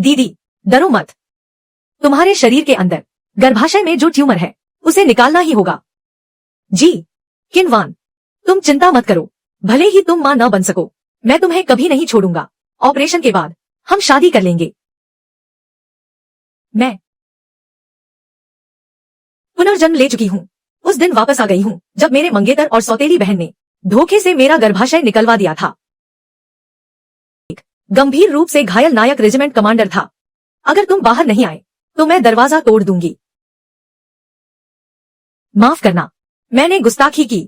दीदी, डरो मत। तुम्हारे शरीर के अंदर गर्भाशय में जो ट्यूमर है उसे निकालना ही होगा। जी किनवान, तुम चिंता मत करो, भले ही तुम मां न बन सको, मैं तुम्हें कभी नहीं छोड़ूंगा। ऑपरेशन के बाद हम शादी कर लेंगे। मैं पुनर्जन्म ले चुकी हूँ। उस दिन वापस आ गई हूँ जब मेरे मंगेतर और सौतेली बहन ने धोखे से मेरा गर्भाशय निकलवा दिया था। गंभीर रूप से घायल नायक रेजिमेंट कमांडर था। अगर तुम बाहर नहीं आए तो मैं दरवाजा तोड़ दूंगी। माफ करना, मैंने गुस्ताखी की।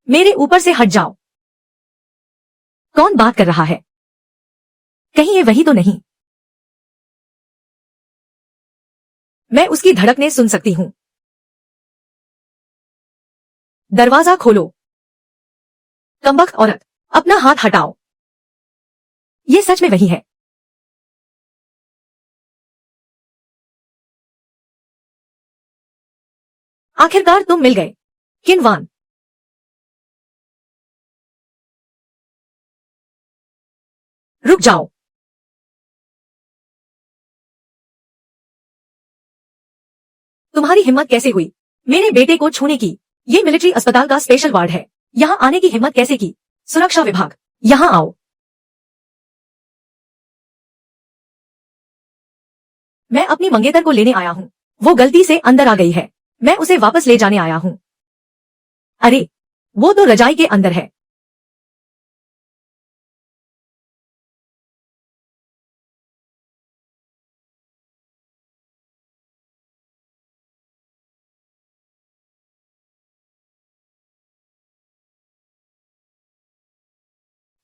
मेरे ऊपर से हट जाओ। कौन बात कर रहा है? कहीं ये वही तो नहीं? मैं उसकी धड़कनें सुन सकती हूं। दरवाजा खोलो। कमबख्त औरत, अपना हाथ हटाओ। ये सच में वही है। आखिरकार तुम मिल गए, किनवान। रुक जाओ। तुम्हारी हिम्मत कैसे हुई मेरे बेटे को छूने की? ये मिलिट्री अस्पताल का स्पेशल वार्ड है, यहाँ आने की हिम्मत कैसे की? सुरक्षा विभाग, यहाँ आओ। मैं अपनी मंगेतर को लेने आया हूँ। वो गलती से अंदर आ गई है, मैं उसे वापस ले जाने आया हूँ। अरे, वो तो रजाई के अंदर है।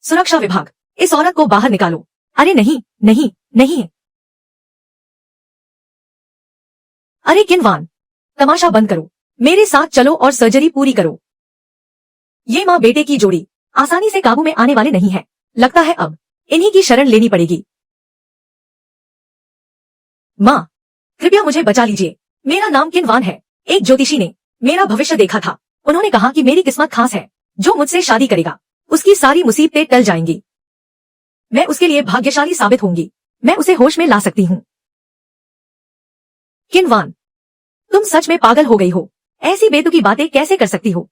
सुरक्षा विभाग, इस औरत को बाहर निकालो। अरे नहीं, नहीं, नहीं। अरे किनवान, तमाशा बंद करो, मेरे साथ चलो और सर्जरी पूरी करो। ये माँ बेटे की जोड़ी आसानी से काबू में आने वाले नहीं है। लगता है अब इन्हीं की शरण लेनी पड़ेगी। माँ, कृपया मुझे बचा लीजिए। मेरा नाम किनवान है। एक ज्योतिषी ने मेरा भविष्य देखा था। उन्होंने कहा कि मेरी किस्मत खास है। जो मुझसे शादी करेगा उसकी सारी मुसीबतें टल जाएंगी। मैं उसके लिए भाग्यशाली साबित होंगी। मैं उसे होश में ला सकती हूँ। किनवान, तुम सच में पागल हो गई हो। ऐसी बेतुकी बातें कैसे कर सकती हो?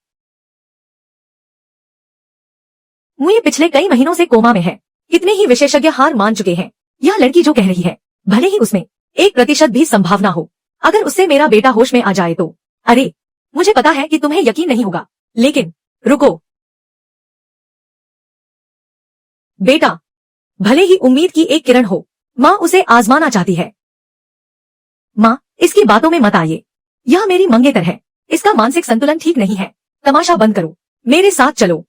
मुझे पिछले कई महीनों से कोमा में है। कितने ही विशेषज्ञ हार मान चुके हैं। यह लड़की जो कह रही है, भले ही उसमें 1% भी संभावना हो, अगर उससे मेरा बेटा होश में आ जाए तो। अरे, मुझे पता है कि तुम्हें यकीन नहीं होगा, लेकिन रुको। बेटा, भले ही उम्मीद की एक किरण हो, माँ उसे आजमाना चाहती है। माँ, इसकी बातों में मत आइए। यह मेरी मंगेतर है। इसका मानसिक संतुलन ठीक नहीं है। तमाशा बंद करो, मेरे साथ चलो।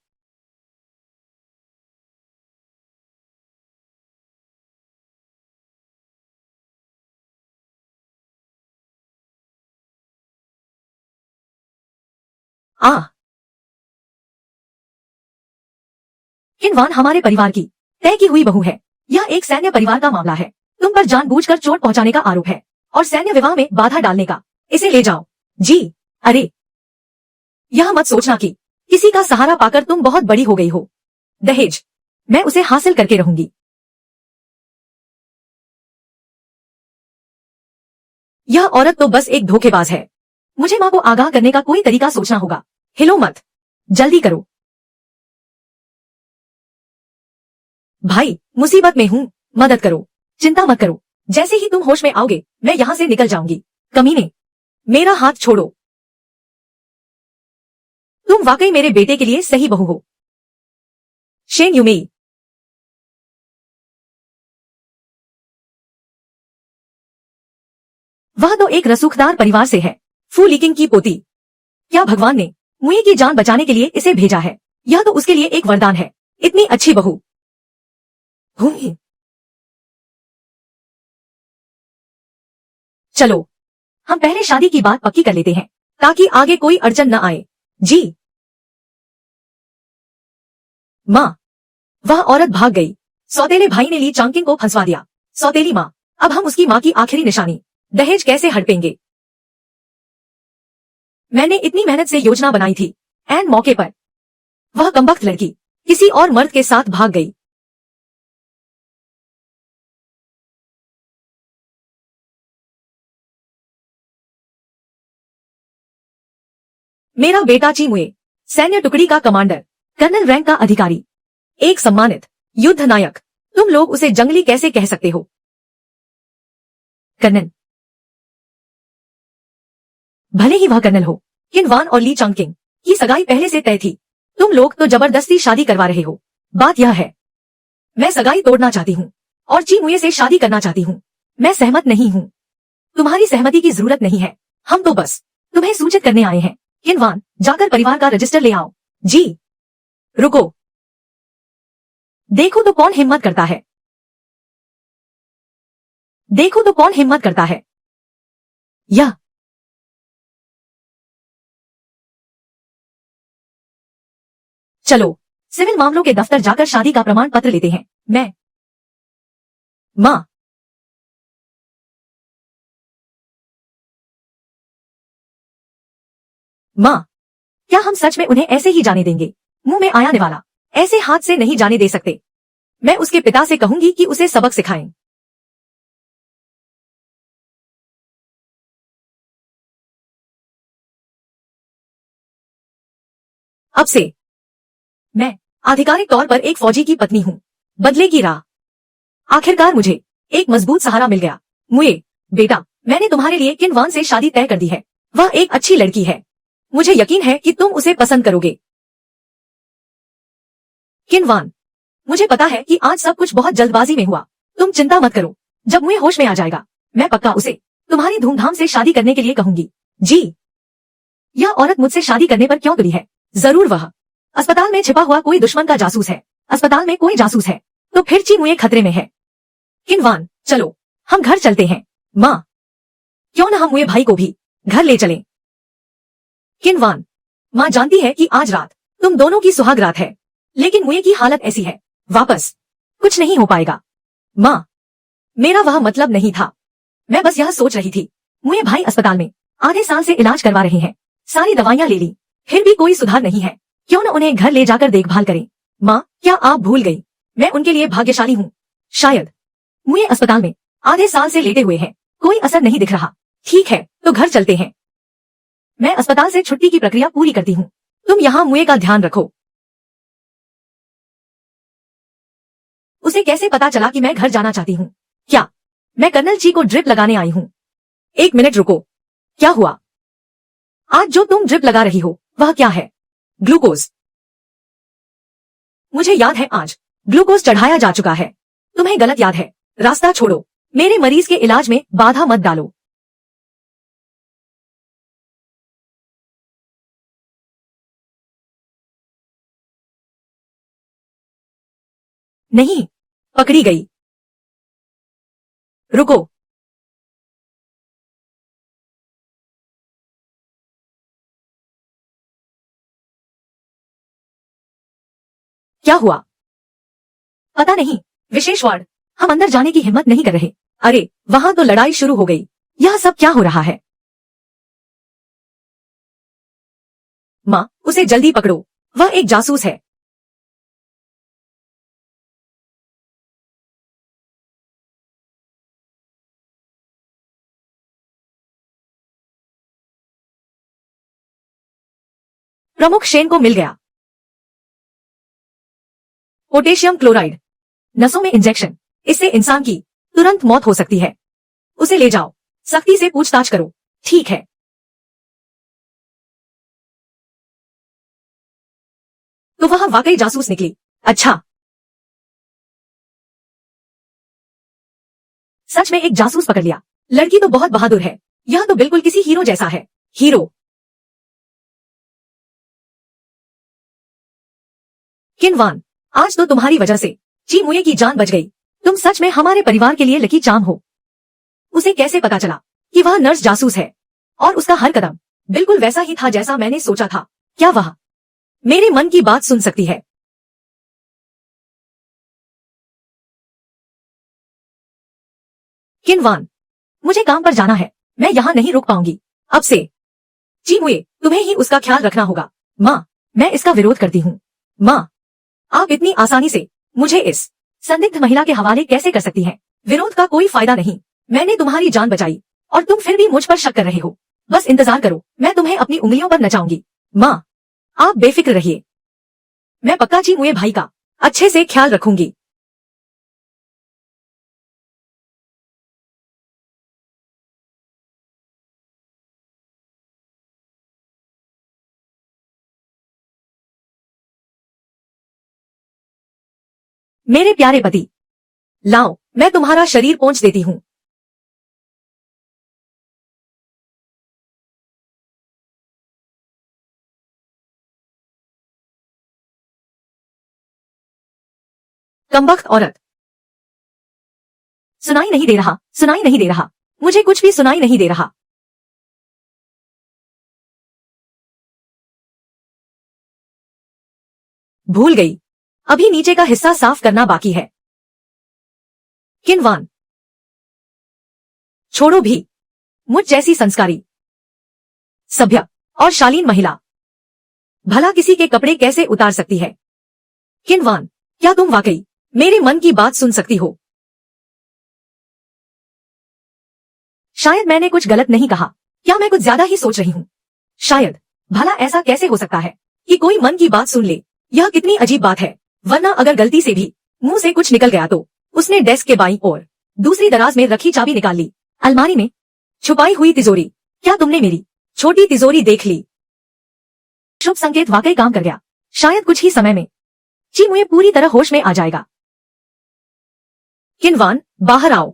किनवान हमारे परिवार की तय की हुई बहू है। यह एक सैन्य परिवार का मामला है। तुम पर जानबूझकर चोट पहुंचाने का आरोप है और सैन्य विवाह में बाधा डालने का। इसे ले जाओ। जी। अरे, यह मत सोचना कि किसी का सहारा पाकर तुम बहुत बड़ी हो गई हो। दहेज, मैं उसे हासिल करके रहूंगी। यह औरत तो बस एक धोखेबाज है। मुझे माँ को आगाह करने का कोई तरीका सोचना होगा। हिलो मत, जल्दी करो। भाई, मुसीबत में हूँ, मदद करो। चिंता मत करो, जैसे ही तुम होश में आओगे मैं यहाँ से निकल जाऊंगी। कमीने, मेरा हाथ छोड़ो। तुम वाकई मेरे बेटे के लिए सही बहू हो। शेन युमेई। वह तो एक रसूखदार परिवार से है, फू लीकिंग की पोती। क्या भगवान ने मुई की जान बचाने के लिए इसे भेजा है? यह तो उसके लिए एक वरदान है। इतनी अच्छी बहू। चलो, हम पहले शादी की बात पक्की कर लेते हैं ताकि आगे कोई अड़चन न आए। जी। माँ, वह औरत भाग गई। सौतेले भाई ने ली चांकिंग को फंसवा दिया। सौतेली माँ, अब हम उसकी माँ की आखिरी निशानी दहेज कैसे हड़पेंगे? मैंने इतनी मेहनत से योजना बनाई थी, एन मौके पर वह कमबख्त लड़की किसी और मर्द के साथ भाग गई। मेरा बेटा चीमुए, सैन्य टुकड़ी का कमांडर, कर्नल रैंक का अधिकारी, एक सम्मानित युद्ध नायक। तुम लोग उसे जंगली कैसे कह सकते हो? कर्नल, भले ही वह कर्नल हो, किन वान और ली चांगकिंग की सगाई पहले से तय थी। तुम लोग तो जबरदस्ती शादी करवा रहे हो। बात यह है, मैं सगाई तोड़ना चाहती हूँ और चीमुए से शादी करना चाहती हूँ। मैं सहमत नहीं हूँ। तुम्हारी सहमति की जरूरत नहीं है। हम तो बस तुम्हें सूचित करने आए हैं। किनवान, जाकर परिवार का रजिस्टर ले आओ। जी। रुको, देखो तो कौन हिम्मत करता है। देखो तो कौन हिम्मत करता है। यह चलो सिविल मामलों के दफ्तर जाकर शादी का प्रमाण पत्र लेते हैं। मैं माँ, माँ, क्या हम सच में उन्हें ऐसे ही जाने देंगे? मुंह में आया निवाला ऐसे हाथ से नहीं जाने दे सकते। मैं उसके पिता से कहूंगी कि उसे सबक सिखाएं। अब से मैं आधिकारिक तौर पर एक फौजी की पत्नी हूँ। बदले की राह। आखिरकार मुझे एक मजबूत सहारा मिल गया। मुए, बेटा, मैंने तुम्हारे लिए किनवान से शादी तय कर दी है। वह एक अच्छी लड़की है। मुझे यकीन है कि तुम उसे पसंद करोगे। किनवान, मुझे पता है कि आज सब कुछ बहुत जल्दबाजी में हुआ। तुम चिंता मत करो। जब मुझे होश में आ जाएगा, मैं पक्का उसे तुम्हारी धूमधाम से शादी करने के लिए कहूंगी। जी। यह औरत मुझसे शादी करने पर क्यों तुली है? जरूर वह अस्पताल में छिपा हुआ कोई दुश्मन का जासूस है। अस्पताल में कोई जासूस है तो फिर चीमुए खतरे में है। किनवान, चलो हम घर चलते हैं। माँ, क्यों न हम मुए भाई को भी घर ले चलें? किनवान, माँ जानती है कि आज रात तुम दोनों की सुहाग रात है, लेकिन मुए की हालत ऐसी है, वापस कुछ नहीं हो पाएगा। माँ, मेरा वह मतलब नहीं था। मैं बस यह सोच रही थी, मुए भाई अस्पताल में आधे साल से इलाज करवा रहे हैं। सारी दवाइयाँ ले ली, फिर भी कोई सुधार नहीं है। क्यों न उन्हें घर ले जाकर देखभाल करें? माँ, क्या आप भूल गई? मैं उनके लिए भाग्यशाली हूँ। शायद मुए अस्पताल में आधे साल से लेटे हुए हैं, कोई असर नहीं दिख रहा। ठीक है, तो घर चलते हैं। मैं अस्पताल से छुट्टी की प्रक्रिया पूरी करती हूँ। तुम यहाँ मुए का ध्यान रखो। उसे कैसे पता चला कि मैं घर जाना चाहती हूँ? क्या मैं कर्नल जी को ड्रिप लगाने आई हूँ? एक मिनट रुको, क्या हुआ? आज जो तुम ड्रिप लगा रही हो वह क्या है? ग्लूकोज। मुझे याद है आज ग्लूकोज चढ़ाया जा चुका है। तुम्हें गलत याद है। रास्ता छोड़ो। मेरे मरीज के इलाज में बाधा मत डालो। नहीं, पकड़ी गई। रुको, क्या हुआ? पता नहीं। विशेष वार्ड। हम अंदर जाने की हिम्मत नहीं कर रहे। अरे, वहां तो लड़ाई शुरू हो गई। यह सब क्या हो रहा है? माँ, उसे जल्दी पकड़ो। वह एक जासूस है। प्रमुख शेन को मिल गया। पोटेशियम क्लोराइड, नसों में इंजेक्शन। इससे इंसान की तुरंत मौत हो सकती है। उसे ले जाओ। सख्ती से पूछताछ करो। ठीक है। तो वह वाकई जासूस निकली। अच्छा, सच में एक जासूस पकड़ लिया। लड़की तो बहुत बहादुर है। यह तो बिल्कुल किसी हीरो जैसा है। हीरो? किनवान, आज तो तुम्हारी वजह से चीमुए की जान बच गई। तुम सच में हमारे परिवार के लिए लकी चार्म हो। उसे कैसे पता चला कि वह नर्स जासूस है? और उसका हर कदम बिल्कुल वैसा ही था जैसा मैंने सोचा था। क्या वह मेरे मन की बात सुन सकती है? किनवान, मुझे काम पर जाना है। मैं यहाँ नहीं रुक पाऊंगी। अब से चीमुए, तुम्हें ही उसका ख्याल रखना होगा। माँ, मैं इसका विरोध करती हूँ। माँ, आप इतनी आसानी से मुझे इस संदिग्ध महिला के हवाले कैसे कर सकती हैं? विरोध का कोई फायदा नहीं। मैंने तुम्हारी जान बचाई और तुम फिर भी मुझ पर शक कर रहे हो। बस इंतजार करो, मैं तुम्हें अपनी उंगलियों पर नचाऊंगी। माँ, आप बेफिक्र रहिए, मैं पक्का जी मुए भाई का अच्छे से ख्याल रखूंगी। मेरे प्यारे पति, लाओ, मैं तुम्हारा शरीर पोंछ देती हूँ। कमबख्त औरत, सुनाई नहीं दे रहा, सुनाई नहीं दे रहा, मुझे कुछ भी सुनाई नहीं दे रहा। भूल गई, अभी नीचे का हिस्सा साफ करना बाकी है। किन्वान, छोड़ो भी, मुझ जैसी संस्कारी, सभ्य और शालीन महिला भला किसी के कपड़े कैसे उतार सकती है? किन्वान, क्या तुम वाकई मेरे मन की बात सुन सकती हो? शायद मैंने कुछ गलत नहीं कहा। क्या मैं कुछ ज्यादा ही सोच रही हूँ? शायद। भला ऐसा कैसे हो सकता है कि कोई मन की बात सुन ले? यह कितनी अजीब बात है। वरना अगर गलती से भी मुंह से कुछ निकल गया तो? उसने डेस्क के बाईं ओर दूसरी दराज में रखी चाबी निकाल ली। अलमारी में छुपाई हुई तिजोरी। क्या तुमने मेरी छोटी तिजोरी देख ली? शुभ संकेत वाकई काम कर गया। शायद कुछ ही समय में जी मुझे पूरी तरह होश में आ जाएगा। किन्वान, बाहर आओ।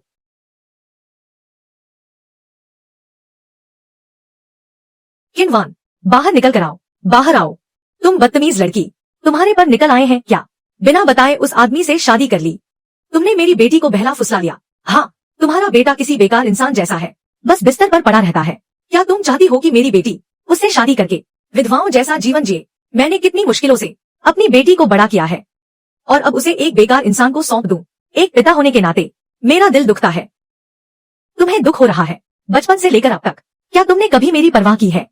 किन्वान, बाहर निकल कर आओ, बाहर आओ। तुम बदतमीज लड़की, तुम्हारे पर निकल आए हैं क्या? बिना बताए उस आदमी से शादी कर ली। तुमने मेरी बेटी को बहला फुसला लिया। हाँ, तुम्हारा बेटा किसी बेकार इंसान जैसा है, बस बिस्तर पर पड़ा रहता है। क्या तुम चाहती हो कि मेरी बेटी उससे शादी करके विधवाओं जैसा जीवन जिए? मैंने कितनी मुश्किलों से अपनी बेटी को बड़ा किया है और अब उसे एक बेकार इंसान को सौंप दूं? एक पिता होने के नाते मेरा दिल दुखता है। तुम्हें दुख हो रहा है बचपन से लेकर अब तक। क्या तुमने कभी मेरी परवाह की है?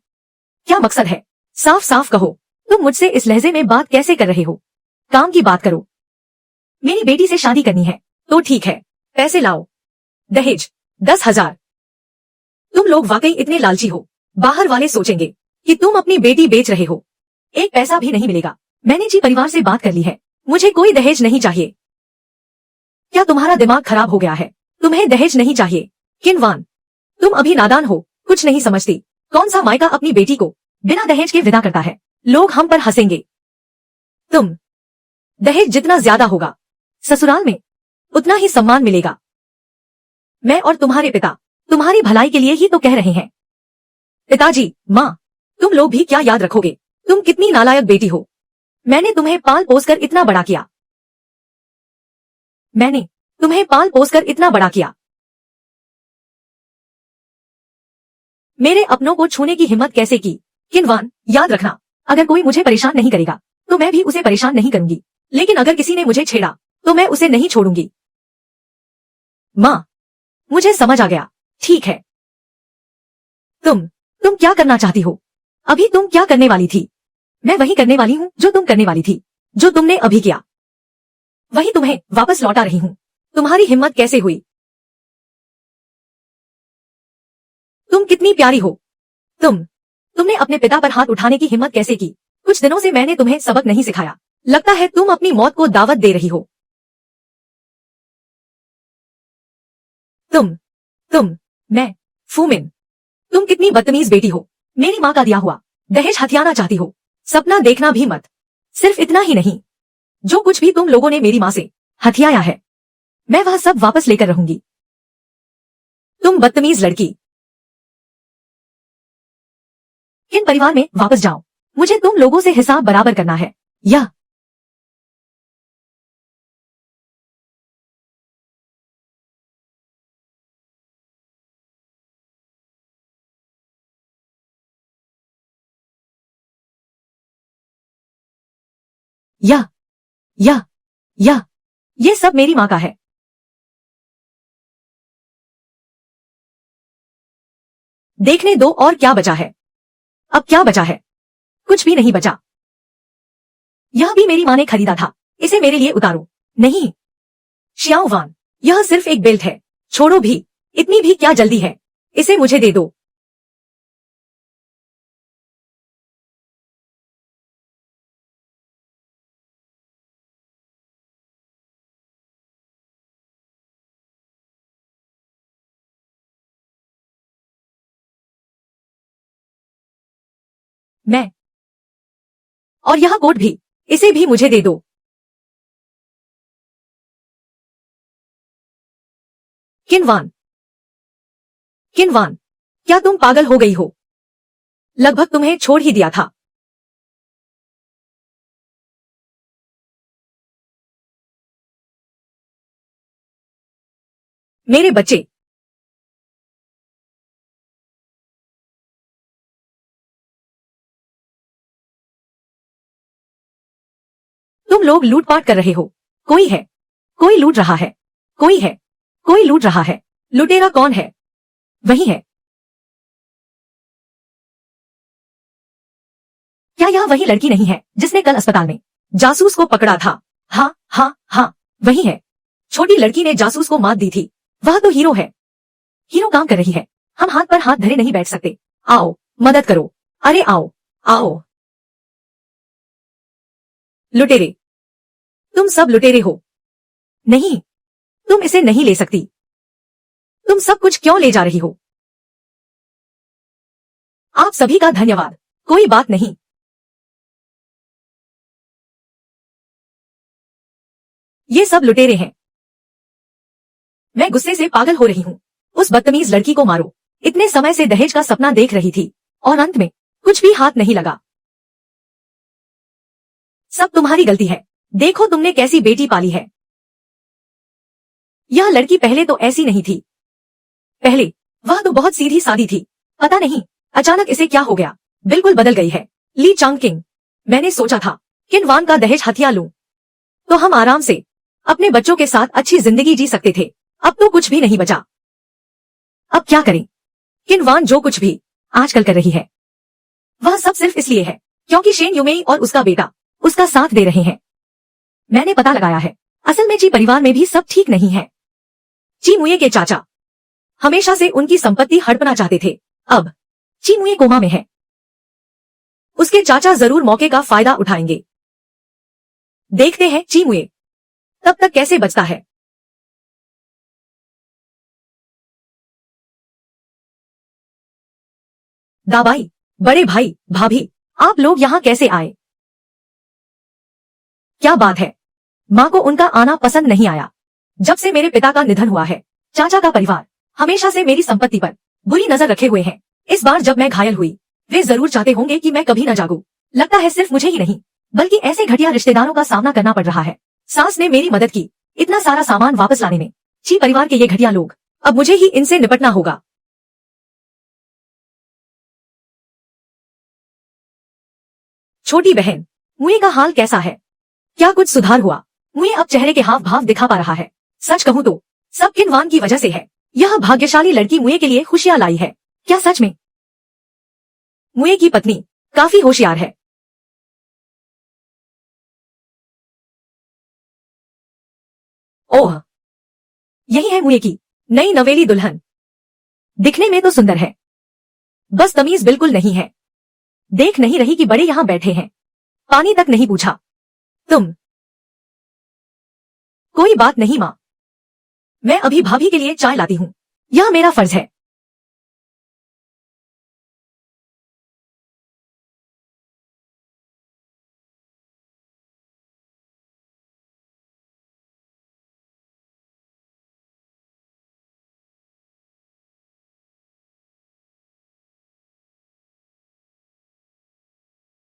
क्या मकसद है? साफ साफ कहो, तुम मुझसे इस लहजे में बात कैसे कर रहे हो? काम की बात करो। मेरी बेटी से शादी करनी है तो ठीक है, पैसे लाओ। दहेज 10,000। तुम लोग वाकई इतने लालची हो। बाहर वाले सोचेंगे कि तुम अपनी बेटी बेच रहे हो। एक पैसा भी नहीं मिलेगा। मैंने जी परिवार से बात कर ली है, मुझे कोई दहेज नहीं चाहिए। क्या तुम्हारा दिमाग खराब हो गया है? तुम्हें दहेज नहीं चाहिए? किन्वान, तुम अभी नादान हो, कुछ नहीं समझती। कौन सा मायका अपनी बेटी को बिना दहेज के विदा करता है? लोग हम पर हंसेंगे। तुम दहेज जितना ज्यादा होगा ससुराल में उतना ही सम्मान मिलेगा। मैं और तुम्हारे पिता तुम्हारी भलाई के लिए ही तो कह रहे हैं। पिताजी, माँ, तुम लोग भी क्या याद रखोगे? तुम कितनी नालायक बेटी हो। मैंने तुम्हें पाल पोस कर इतना बड़ा किया। मैंने तुम्हें पाल पोस कर इतना बड़ा किया। मेरे अपनों को छूने की हिम्मत कैसे की? किन्वान, याद रखना, अगर कोई मुझे परेशान नहीं करेगा तो मैं भी उसे परेशान नहीं करूंगी, लेकिन अगर किसी ने मुझे छेड़ा तो मैं उसे नहीं छोड़ूंगी। माँ, मुझे समझ आ गया। ठीक है। तुम क्या करना चाहती हो? अभी तुम क्या करने वाली थी? मैं वही करने वाली हूँ जो तुम करने वाली थी। जो तुमने अभी किया वही तुम्हें वापस लौटा रही हूँ। तुम्हारी हिम्मत कैसे हुई? तुम कितनी प्यारी हो। तुमने अपने पिता पर हाथ उठाने की हिम्मत कैसे की? कुछ दिनों से मैंने तुम्हें सबक नहीं सिखाया। लगता है तुम अपनी मौत को दावत दे रही हो। मैं फूमिन, तुम कितनी बदतमीज बेटी हो। मेरी माँ का दिया हुआ दहेज हथियाना चाहती हो। सपना देखना भी मत। सिर्फ इतना ही नहीं, जो कुछ भी तुम लोगों ने मेरी माँ से हथियाया है मैं वह सब वापस लेकर रहूंगी। तुम बदतमीज लड़की, इन परिवार में वापस जाओ। मुझे तुम लोगों से हिसाब बराबर करना है। या या या या ये सब मेरी माँ का है। देखने दो और क्या बचा है। अब क्या बचा है? कुछ भी नहीं बचा। यह भी मेरी माँ ने खरीदा था, इसे मेरे लिए उतारो। नहीं शियाओ वान, यह सिर्फ एक बेल्ट है, छोड़ो भी, इतनी भी क्या जल्दी है, इसे मुझे दे दो। मैं, और यह कोट भी, इसे भी मुझे दे दो। किनवान, किनवान, क्या तुम पागल हो गई हो? लगभग तुम्हें छोड़ ही दिया था। मेरे बच्चे, तुम लोग लूटपाट कर रहे हो। कोई है, कोई लूट रहा है, कोई है, कोई लूट रहा है। लुटेरा कौन है? वही है। क्या यह वही लड़की नहीं है जिसने कल अस्पताल में जासूस को पकड़ा था? हाँ हाँ हाँ, वही है। छोटी लड़की ने जासूस को मात दी थी। वह तो हीरो है। हीरो काम कर रही है। हम हाथ पर हाथ धरे नहीं बैठ सकते। आओ, मदद करो। अरे आओ, आओ। लुटेरे, तुम सब लुटेरे हो। नहीं, तुम इसे नहीं ले सकती। तुम सब कुछ क्यों ले जा रही हो? आप सभी का धन्यवाद। कोई बात नहीं। ये सब लुटेरे हैं। मैं गुस्से से पागल हो रही हूँ। उस बदतमीज लड़की को मारो। इतने समय से दहेज का सपना देख रही थी और अंत में कुछ भी हाथ नहीं लगा। सब तुम्हारी गलती है। देखो तुमने कैसी बेटी पाली है। यह लड़की पहले तो ऐसी नहीं थी। पहले वह तो बहुत सीधी सादी थी। पता नहीं अचानक इसे क्या हो गया, बिल्कुल बदल गई है। ली चांगकिंग, मैंने सोचा था किनवान का दहेज हथिया लूं तो हम आराम से अपने बच्चों के साथ अच्छी जिंदगी जी सकते थे। अब तो कुछ भी नहीं बचा। अब क्या करें? किनवान जो कुछ भी आजकल कर रही है वह सब सिर्फ इसलिए है क्योंकि शेन युमेई और उसका बेटा उसका साथ दे रहे हैं। मैंने पता लगाया है, असल में ची परिवार में भी सब ठीक नहीं है। ची मुये के चाचा हमेशा से उनकी संपत्ति हड़पना चाहते थे। अब ची मुये कोमा में है। उसके चाचा जरूर मौके का फायदा उठाएंगे। देखते हैं ची मुये तब तक कैसे बचता है। दाबाई, बड़े भाई, भाभी, आप लोग यहाँ कैसे आए? क्या बात है? माँ को उनका आना पसंद नहीं आया। जब से मेरे पिता का निधन हुआ है, चाचा का परिवार हमेशा से मेरी संपत्ति पर बुरी नजर रखे हुए हैं। इस बार जब मैं घायल हुई, वे जरूर चाहते होंगे कि मैं कभी न जागूं। लगता है सिर्फ मुझे ही नहीं, बल्कि ऐसे घटिया रिश्तेदारों का सामना करना पड़ रहा है। सास ने मेरी मदद की, इतना सारा सामान वापस लाने में। ची परिवार के ये घटिया लोग, अब मुझे ही इनसे निपटना होगा। छोटी बहन, मुए का हाल कैसा है? क्या कुछ सुधार हुआ? मुए अब चेहरे के हाव भाव दिखा पा रहा है। सच कहूँ तो सब किनवान की वजह से है। यह भाग्यशाली लड़की मुए के लिए खुशियां लाई है। क्या सच में? मुए की पत्नी काफी होशियार है। ओह, यही है मुए की नई नवेली दुल्हन। दिखने में तो सुंदर है, बस तमीज बिल्कुल नहीं है। देख नहीं रही कि बड़े यहाँ बैठे हैं, पानी तक नहीं पूछा। तुम, कोई बात नहीं माँ, मैं अभी भाभी के लिए चाय लाती हूँ। यह मेरा फर्ज है।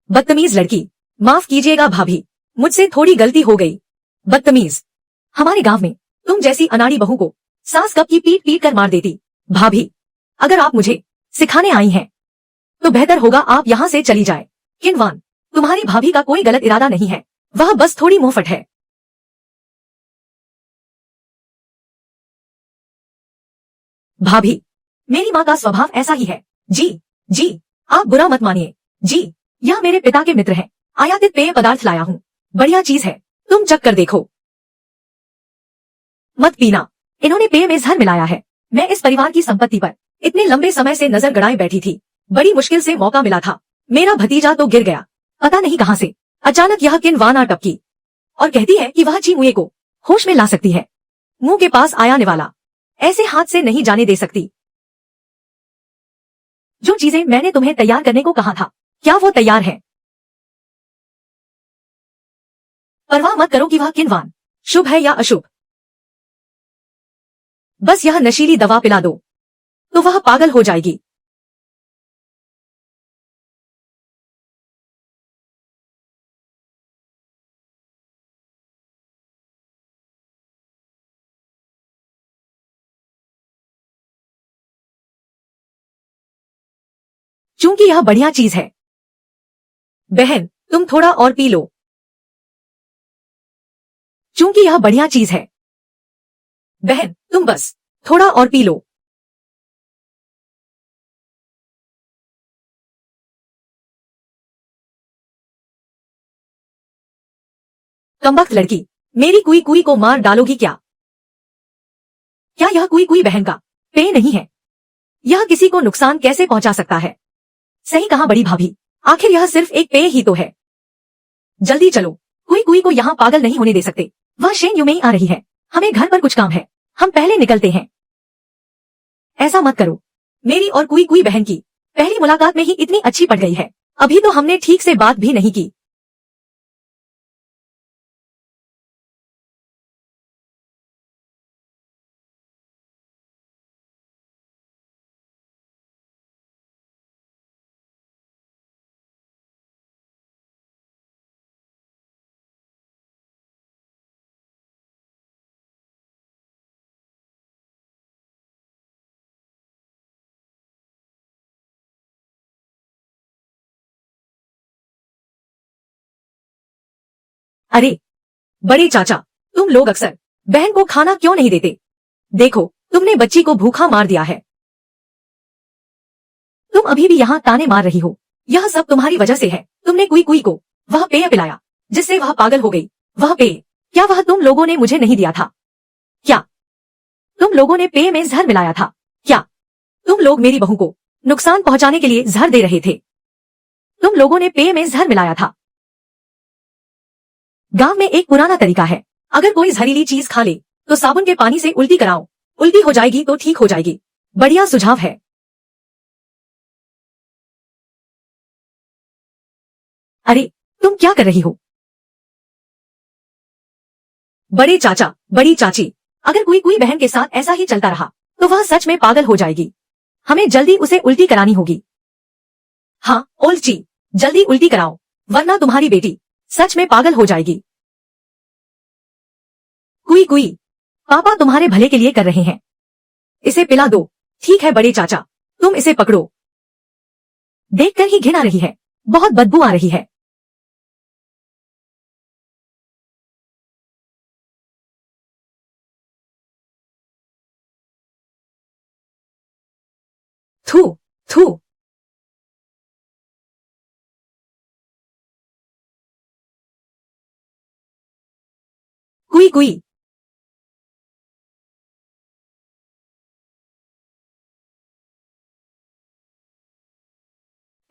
बदतमीज लड़की, माफ कीजिएगा भाभी, मुझसे थोड़ी गलती हो गई। बदतमीज, हमारे गांव में तुम जैसी अनाड़ी बहू को सास कब की पीट पीट कर मार देती। भाभी, अगर आप मुझे सिखाने आई हैं, तो बेहतर होगा आप यहाँ से चली जाए। किनवान, तुम्हारी भाभी का कोई गलत इरादा नहीं है, वह बस थोड़ी मुंहफट है। भाभी, मेरी माँ का स्वभाव ऐसा ही है। जी, जी, आप बुरा मत मानिए जी, यह मेरे पिता के मित्र हैं। आयातित पेय पदार्थ लाया हूँ, बढ़िया चीज है, तुम चख कर देखो। मत पीना, इन्होंने पेय में जहर मिलाया है। मैं इस परिवार की संपत्ति पर इतने लंबे समय से नजर गड़ाए बैठी थी। बड़ी मुश्किल से मौका मिला था। मेरा भतीजा तो गिर गया, पता नहीं कहां से। अचानक यह किनवान आ टपकी और कहती है कि वह चीमुए को होश में ला सकती है। मुंह के पास आया निवाला, ऐसे हाथ से नहीं जाने दे सकती। जो चीजें मैंने तुम्हें तैयार करने को कहा था, क्या वो तैयार है? परवाह मत करो कि वह किनवान शुभ है या अशुभ। बस यह नशीली दवा पिला दो तो वह पागल हो जाएगी। चूंकि यह बढ़िया चीज है। बहन, तुम थोड़ा और पी लो। चूंकि यह बढ़िया चीज है। बहन, तुम बस थोड़ा और पी लो। कमबख्त लड़की, मेरी कुई कुई को मार डालोगी क्या? क्या यह कुई कुई बहन का पेय नहीं है? यह किसी को नुकसान कैसे पहुंचा सकता है? सही कहा बड़ी भाभी, आखिर यह सिर्फ एक पेय ही तो है। जल्दी चलो, कुई कुई को यहाँ पागल नहीं होने दे सकते। वह शेन युमेई आ रही है, हमें घर पर कुछ काम है, हम पहले निकलते हैं। ऐसा मत करो, मेरी और कुई कुई बहन की पहली मुलाकात में ही इतनी अच्छी पड़ गई है, अभी तो हमने ठीक से बात भी नहीं की। अरे बड़े चाचा, तुम लोग अक्सर बहन को खाना क्यों नहीं देते? देखो, तुमने बच्ची को भूखा मार दिया है। तुम अभी भी यहाँ ताने मार रही हो, यह सब तुम्हारी वजह से है। तुमने कुई कुई को वह पेय पिलाया जिससे वह पागल हो गई। वह पेय, क्या वह तुम लोगों ने मुझे नहीं दिया था? क्या तुम लोगों ने पेय में जहर मिलाया था? क्या तुम लोग मेरी बहू को नुकसान पहुंचाने के लिए जहर दे रहे थे? तुम लोगों ने पेय में जहर मिलाया था। गांव में एक पुराना तरीका है, अगर कोई जहरीली चीज खा ले तो साबुन के पानी से उल्टी कराओ, उल्टी हो जाएगी तो ठीक हो जाएगी। बढ़िया सुझाव है। अरे तुम क्या कर रही हो? बड़े चाचा, बड़ी चाची, अगर कोई कोई बहन के साथ ऐसा ही चलता रहा तो वह सच में पागल हो जाएगी। हमें जल्दी उसे उल्टी करानी होगी। हाँ ओल्ड ची, जल्दी उल्टी कराओ, वरना तुम्हारी बेटी सच में पागल हो जाएगी। कुई कुई, पापा तुम्हारे भले के लिए कर रहे हैं, इसे पिला दो। ठीक है बड़े चाचा, तुम इसे पकड़ो। देखकर ही घिन आ रही है, बहुत बदबू आ रही है। थू थू। कुई कुई,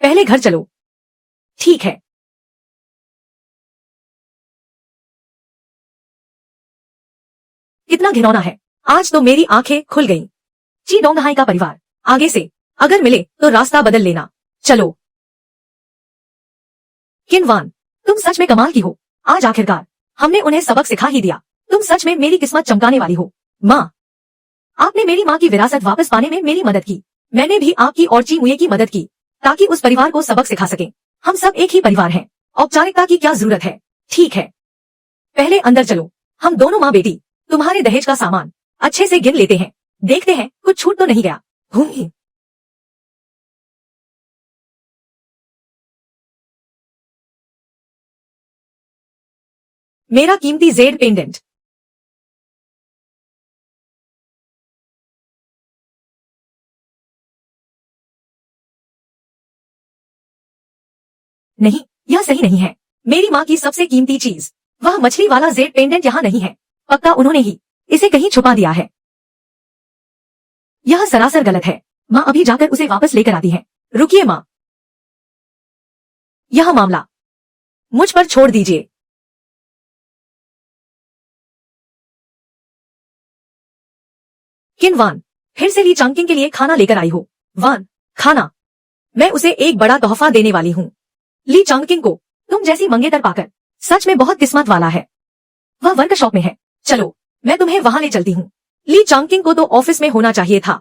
पहले घर चलो। ठीक है। कितना घिनौना है, आज तो मेरी आंखें खुल गईं। ची डोंगहाई का परिवार, आगे से अगर मिले तो रास्ता बदल लेना। चलो। किनवान, तुम सच में कमाल की हो, आज आखिरकार हमने उन्हें सबक सिखा ही दिया। तुम सच में मेरी किस्मत चमकाने वाली हो। माँ, आपने मेरी माँ की विरासत वापस पाने में मेरी मदद की। मैंने भी आपकी और चीमुए की मदद की, ताकि उस परिवार को सबक सिखा सके। हम सब एक ही परिवार हैं, औपचारिकता की क्या जरूरत है? ठीक है, पहले अंदर चलो। हम दोनों माँ बेटी तुम्हारे दहेज का सामान अच्छे से गिन लेते हैं, देखते हैं कुछ छूट तो नहीं गया। हूँ। मेरा कीमती जेड पेंडेंट। नहीं, यह सही नहीं है। मेरी माँ की सबसे कीमती चीज, वह मछली वाला जेड पेंडेंट यहाँ नहीं है। पक्का उन्होंने ही इसे कहीं छुपा दिया है। यह सरासर गलत है। माँ अभी जाकर उसे वापस लेकर आती है। रुकिए माँ, यह मामला मुझ पर छोड़ दीजिए। किन वान, फिर से ली चांगकिंग के लिए खाना लेकर आई हो। वान, खाना? मैं उसे एक बड़ा तोहफा देने वाली हूँ। ली चांगकिंग को तुम जैसी मंगेतर पाकर सच में बहुत किस्मत वाला है। वह वर्कशॉप में है। चलो, मैं तुम्हें वहां ले चलती हूँ। ली चांगकिंग को तो ऑफिस में होना चाहिए था।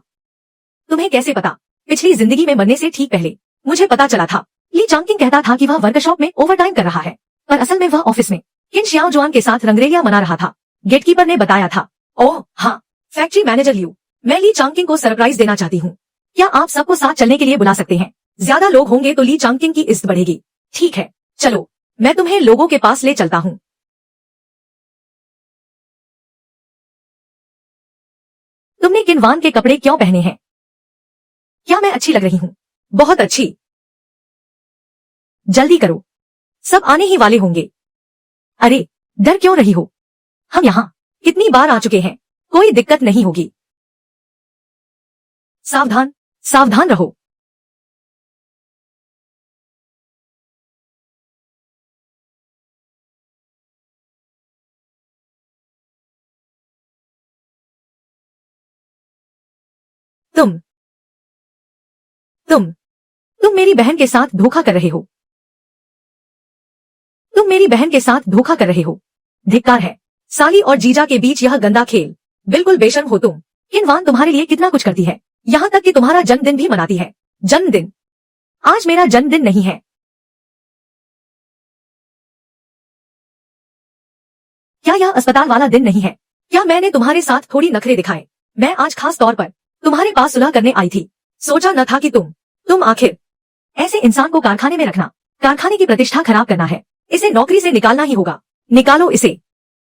तुम्हें कैसे पता? पिछली जिंदगी में मरने से ठीक पहले मुझे पता चला था। ली चांगकिंग कहता था कि वह वर्कशॉप में ओवरटाइम कर रहा है, पर असल में वह ऑफिस में किन शियाओ जुआन के साथ रंगरेलिया मना रहा था। गेटकीपर ने बताया था। ओह हाँ, फैक्ट्री मैनेजर लियू, मैं ली चांगकिंग को सरप्राइज देना चाहती हूँ। क्या आप सबको साथ चलने के लिए बुला सकते हैं? ज्यादा लोग होंगे तो ली चांगकिंग की इज्जत बढ़ेगी। ठीक है, चलो, मैं तुम्हें लोगों के पास ले चलता हूँ। तुमने किनवान के कपड़े क्यों पहने हैं? क्या मैं अच्छी लग रही हूँ? बहुत अच्छी। जल्दी करो, सब आने ही वाले होंगे। अरे, डर क्यों रही हो? हम यहाँ कितनी बार आ चुके हैं, कोई दिक्कत नहीं होगी। सावधान, सावधान रहो। तुम तुम तुम मेरी बहन के साथ धोखा कर रहे हो। तुम मेरी बहन के साथ धोखा कर रहे हो। धिक्कार है। साली और जीजा के बीच यह गंदा खेल। बिल्कुल बेशर्म हो तुम। किनवान तुम्हारे लिए कितना कुछ करती है, यहाँ तक कि तुम्हारा जन्मदिन भी मनाती है। जन्मदिन? आज मेरा जन्मदिन नहीं है। क्या यह अस्पताल वाला दिन नहीं है? क्या मैंने तुम्हारे साथ थोड़ी नखरे दिखाए? मैं आज खास तौर पर तुम्हारे पास सुलह करने आई थी। सोचा न था कि तुम आखिर ऐसे इंसान को कारखाने में रखना, कारखाने की प्रतिष्ठा खराब करना है। इसे नौकरी से निकालना ही होगा। निकालो इसे।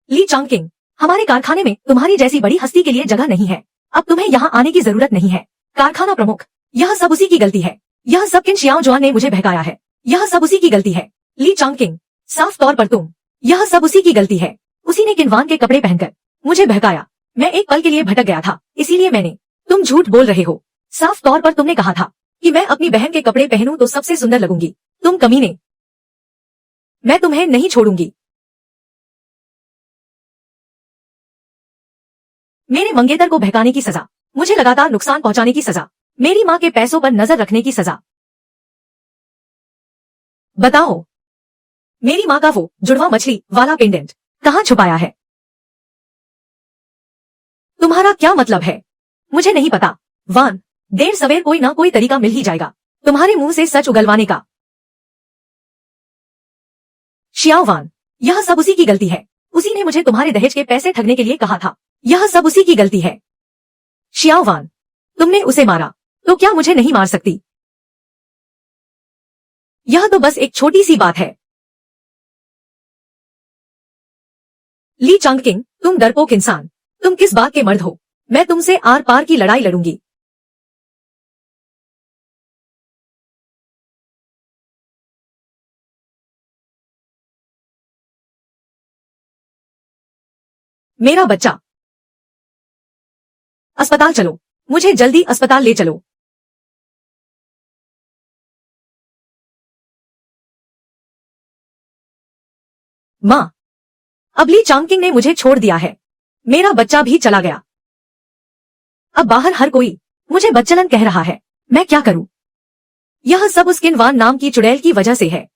ली चांगकिंग, हमारे कारखाने में तुम्हारी जैसी बड़ी हस्ती के लिए जगह नहीं है। अब तुम्हें यहाँ आने की जरूरत नहीं है। कारखाना प्रमुख, यह सब उसी की गलती है। यह सब किन शियाओ जुआन ने मुझे बहकाया है। यह सब उसी की गलती है। ली चांगकिंग, साफ तौर पर यह सब उसी की गलती है। उसी ने किनवान के कपड़े पहनकर मुझे बहकाया। मैं एक पल के लिए भटक गया था, इसीलिए मैंने। तुम झूठ बोल रहे हो। साफ तौर पर तुमने कहा था कि मैं अपनी बहन के कपड़े पहनूं तो सबसे सुंदर लगूंगी। तुम कमीने, मैं तुम्हें नहीं छोड़ूंगी। मेरे मंगेतर को बहकाने की सजा, मुझे लगातार नुकसान पहुंचाने की सजा, मेरी माँ के पैसों पर नजर रखने की सजा। बताओ, मेरी माँ का वो जुड़वा मछली वाला पेंडेंट कहाँ छुपाया है? तुम्हारा क्या मतलब है? मुझे नहीं पता। वान, देर सवेर कोई ना कोई तरीका मिल ही जाएगा तुम्हारे मुंह से सच उगलवाने का। शियाओ वान, यह सब उसी की गलती है। उसी ने मुझे तुम्हारे दहेज के पैसे ठगने के लिए कहा था। यह सब उसी की गलती है। शियाओ वान, तुमने उसे मारा, तो क्या मुझे नहीं मार सकती? यह तो बस एक छोटी सी बात है। ली चांगकिंग, तुम डरपोक इंसान, तुम किस बात के मर्द हो? मैं तुमसे आर पार की लड़ाई लड़ूंगी। मेरा बच्चा, अस्पताल चलो, मुझे जल्दी अस्पताल ले चलो। माँ, अब ली चांगकिंग ने मुझे छोड़ दिया है। मेरा बच्चा भी चला गया। अब बाहर हर कोई मुझे बच्चलन कह रहा है। मैं क्या करूं? यह सब उस किनवान नाम की चुड़ैल की वजह से है।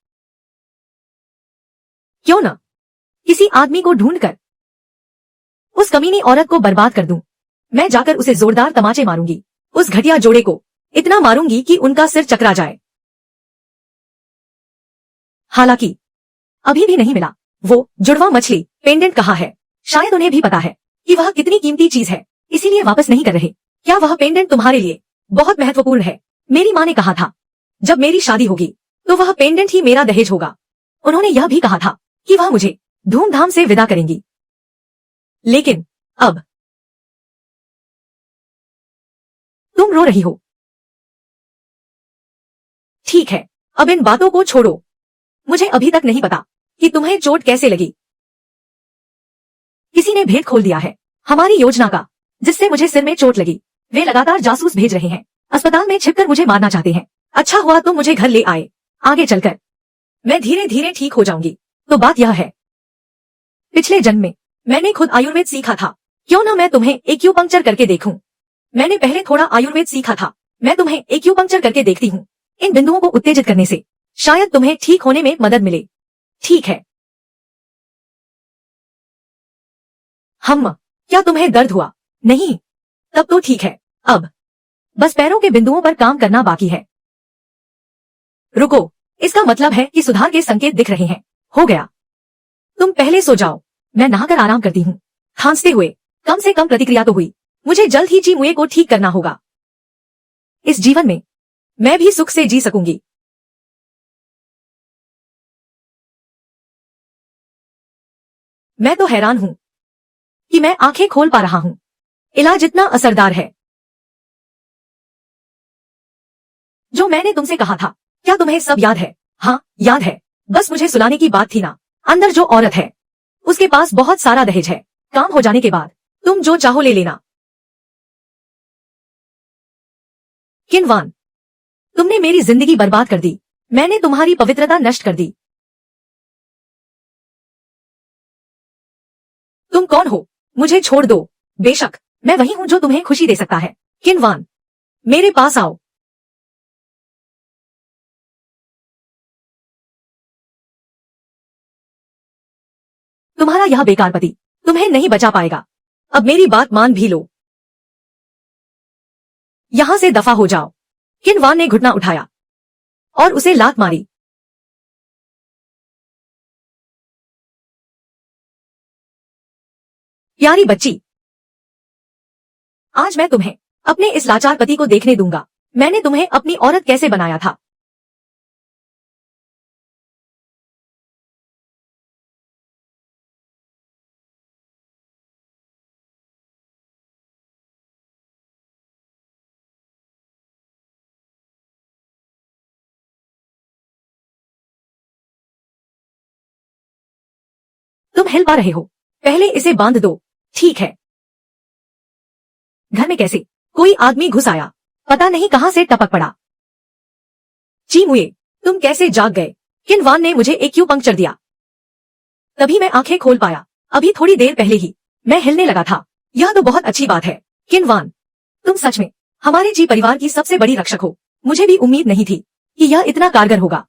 क्यों न किसी आदमी को ढूंढकर उस कमीनी औरत को बर्बाद कर दूं। मैं जाकर उसे जोरदार तमाचे मारूंगी। उस घटिया जोड़े को इतना मारूंगी कि उनका सिर चकरा जाए। हालांकि अभी भी नहीं मिला। वो जुड़वा मछली पेंडेंट कहाँ है? शायद उन्हें भी पता है कि वह कितनी कीमती चीज है, इसीलिए वापस नहीं कर रहे। क्या वह पेंडेंट तुम्हारे लिए बहुत महत्वपूर्ण है? मेरी माँ ने कहा था जब मेरी शादी होगी तो वह पेंडेंट ही मेरा दहेज होगा। उन्होंने यह भी कहा था कि वह मुझे धूमधाम से विदा करेंगी। लेकिन अब तुम रो रही हो। ठीक है, अब इन बातों को छोड़ो। मुझे अभी तक नहीं पता कि तुम्हें चोट कैसे लगी। किसी ने भेद खोल दिया है हमारी योजना का, जिससे मुझे सिर में चोट लगी। वे लगातार जासूस भेज रहे हैं, अस्पताल में छिपकर मुझे मारना चाहते हैं। अच्छा हुआ तुम मुझे घर ले आए। आगे चलकर मैं धीरे धीरे ठीक हो जाऊंगी। तो बात यह है, पिछले जन्म में मैंने खुद आयुर्वेद सीखा था। क्यों ना मैं तुम्हें एक्यूपंक्चर करके देखूं। मैंने पहले थोड़ा आयुर्वेद सीखा था, मैं तुम्हें एक्यूपंक्चर करके देखती हूँ। इन बिंदुओं को उत्तेजित करने से शायद तुम्हें ठीक होने में मदद मिले। ठीक है। क्या तुम्हें दर्द हुआ? नहीं, तब तो ठीक है। अब बस पैरों के बिंदुओं पर काम करना बाकी है। रुको, इसका मतलब है कि सुधार के संकेत दिख रहे हैं। हो गया। तुम पहले सो जाओ, मैं नहाकर आराम करती हूँ। खांसते हुए कम से कम प्रतिक्रिया तो हुई। मुझे जल्द ही जी मुए को ठीक करना होगा। इस जीवन में मैं भी सुख से जी सकूंगी। मैं तो हैरान हूँ कि मैं आंखें खोल पा रहा हूँ। इलाज इतना असरदार है। जो मैंने तुमसे कहा था, क्या तुम्हें सब याद है? हाँ, याद है। बस मुझे सुलाने की बात थी ना। अंदर जो औरत है, उसके पास बहुत सारा दहेज है। काम हो जाने के बाद तुम जो चाहो ले लेना। किनवान, तुमने मेरी जिंदगी बर्बाद कर दी। मैंने तुम्हारी पवित्रता नष्ट कर दी। तुम कौन हो? मुझे छोड़ दो। बेशक मैं वही हूं जो तुम्हें खुशी दे सकता है। किनवान, मेरे पास आओ। तुम्हारा यह बेकार पति तुम्हें नहीं बचा पाएगा। अब मेरी बात मान भी लो। यहां से दफा हो जाओ। किनवान ने घुटना उठाया और उसे लात मारी। प्यारी बच्ची, आज मैं तुम्हें अपने इस लाचार पति को देखने दूंगा। मैंने तुम्हें अपनी औरत कैसे बनाया था। तुम हिल पा रहे हो? पहले इसे बांध दो। ठीक है। घर में कैसे कोई आदमी घुस आया, पता नहीं कहां से टपक पड़ा। जी मुए, तुम कैसे जाग गए? किनवान ने मुझे एक्यूपंक्चर दिया, तभी मैं आंखें खोल पाया। अभी थोड़ी देर पहले ही मैं हिलने लगा था। यह तो बहुत अच्छी बात है। किनवान, तुम सच में हमारे जी परिवार की सबसे बड़ी रक्षक हो। मुझे भी उम्मीद नहीं थी कि यह इतना कारगर होगा।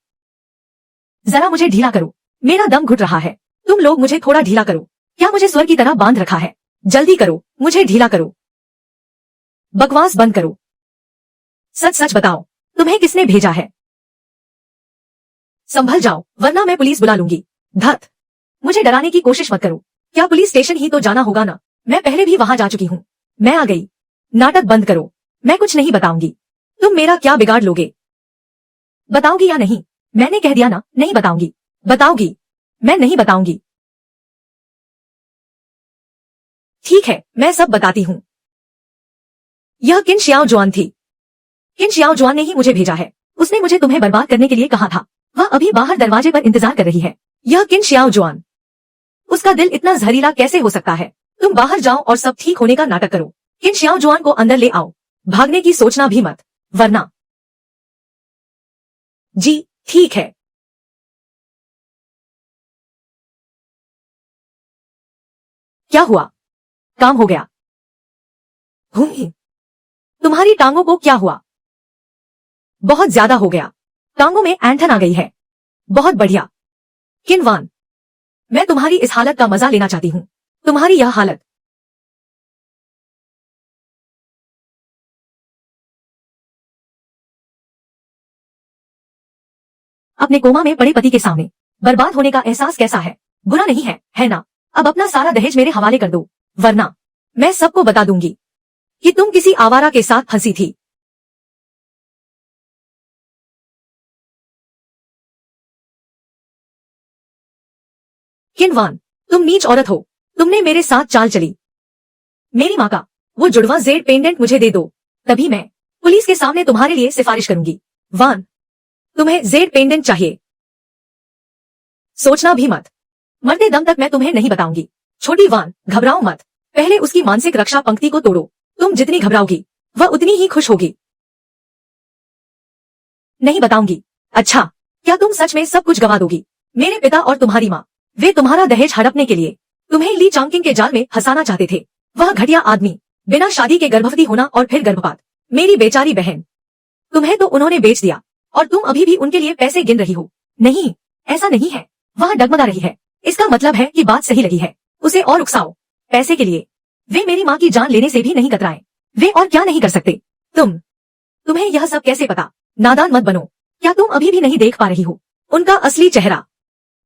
जरा मुझे ढीला करो, मेरा दम घुट रहा है। तुम लोग मुझे थोड़ा ढीला करो। क्या मुझे स्वर की तरह बांध रखा है? जल्दी करो, मुझे ढीला करो। बकवास बंद करो। सच सच बताओ, तुम्हें किसने भेजा है? संभल जाओ, वरना मैं पुलिस बुला लूंगी। धत, मुझे डराने की कोशिश मत करो। क्या पुलिस स्टेशन ही तो जाना होगा ना? मैं पहले भी वहां जा चुकी हूँ। मैं आ गई। नाटक बंद करो, मैं कुछ नहीं बताऊंगी। तुम मेरा क्या बिगाड़ लोगे? बताओगी या नहीं? मैंने कह दिया ना, नहीं बताऊंगी। बताओगी? मैं नहीं बताऊंगी। ठीक है, मैं सब बताती हूँ। यह किन श्याओ जुआन थी। किन श्याओ जुआन ने ही मुझे भेजा है। उसने मुझे तुम्हें बर्बाद करने के लिए कहा था। वह अभी बाहर दरवाजे पर इंतजार कर रही है। यह किन श्याओ जुआन, उसका दिल इतना जहरीला कैसे हो सकता है? तुम बाहर जाओ और सब ठीक होने का नाटक करो। किन श्याओ जुआन को अंदर ले आओ। भागने की सोचना भी मत, वरना। जी ठीक है। क्या हुआ? काम हो गया। तुम्हारी टांगों को क्या हुआ? बहुत ज्यादा हो गया। टांगों में ऐंठन आ गई है। बहुत बढ़िया। किनवान, मैं तुम्हारी इस हालत का मजा लेना चाहती हूँ। तुम्हारी यह हालत। अपने कोमा में पड़े पति के सामने बर्बाद होने का एहसास कैसा है? बुरा नहीं है ना? अब अपना सारा दहेज मेरे हवाले कर दो, वरना मैं सबको बता दूंगी कि तुम किसी आवारा के साथ फंसी थी। किनवान, तुम नीच औरत हो। तुमने मेरे साथ चाल चली। मेरी माँ का वो जुड़वा जेड पेंडेंट मुझे दे दो, तभी मैं पुलिस के सामने तुम्हारे लिए सिफारिश करूंगी। वान, तुम्हें जेड पेंडेंट चाहिए? सोचना भी मत। मरते दम तक मैं तुम्हें नहीं बताऊंगी। छोटी वान, घबराओ मत। पहले उसकी मानसिक रक्षा पंक्ति को तोड़ो। तुम जितनी घबराओगी वह उतनी ही खुश होगी। नहीं बताऊंगी। अच्छा, क्या तुम सच में सब कुछ गवा दोगी? मेरे पिता और तुम्हारी माँ, वे तुम्हारा दहेज हड़पने के लिए तुम्हें ली चांगकिंग के जाल में फंसाना चाहते थे। वह घटिया आदमी, बिना शादी के गर्भवती होना और फिर गर्भपात। मेरी बेचारी बहन, तुम्हें तो उन्होंने बेच दिया और तुम अभी भी उनके लिए पैसे गिन रही हो। नहीं, ऐसा नहीं है। वह डगमगा रही है। इसका मतलब है कि बात सही लगी है। उसे और उकसाओ। पैसे के लिए वे मेरी माँ की जान लेने से भी नहीं कतराए। वे और क्या नहीं कर सकते। तुम्हें यह सब कैसे पता? नादान मत बनो। क्या तुम अभी भी नहीं देख पा रही हो उनका असली चेहरा?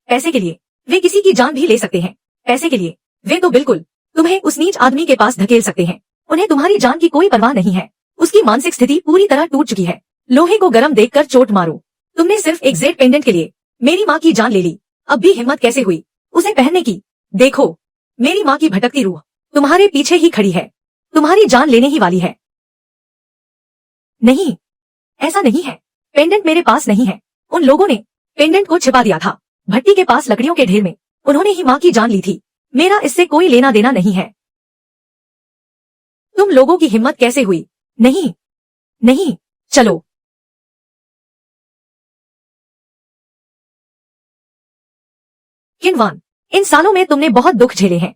पैसे के लिए वे किसी की जान भी ले सकते हैं। पैसे के लिए वे तो बिल्कुल तुम्हें उस नीच आदमी के पास धकेल सकते हैं। उन्हें तुम्हारी जान की कोई परवाह नहीं है। उसकी मानसिक स्थिति पूरी तरह टूट चुकी है। लोहे को गर्म देखकर चोट मारो। तुमने सिर्फ एक जेड पेंडेंट के लिए मेरी माँ की जान ले ली। अब भी हिम्मत कैसे हुई उसे पहनने की? देखो, मेरी माँ की भटकती रूह तुम्हारे पीछे ही खड़ी है। तुम्हारी जान लेने ही वाली है। नहीं, ऐसा नहीं है। पेंडेंट मेरे पास नहीं है। उन लोगों ने पेंडेंट को छिपा दिया था भट्टी के पास लकड़ियों के ढेर में। उन्होंने ही माँ की जान ली थी। मेरा इससे कोई लेना देना नहीं है। तुम लोगों की हिम्मत कैसे हुई? नहीं, नहीं, चलो। किनवान, इन सालों में तुमने बहुत दुख झेले हैं।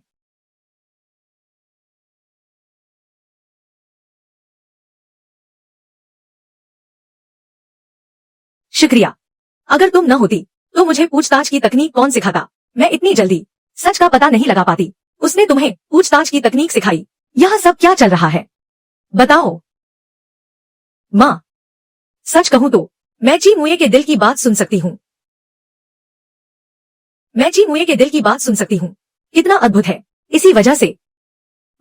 शुक्रिया। अगर तुम न होती तो मुझे पूछताछ की तकनीक कौन सिखाता? मैं इतनी जल्दी सच का पता नहीं लगा पाती। उसने तुम्हें पूछताछ की तकनीक सिखाई। यह सब क्या चल रहा है? बताओ। माँ, सच कहूँ तो मैं ची मुए के दिल की बात सुन सकती हूँ। मैं ची मुए के दिल की बात सुन सकती हूँ। कितना अद्भुत है। इसी वजह से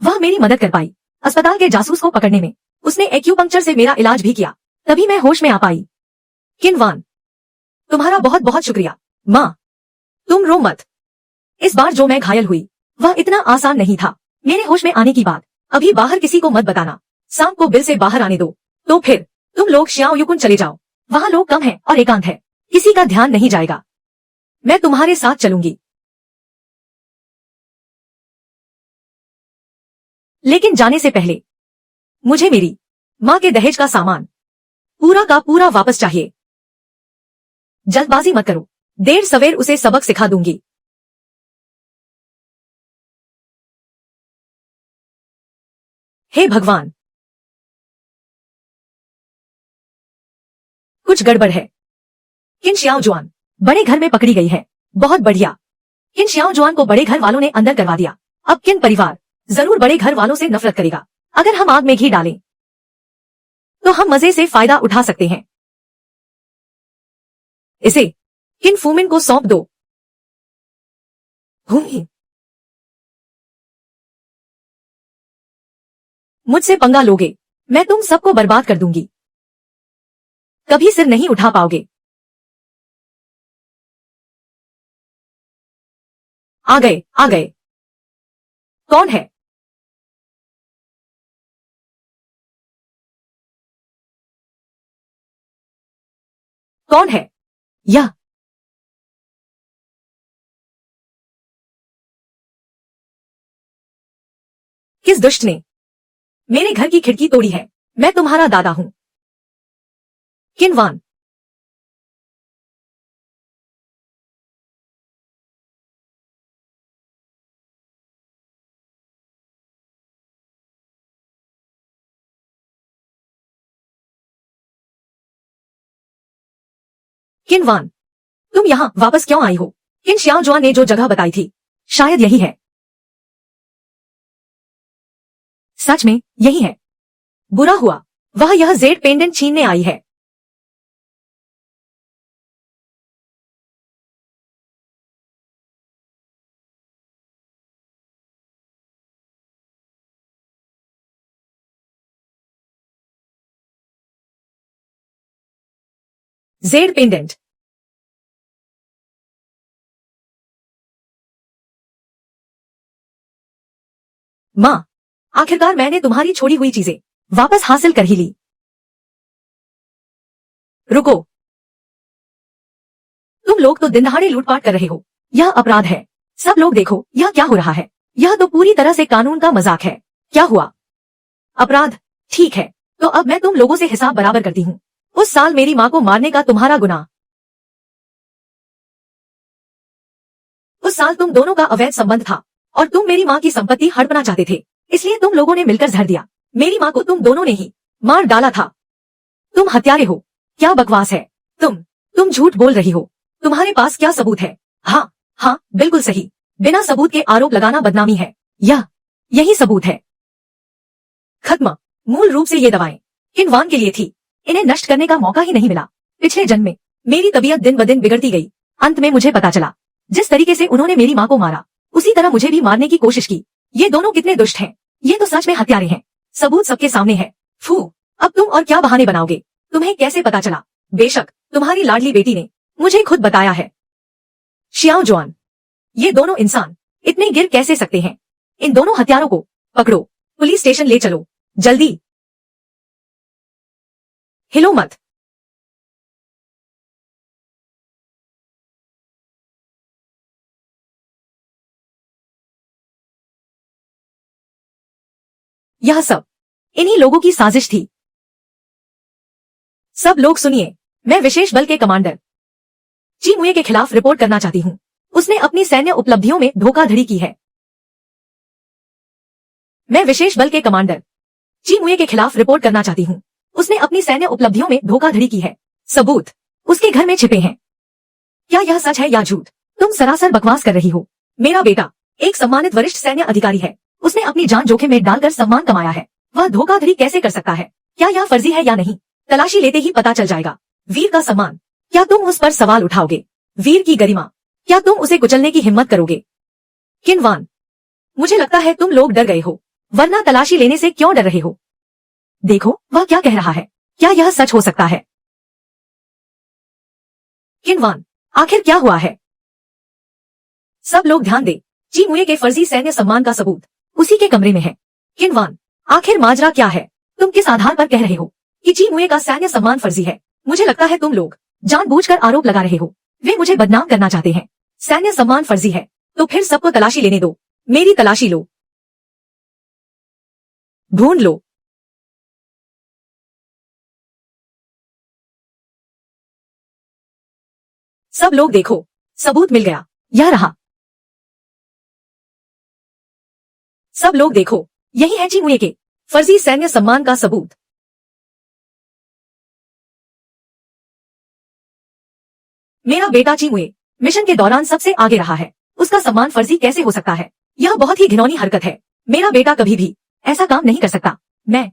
वह मेरी मदद कर पाई अस्पताल के जासूस को पकड़ने में। उसने एक्यूपंक्चर से मेरा इलाज भी किया। तभी मैं होश में आ पाई। किनवान, तुम्हारा बहुत बहुत शुक्रिया। माँ, तुम रो मत। इस बार जो मैं घायल हुई वह इतना आसान नहीं था। मेरे होश में आने की बात अभी बाहर किसी को मत बताना। सांप को बिल से बाहर आने दो। तो फिर तुम लोग श्याओ युकुन चले जाओ। वहाँ लोग कम हैं और एकांत है। किसी का ध्यान नहीं जाएगा। मैं तुम्हारे साथ चलूंगी। लेकिन जाने से पहले मुझे मेरी माँ के दहेज का सामान पूरा का पूरा वापस चाहिए। जल्दबाजी मत करो। देर सवेर उसे सबक सिखा दूंगी। हे भगवान, कुछ गड़बड़ है। किन श्याओ जुआन बड़े घर में पकड़ी गई है। बहुत बढ़िया। किन श्याओ जुआन को बड़े घर वालों ने अंदर करवा दिया। अब किन परिवार जरूर बड़े घर वालों से नफरत करेगा। अगर हम आग में घी डालें तो हम मजे से फायदा उठा सकते हैं। इसे किन फूमिन को सौंप दो। मुझसे पंगा लोगे, मैं तुम सबको बर्बाद कर दूंगी। कभी सिर नहीं उठा पाओगे। आ गए, आ गए। कौन है? कौन है यह? किस दुष्ट ने मेरे घर की खिड़की तोड़ी है? मैं तुम्हारा दादा हूं। किनवान, किनवान, तुम यहाँ वापस क्यों आई हो? किन श्याओ जुआन ने जो जगह बताई थी शायद यही है। सच में यही है। बुरा हुआ वह यह जेड पेंडेंट छीनने आई है। Z pendant. माँ, आखिरकार मैंने तुम्हारी छोड़ी हुई चीजें वापस हासिल कर ही ली। रुको, तुम लोग तो दिन दहाड़े लूटपाट कर रहे हो। यह अपराध है। सब लोग देखो यह क्या हो रहा है। यह तो पूरी तरह से कानून का मजाक है। क्या हुआ? अपराध? ठीक है, तो अब मैं तुम लोगों से हिसाब बराबर करती हूँ। उस साल मेरी माँ को मारने का तुम्हारा गुनाह। उस साल तुम दोनों का अवैध संबंध था और तुम मेरी माँ की संपत्ति हड़पना चाहते थे, इसलिए तुम लोगों ने मिलकर जहर दिया। मेरी माँ को तुम दोनों ने ही मार डाला था। तुम हत्यारे हो। क्या बकवास है। तुम झूठ बोल रही हो। तुम्हारे पास क्या सबूत है? हाँ हाँ, बिल्कुल सही। बिना सबूत के आरोप लगाना बदनामी है। यही सबूत है। खत्म। मूल रूप से ये दवाएं किनवान के लिए थी। इन्हें नष्ट करने का मौका ही नहीं मिला। पिछले जन्म में मेरी तबीयत दिन ब दिन बिगड़ती गई। अंत में मुझे पता चला, जिस तरीके से उन्होंने मेरी माँ को मारा, उसी तरह मुझे भी मारने की कोशिश की। ये दोनों कितने दुष्ट हैं। ये तो सच में हत्यारे हैं। सबूत सबके सामने है। फू, अब तुम और क्या बहाने बनाओगे? तुम्हें कैसे पता चला? बेशक तुम्हारी लाडली बेटी ने मुझे खुद बताया है। शियाओ जुआन, ये दोनों इंसान इतने गिर कैसे सकते हैं? इन दोनों हत्यारों को पकड़ो, पुलिस स्टेशन ले चलो, जल्दी। हिलो मत। यह सब इन्हीं लोगों की साजिश थी। सब लोग सुनिए, मैं विशेष बल के कमांडर ची मुए के खिलाफ रिपोर्ट करना चाहती हूँ। उसने अपनी सैन्य उपलब्धियों में धोखाधड़ी की है। मैं विशेष बल के कमांडर ची मुए के खिलाफ रिपोर्ट करना चाहती हूँ। उसने अपनी सैन्य उपलब्धियों में धोखाधड़ी की है। सबूत उसके घर में छिपे हैं। क्या यह सच है या झूठ? तुम सरासर बकवास कर रही हो। मेरा बेटा एक सम्मानित वरिष्ठ सैन्य अधिकारी है। उसने अपनी जान जोखिम में डालकर सम्मान कमाया है। वह धोखाधड़ी कैसे कर सकता है? क्या यह फर्जी है या नहीं, तलाशी लेते ही पता चल जाएगा। वीर का सम्मान, क्या तुम उस पर सवाल उठाओगे? वीर की गरिमा, क्या तुम उसे कुचलने की हिम्मत करोगे? किनवान, मुझे लगता है तुम लोग डर गए हो, वरना तलाशी लेने से क्यों डर रहे हो? देखो वह क्या कह रहा है। क्या यह सच हो सकता है? किनवान, आखिर क्या हुआ है? सब लोग ध्यान दे। ची मुए के फर्जी सैन्य सम्मान का सबूत उसी के कमरे में है। किनवान, आखिर माजरा क्या है? तुम किस आधार पर कह रहे हो कि ची मुए का सैन्य सम्मान फर्जी है? मुझे लगता है तुम लोग जानबूझकर आरोप लगा रहे हो। वे मुझे बदनाम करना चाहते हैं। सैन्य सम्मान फर्जी है तो फिर सबको तलाशी लेने दो। मेरी तलाशी लो, ढूंढ लो। सब लोग देखो, सबूत मिल गया। यह रहा। सब लोग देखो, यही है ची मुए के फर्जी सैन्य सम्मान का सबूत। मेरा बेटा ची मुए मिशन के दौरान सबसे आगे रहा है। उसका सम्मान फर्जी कैसे हो सकता है? यह बहुत ही घिनौनी हरकत है। मेरा बेटा कभी भी ऐसा काम नहीं कर सकता। मैं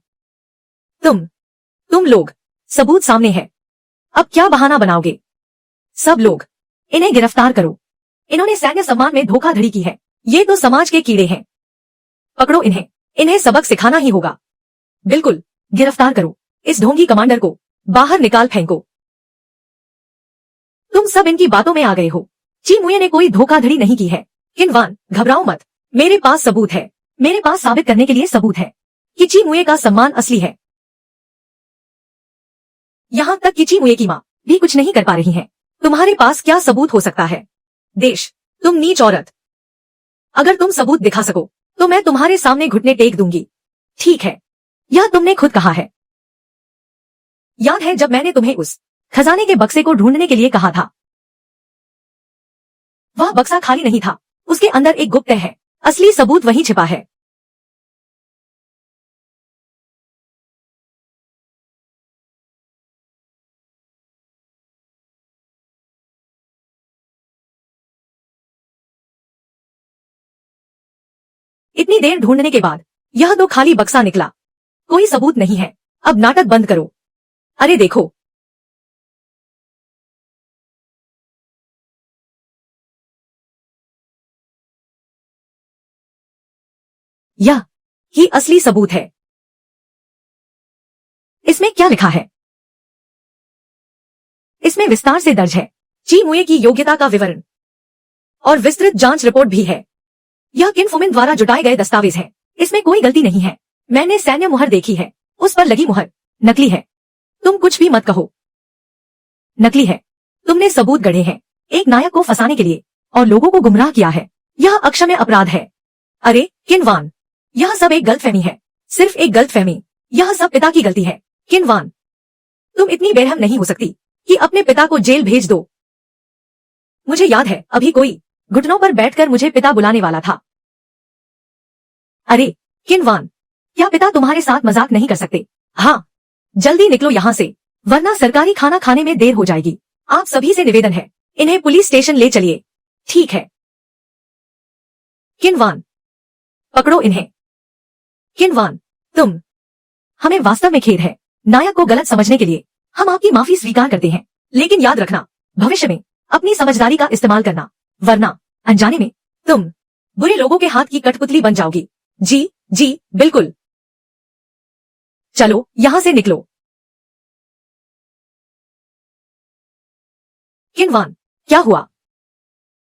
तुम लोग, सबूत सामने है। अब क्या बहाना बनाओगे? सब लोग इन्हें गिरफ्तार करो। इन्होंने सैन्य सम्मान में धोखाधड़ी की है। ये तो समाज के कीड़े हैं। पकड़ो इन्हें। इन्हें सबक सिखाना ही होगा। बिल्कुल, गिरफ्तार करो। इस ढोंगी कमांडर को बाहर निकाल फेंको। तुम सब इनकी बातों में आ गए हो। ची मुए ने कोई धोखाधड़ी नहीं की है। किनवान, घबराओ मत। मेरे पास सबूत है। मेरे पास साबित करने के लिए सबूत है कि ची मुए का सम्मान असली है। यहाँ तक कि ची मुए की माँ भी कुछ नहीं कर पा रही है। तुम्हारे पास क्या सबूत हो सकता है? देश, तुम नीच औरत। अगर तुम सबूत दिखा सको तो मैं तुम्हारे सामने घुटने टेक दूंगी। ठीक है, यह तुमने खुद कहा है। याद है जब मैंने तुम्हें उस खजाने के बक्से को ढूंढने के लिए कहा था? वह बक्सा खाली नहीं था। उसके अंदर एक गुप्त है। असली सबूत वहीं छिपा है। इतनी देर ढूंढने के बाद यह तो खाली बक्सा निकला। कोई सबूत नहीं है। अब नाटक बंद करो। अरे देखो, यह ही असली सबूत है। इसमें क्या लिखा है? इसमें विस्तार से दर्ज है ची मुए की योग्यता का विवरण और विस्तृत जांच रिपोर्ट भी है। यह किनफुमिन द्वारा जुटाए गए दस्तावेज है। इसमें कोई गलती नहीं है। मैंने सैन्य मुहर देखी है। उस पर लगी मुहर नकली है। तुम कुछ भी मत कहो। नकली है। तुमने सबूत गढ़े हैं एक नायक को फंसाने के लिए और लोगों को गुमराह किया है। यह अक्षम्य अपराध है। अरे किनवान, यह सब एक गलतफहमी है, सिर्फ एक गलतफहमी। यह सब पिता की गलती है। किनवान, तुम इतनी बेरहम नहीं हो सकती कि अपने पिता को जेल भेज दो। मुझे याद है अभी कोई घुटनों पर बैठकर मुझे पिता बुलाने वाला था। अरे किनवान, क्या पिता तुम्हारे साथ मजाक नहीं कर सकते? हाँ, जल्दी निकलो यहाँ से, वरना सरकारी खाना खाने में देर हो जाएगी। आप सभी से निवेदन है, इन्हें पुलिस स्टेशन ले चलिए। ठीक है। किनवान, पकड़ो इन्हें। किनवान, तुम, हमें वास्तव में खेद है नायक को गलत समझने के लिए। हम आपकी माफी स्वीकार करते हैं, लेकिन याद रखना भविष्य में अपनी समझदारी का इस्तेमाल करना, वरना अनजाने में तुम बुरे लोगों के हाथ की कठपुतली बन जाओगी। जी जी बिल्कुल। चलो यहां से निकलो। किनवान, क्या हुआ?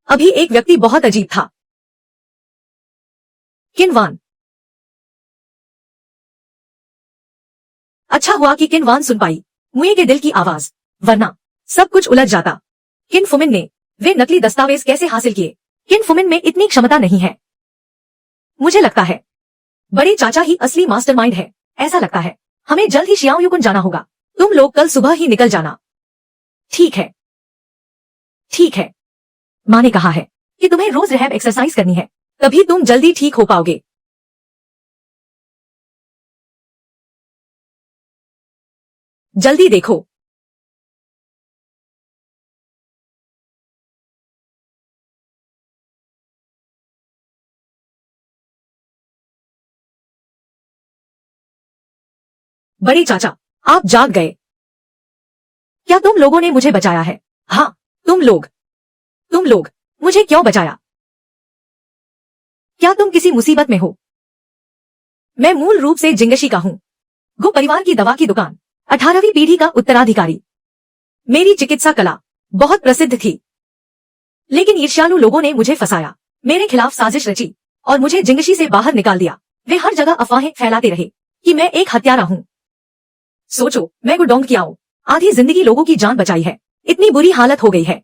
अभी एक व्यक्ति बहुत अजीब था। किनवान, अच्छा हुआ कि किनवान सुन पाई मुए के दिल की आवाज, वरना सब कुछ उलझ जाता। किन फुमिन ने वे नकली दस्तावेज कैसे हासिल किए? किन फुमिन में इतनी क्षमता नहीं है। मुझे लगता है बड़े चाचा ही असली मास्टरमाइंड है। ऐसा लगता है हमें जल्द ही शियाओयुकुन जाना होगा। तुम लोग कल सुबह ही निकल जाना। ठीक है। ठीक है। माँ ने कहा है कि तुम्हें रोज रहब एक्सरसाइज करनी है, तभी तुम जल्दी ठीक हो पाओगे। जल्दी देखो। बड़े चाचा, आप जाग गए। क्या तुम लोगों ने मुझे बचाया है? हाँ, तुम लोग मुझे क्यों बचाया? क्या तुम किसी मुसीबत में हो? मैं मूल रूप से जिंगशी का हूँ, गो परिवार की दवा की दुकान, 18वीं पीढ़ी का उत्तराधिकारी। मेरी चिकित्सा कला बहुत प्रसिद्ध थी, लेकिन ईर्ष्यालु लोगों ने मुझे फंसाया, मेरे खिलाफ साजिश रची और मुझे जिंगशी से बाहर निकाल दिया। वे हर जगह अफवाहें फैलाते रहे कि मैं एक हत्यारा हूँ। सोचो, मैं गुडोंग कियाओ आधी जिंदगी लोगों की जान बचाई है। इतनी बुरी हालत हो गई है,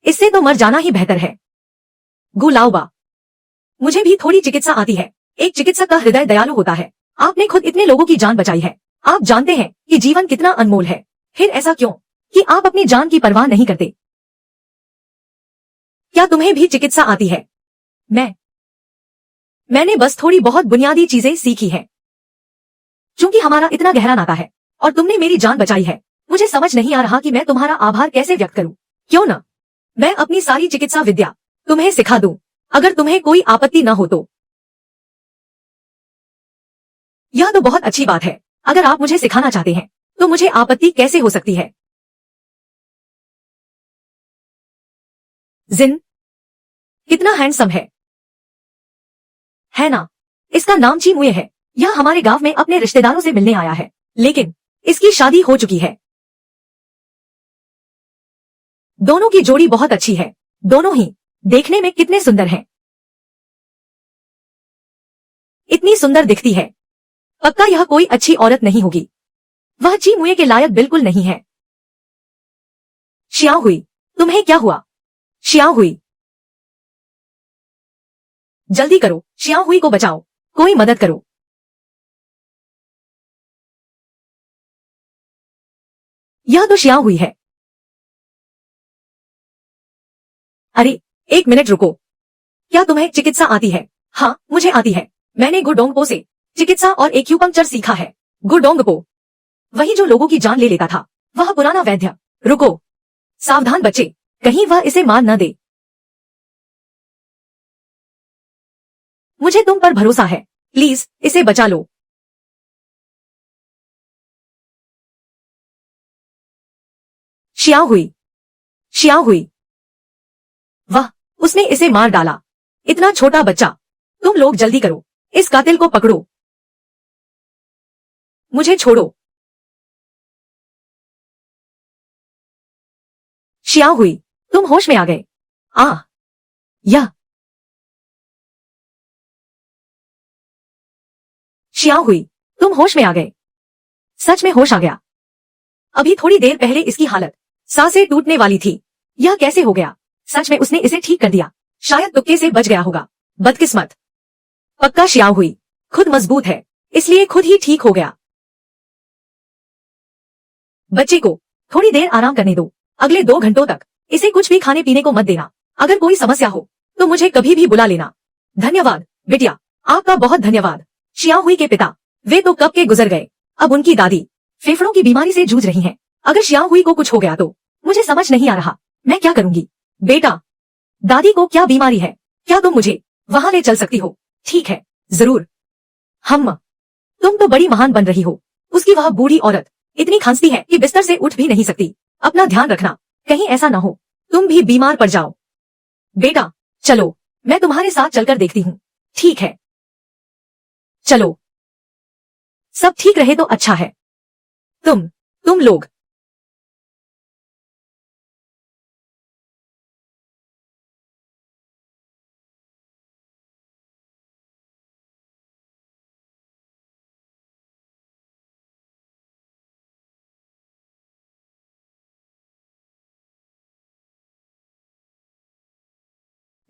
इससे तो मर जाना ही बेहतर है। गुलाओबा, मुझे भी थोड़ी चिकित्सा आती है। एक चिकित्सक का हृदय दयालु होता है। आपने खुद इतने लोगों की जान बचाई है। आप जानते हैं कि जीवन कितना अनमोल है, फिर ऐसा क्यों कि आप अपनी जान की परवाह नहीं करते? क्या तुम्हें भी चिकित्सा आती है? मैंने बस थोड़ी बहुत बुनियादी चीजें सीखी है। चूंकि हमारा इतना गहरा नाता है और तुमने मेरी जान बचाई है, मुझे समझ नहीं आ रहा कि मैं तुम्हारा आभार कैसे व्यक्त करूं। क्यों ना मैं अपनी सारी चिकित्सा विद्या तुम्हें सिखा दूं, अगर तुम्हें कोई आपत्ति न हो तो। यह तो बहुत अच्छी बात है। अगर आप मुझे सिखाना चाहते हैं तो मुझे आपत्ति कैसे हो सकती है? जिन कितना हैंडसम है ना? इसका नाम ची मुए है। यह हमारे गांव में अपने रिश्तेदारों से मिलने आया है, लेकिन इसकी शादी हो चुकी है। दोनों की जोड़ी बहुत अच्छी है। दोनों ही देखने में कितने सुंदर हैं। इतनी सुंदर दिखती है, पक्का यह कोई अच्छी औरत नहीं होगी। वह ची मुए के लायक बिल्कुल नहीं है। श्याओ हुई, तुम्हें क्या हुआ? श्याओ हुई, जल्दी करो, श्याओ हुई को बचाओ, कोई मदद करो। यह तो श्याओ हुई है। अरे एक मिनट रुको, क्या तुम्हें चिकित्सा आती है? हाँ, मुझे आती है। मैंने गुडोंगपो से चिकित्सा और एक्यूपंक्चर सीखा है। गुडोंगपो, वही जो लोगों की जान ले लेता था, वह पुराना वैद्य। रुको, सावधान बच्चे, कहीं वह इसे मार न दे। मुझे तुम पर भरोसा है, प्लीज इसे बचा लो। श्याओ हुई, श्याओ हुई, वाह, उसने इसे मार डाला। इतना छोटा बच्चा। तुम लोग जल्दी करो, इस कातिल को पकड़ो। मुझे छोड़ो। श्याओ हुई, तुम होश में आ गए। यह श्याओ हुई, तुम होश में आ गए। सच में होश आ गया। अभी थोड़ी देर पहले इसकी हालत सांसें टूटने वाली थी। यह कैसे हो गया? सच में उसने इसे ठीक कर दिया। शायद तुक्के से बच गया होगा। बदकिस्मत। पक्का शियाओ हुई खुद मजबूत है, इसलिए खुद ही ठीक हो गया। बच्चे को थोड़ी देर आराम करने दो। अगले 2 घंटों तक इसे कुछ भी खाने पीने को मत देना। अगर कोई समस्या हो तो मुझे कभी भी बुला लेना। धन्यवाद बिटिया, आपका बहुत धन्यवाद। शियाओ हुई के पिता वे तो कब के गुजर गए। अब उनकी दादी फेफड़ों की बीमारी से जूझ रही हैं। अगर शियाओ हुई को कुछ हो गया तो मुझे समझ नहीं आ रहा मैं क्या करूंगी। बेटा, दादी को क्या बीमारी है? क्या तुम मुझे वहां ले चल सकती हो? ठीक है, जरूर। हम तुम तो बड़ी महान बन रही हो। उसकी वह बूढ़ी औरत इतनी खांसती है कि बिस्तर से उठ भी नहीं सकती। अपना ध्यान रखना, कहीं ऐसा ना हो तुम भी बीमार पड़ जाओ। बेटा चलो, मैं तुम्हारे साथ चलकर देखती हूँ। ठीक है, चलो। सब ठीक रहे तो अच्छा है। तुम लोग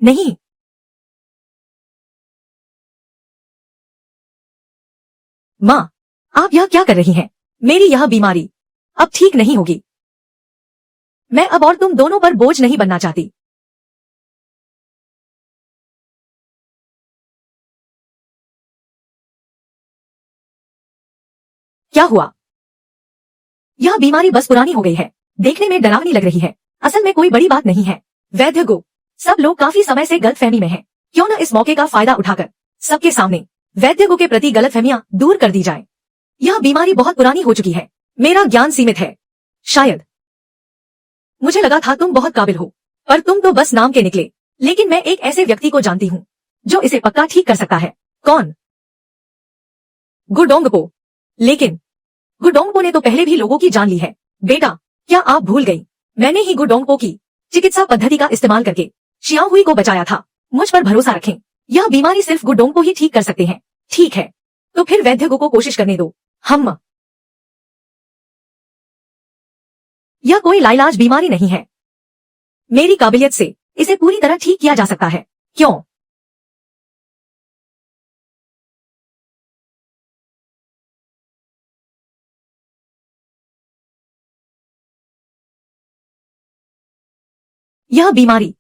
नहीं। माँ, आप यह क्या कर रही हैं? मेरी यह बीमारी अब ठीक नहीं होगी। मैं अब और तुम दोनों पर बोझ नहीं बनना चाहती। क्या हुआ? यह बीमारी बस पुरानी हो गई है। देखने में डरावनी लग रही है, असल में कोई बड़ी बात नहीं है। वैद्य गो, सब लोग काफी समय से गलतफहमी में हैं। क्यों न इस मौके का फायदा उठाकर सबके सामने वैद्य गो के प्रति गलतफहमियां दूर कर दी जाए। यह बीमारी बहुत पुरानी हो चुकी है। मेरा ज्ञान सीमित है। शायद मुझे लगा था तुम बहुत काबिल हो, पर तुम तो बस नाम के निकले। लेकिन मैं एक ऐसे व्यक्ति को जानती हूँ जो इसे पक्का ठीक कर सकता है। कौन? गुडोंगपो। लेकिन गुडोंगपो ने तो पहले भी लोगों की जान ली है। बेटा, क्या आप भूल गई? मैंने ही गुडोंगपो की चिकित्सा पद्धति का इस्तेमाल करके शियाओ हुई को बचाया था। मुझ पर भरोसा रखें, यह बीमारी सिर्फ गुडोंगपो ही ठीक कर सकते हैं। ठीक है, तो फिर वैद्य गो को कोशिश करने दो। हम यह कोई लाइलाज बीमारी नहीं है। मेरी काबिलियत से इसे पूरी तरह ठीक किया जा सकता है। क्यों? यह बीमारी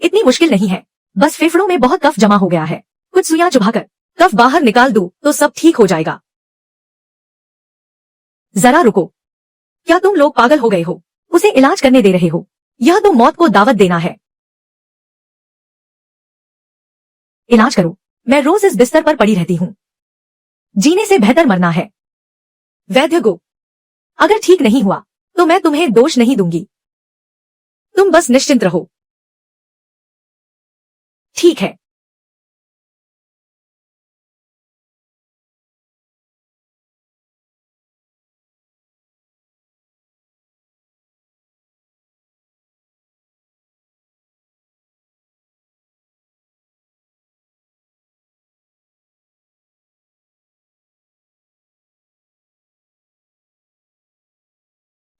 इतनी मुश्किल नहीं है। बस फेफड़ों में बहुत कफ जमा हो गया है। कुछ सुइयां चुभाकर कफ बाहर निकाल दूं तो सब ठीक हो जाएगा। जरा रुको, क्या तुम लोग पागल हो गए हो? उसे इलाज करने दे रहे हो? यह तो मौत को दावत देना है। इलाज करो। मैं रोज इस बिस्तर पर पड़ी रहती हूँ। जीने से बेहतर मरना है। वैद्य गो, अगर ठीक नहीं हुआ तो मैं तुम्हें दोष नहीं दूंगी। तुम बस निश्चिंत रहो। ठीक है।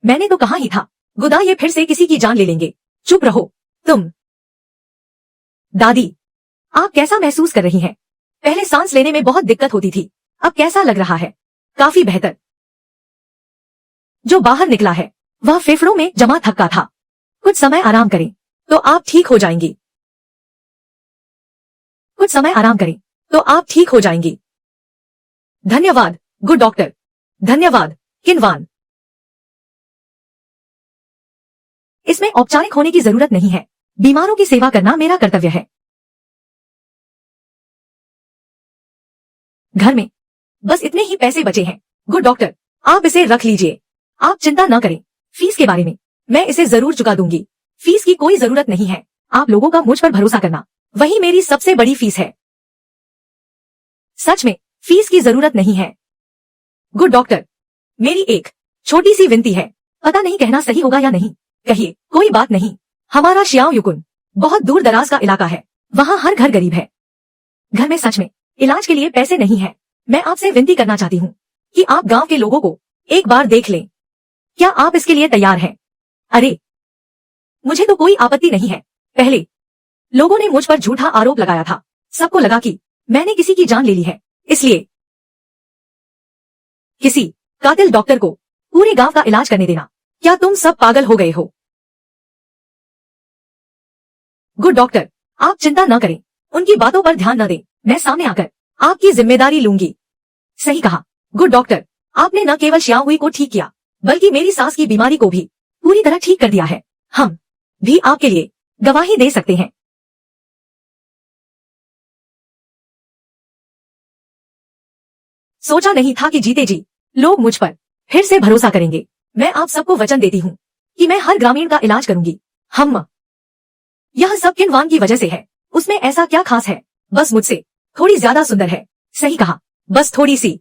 मैंने तो कहा ही था, गुदा ये फिर से किसी की जान ले लेंगे। चुप रहो तुम। दादी, आप कैसा महसूस कर रही हैं? पहले सांस लेने में बहुत दिक्कत होती थी, अब कैसा लग रहा है? काफी बेहतर। जो बाहर निकला है वह फेफड़ों में जमा थक्का था। कुछ समय आराम करें तो आप ठीक हो जाएंगी। कुछ समय आराम करें तो आप ठीक हो जाएंगी। धन्यवाद गुड डॉक्टर। धन्यवाद किनवान। इसमें औपचारिक होने की जरूरत नहीं है। बीमारों की सेवा करना मेरा कर्तव्य है। घर में बस इतने ही पैसे बचे हैं। गुड डॉक्टर, आप इसे रख लीजिए। आप चिंता न करें फीस के बारे में, मैं इसे जरूर चुका दूंगी। फीस की कोई जरूरत नहीं है। आप लोगों का मुझ पर भरोसा करना वही मेरी सबसे बड़ी फीस है। सच में फीस की जरूरत नहीं है। गुड डॉक्टर, मेरी एक छोटी सी विनती है। पता नहीं कहना सही होगा या नहीं। कहिए। कोई बात नहीं। हमारा शियाओ युकुन बहुत दूर दराज का इलाका है, वहाँ हर घर गरीब है। घर में सच में इलाज के लिए पैसे नहीं है। मैं आपसे विनती करना चाहती हूँ कि आप गांव के लोगों को एक बार देख लें। क्या आप इसके लिए तैयार हैं? अरे, मुझे तो कोई आपत्ति नहीं है। पहले लोगों ने मुझ पर झूठा आरोप लगाया था। सबको लगा कि मैंने किसी की जान ले ली है, इसलिए किसी कातिल डॉक्टर को पूरे गांव का इलाज करने देना। क्या तुम सब पागल हो गए हो? गुड डॉक्टर, आप चिंता न करें, उनकी बातों पर ध्यान न दें। मैं सामने आकर आपकी जिम्मेदारी लूंगी। सही कहा गुड डॉक्टर, आपने न केवल श्याम हुई को ठीक किया, बल्कि मेरी सास की बीमारी को भी पूरी तरह ठीक कर दिया है। हम भी आपके लिए गवाही दे सकते हैं। सोचा नहीं था कि जीते जी लोग मुझ पर फिर से भरोसा करेंगे। मैं आप सबको वचन देती हूँ कि मैं हर ग्रामीण का इलाज करूंगी। हम यह सब किनवान की वजह से है। उसमें ऐसा क्या खास है? बस मुझसे थोड़ी ज्यादा सुंदर है। सही कहा, बस थोड़ी सी।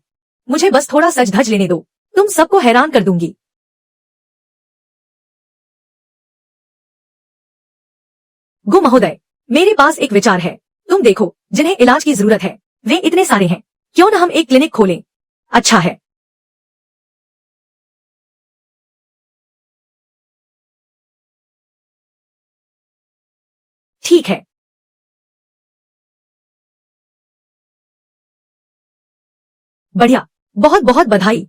मुझे बस थोड़ा सज धज लेने दो, तुम सबको हैरान कर दूंगी। गो महोदय, मेरे पास एक विचार है। तुम देखो, जिन्हें इलाज की जरूरत है वे इतने सारे हैं। क्यों न हम एक क्लिनिक खोलें? अच्छा है। ठीक है। बढ़िया, बहुत बहुत बधाई।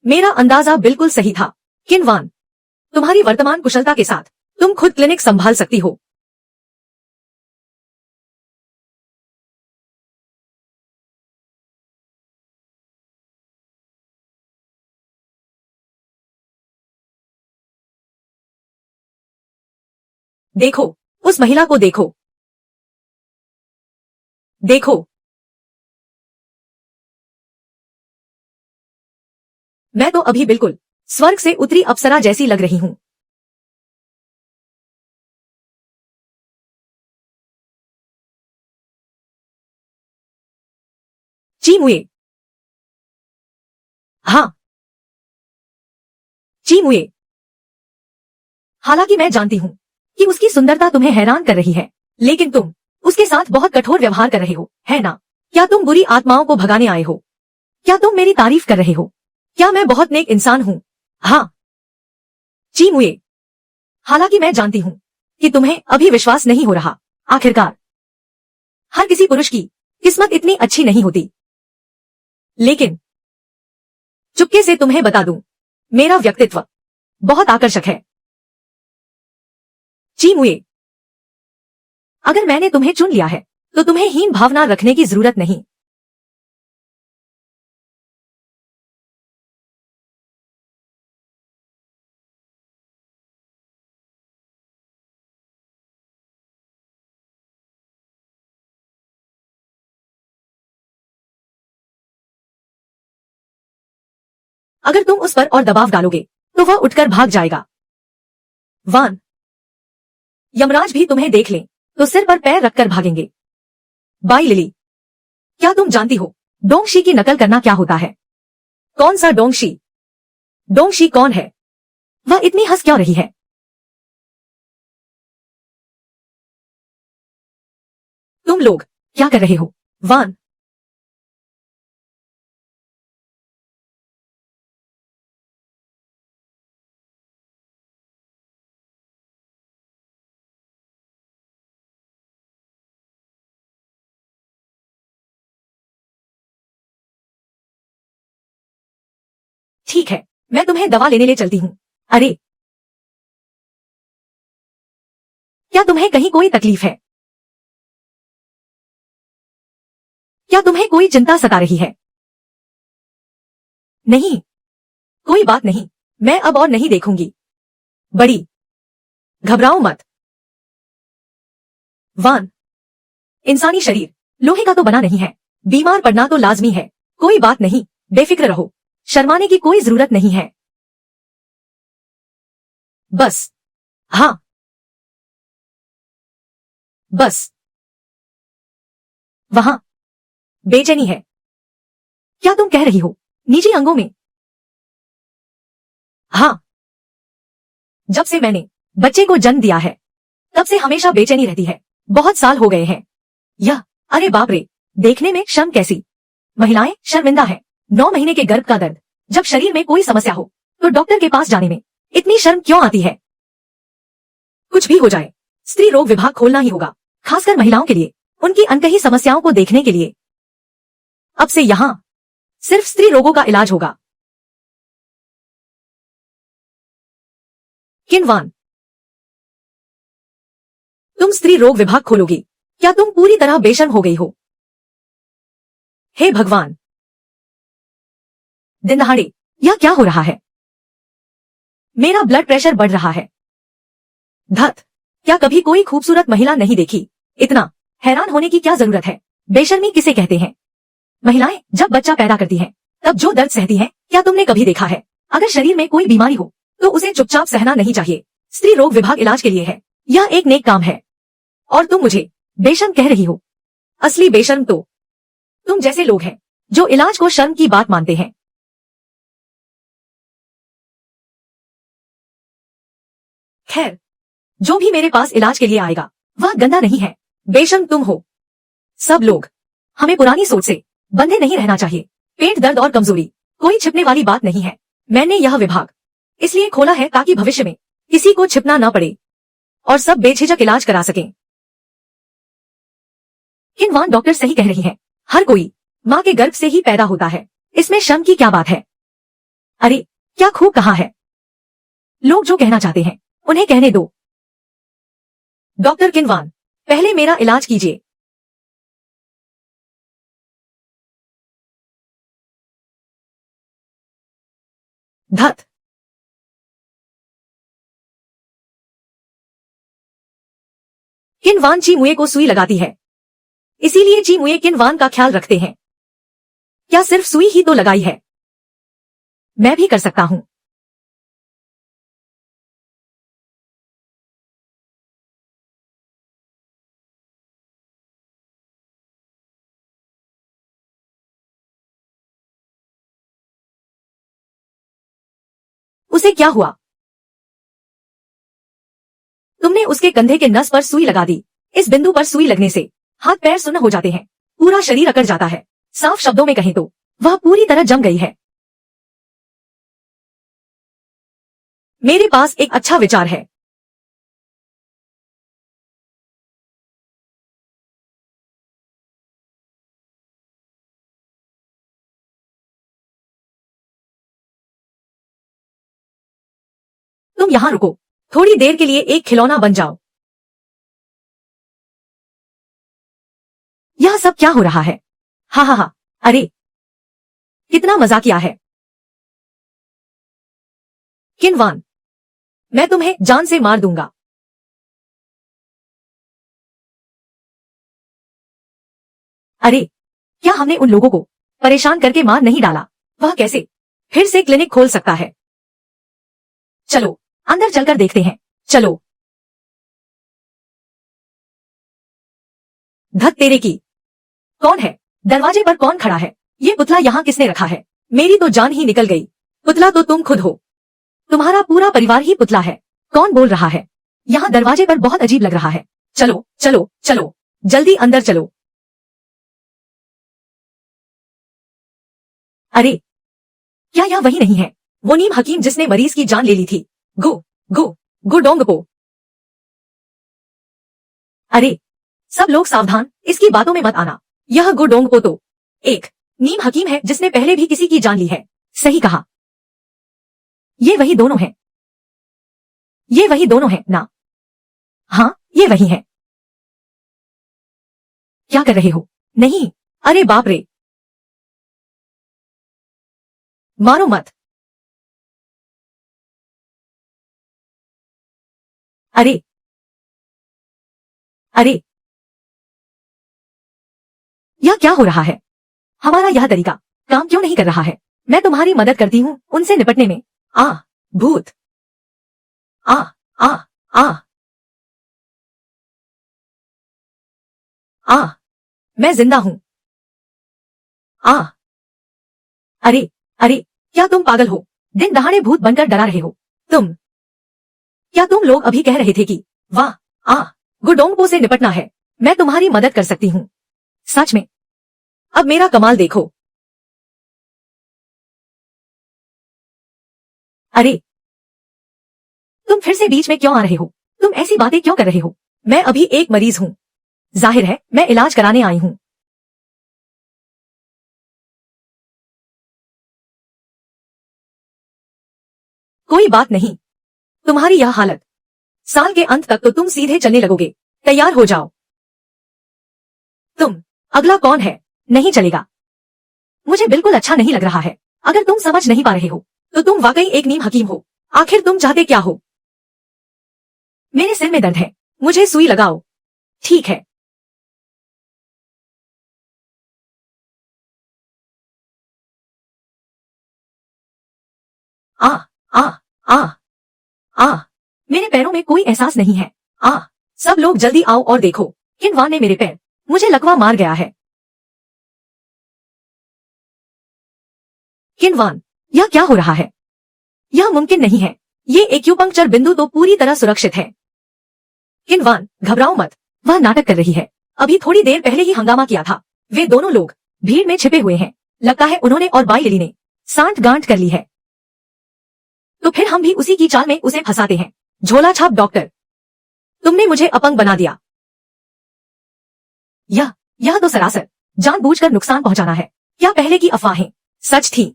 मेरा अंदाजा बिल्कुल सही था। किनवान, तुम्हारी वर्तमान कुशलता के साथ तुम खुद क्लिनिक संभाल सकती हो। देखो, उस महिला को देखो। देखो, मैं तो अभी बिल्कुल स्वर्ग से उतरी अप्सरा जैसी लग रही हूँ। ची मुए। हाँ, ची मुए। हालांकि मैं जानती हूँ कि उसकी सुंदरता तुम्हें हैरान कर रही है, लेकिन तुम उसके साथ बहुत कठोर व्यवहार कर रहे हो, है ना? क्या तुम बुरी आत्माओं को भगाने आए हो? क्या तुम मेरी तारीफ कर रहे हो? क्या मैं बहुत नेक इंसान हूँ? हाँ, ची मुए। हालांकि मैं जानती हूँ कि तुम्हें अभी विश्वास नहीं हो रहा। आखिरकार हर किसी पुरुष की किस्मत इतनी अच्छी नहीं होती। लेकिन चुपके से तुम्हें बता दूं, मेरा व्यक्तित्व बहुत आकर्षक है। ची मुए, अगर मैंने तुम्हें चुन लिया है तो तुम्हें हीन भावना रखने की जरूरत नहीं। अगर तुम उस पर और दबाव डालोगे तो वह उठकर भाग जाएगा। वान, यमराज भी तुम्हें देख लें तो सिर पर पैर रखकर भागेंगे। बाई लिली, क्या तुम जानती हो डोंगशी की नकल करना क्या होता है? कौन सा डोंगशी? डोंगशी कौन है? वह इतनी हंस क्यों रही है? तुम लोग क्या कर रहे हो? वान, ठीक है, मैं तुम्हें दवा लेने ले चलती हूँ। अरे, क्या तुम्हें कहीं कोई तकलीफ है? क्या तुम्हें कोई चिंता सता रही है? नहीं, कोई बात नहीं, मैं अब और नहीं देखूंगी। बड़ी, घबराओ मत। वान, इंसानी शरीर लोहे का तो बना नहीं है, बीमार पड़ना तो लाजमी है। कोई बात नहीं, बेफिक्र रहो, शर्माने की कोई जरूरत नहीं है। बस। हाँ, बस। वहां बेचैनी है। क्या तुम कह रही हो निजी अंगों में? हाँ, जब से मैंने बच्चे को जन्म दिया है तब से हमेशा बेचैनी रहती है। बहुत साल हो गए हैं। यह, अरे बाप रे, देखने में शर्म कैसी। महिलाएं शर्मिंदा है। 9 महीने के गर्भ का दर्द। जब शरीर में कोई समस्या हो तो डॉक्टर के पास जाने में इतनी शर्म क्यों आती है? कुछ भी हो जाए, स्त्री रोग विभाग खोलना ही होगा, खासकर महिलाओं के लिए, उनकी अनकही समस्याओं को देखने के लिए। अब से यहां सिर्फ स्त्री रोगों का इलाज होगा। किन्वान, तुम स्त्री रोग विभाग खोलोगी? क्या तुम पूरी तरह बेशर्म हो गई हो? हे भगवान, दिन दहाड़े यह क्या हो रहा है? मेरा ब्लड प्रेशर बढ़ रहा है। धत, क्या कभी कोई खूबसूरत महिला नहीं देखी? इतना हैरान होने की क्या जरूरत है? बेशर्मी किसे कहते हैं? महिलाएं जब बच्चा पैदा करती हैं, तब जो दर्द सहती हैं, क्या तुमने कभी देखा है? अगर शरीर में कोई बीमारी हो तो उसे चुपचाप सहना नहीं चाहिए। स्त्री रोग विभाग इलाज के लिए है। यह एक नेक काम है और तुम मुझे बेशर्म कह रही हो? असली बेशर्म तो तुम जैसे लोग हैं जो इलाज को शर्म की बात मानते हैं। खैर, जो भी मेरे पास इलाज के लिए आएगा वह गंदा नहीं है। बेशर्म तुम हो। सब लोग, हमें पुरानी सोच से बंधे नहीं रहना चाहिए। पेट दर्द और कमजोरी कोई छिपने वाली बात नहीं है। मैंने यह विभाग इसलिए खोला है ताकि भविष्य में किसी को छिपना ना पड़े और सब बेझिझक इलाज करा सकें। किन्वान डॉक्टर सही कह रही हैं। हर कोई माँ के गर्भ से ही पैदा होता है। इसमें शर्म की क्या बात है? अरे, क्या खूब कहा है। लोग जो कहना चाहते हैं उन्हें कहने दो। डॉक्टर किन्वान, पहले मेरा इलाज कीजिए। धत, किन्वान ची मुए को सुई लगाती है, इसीलिए ची मुए किन्वान का ख्याल रखते हैं। क्या सिर्फ सुई ही तो लगाई है? मैं भी कर सकता हूं। उसे क्या हुआ? तुमने उसके कंधे के नस पर सुई लगा दी। इस बिंदु पर सुई लगने से हाथ पैर सुन्न हो जाते हैं, पूरा शरीर अकड़ जाता है। साफ शब्दों में कहें तो वह पूरी तरह जम गई है। मेरे पास एक अच्छा विचार है। तुम यहां रुको, थोड़ी देर के लिए एक खिलौना बन जाओ। यह सब क्या हो रहा है? हा हा हा, अरे कितना मजाकिया है। किन्वान, मैं तुम्हें जान से मार दूंगा। अरे, क्या हमने उन लोगों को परेशान करके मार नहीं डाला? वह कैसे फिर से क्लिनिक खोल सकता है? चलो अंदर चलकर देखते हैं। चलो। धत तेरे की। कौन है? दरवाजे पर कौन खड़ा है? ये पुतला यहाँ किसने रखा है? मेरी तो जान ही निकल गई। पुतला तो तुम खुद हो। तुम्हारा पूरा परिवार ही पुतला है। कौन बोल रहा है? यहाँ दरवाजे पर बहुत अजीब लग रहा है। चलो चलो चलो, जल्दी अंदर चलो। अरे, क्या यह वही नहीं है? वो नीम हकीम जिसने मरीज की जान ले ली थी। गो गो गो डोंग पो। अरे, सब लोग सावधान, इसकी बातों में मत आना। यह गो डोंग पो तो एक नीम हकीम है जिसने पहले भी किसी की जान ली है। सही कहा। ये वही दोनों हैं। ये वही दोनों हैं ना? हाँ, ये वही हैं। क्या कर रहे हो? नहीं, अरे बाप रे, मारो मत। अरे अरे, यह क्या हो रहा है? हमारा यह तरीका काम क्यों नहीं कर रहा है? मैं तुम्हारी मदद करती हूँ उनसे निपटने में। भूत। आ आ आ आ मैं जिंदा हूं। आ अरे अरे, क्या तुम पागल हो? दिन दहाड़े भूत बनकर डरा रहे हो तुम? क्या तुम लोग अभी कह रहे थे कि वाह, आ गुडोंगपो से निपटना है? मैं तुम्हारी मदद कर सकती हूँ। सच में? अब मेरा कमाल देखो। अरे, तुम फिर से बीच में क्यों आ रहे हो? तुम ऐसी बातें क्यों कर रहे हो? मैं अभी एक मरीज हूँ। जाहिर है मैं इलाज कराने आई हूँ। कोई बात नहीं। तुम्हारी यह हालत, साल के अंत तक तो तुम सीधे चलने लगोगे। तैयार हो जाओ। तुम अगला कौन है? नहीं चलेगा। मुझे बिल्कुल अच्छा नहीं लग रहा है। अगर तुम समझ नहीं पा रहे हो तो तुम वाकई एक नीम हकीम हो। आखिर तुम चाहते क्या हो? मेरे सिर में दर्द है, मुझे सुई लगाओ। ठीक है। आ आ आ आ मेरे पैरों में कोई एहसास नहीं है। आ सब लोग जल्दी आओ और देखो, किनवान ने मेरे पैर, मुझे लकवा मार गया है। किनवान, यह क्या हो रहा है? यह मुमकिन नहीं है। ये एक्यूपंक्चर बिंदु तो पूरी तरह सुरक्षित है। किनवान, घबराओ मत। वह नाटक कर रही है। अभी थोड़ी देर पहले ही हंगामा किया था। वे दोनों लोग भीड़ में छिपे हुए हैं। लगता है उन्होंने और बाई लिली ने सांठ गांठ कर ली है। तो फिर हम भी उसी की चाल में उसे फंसाते हैं। झोला छाप डॉक्टर, तुमने मुझे अपंग बना दिया। यह तो सरासर जानबूझकर नुकसान पहुंचाना है। क्या पहले की अफवाहें सच थी?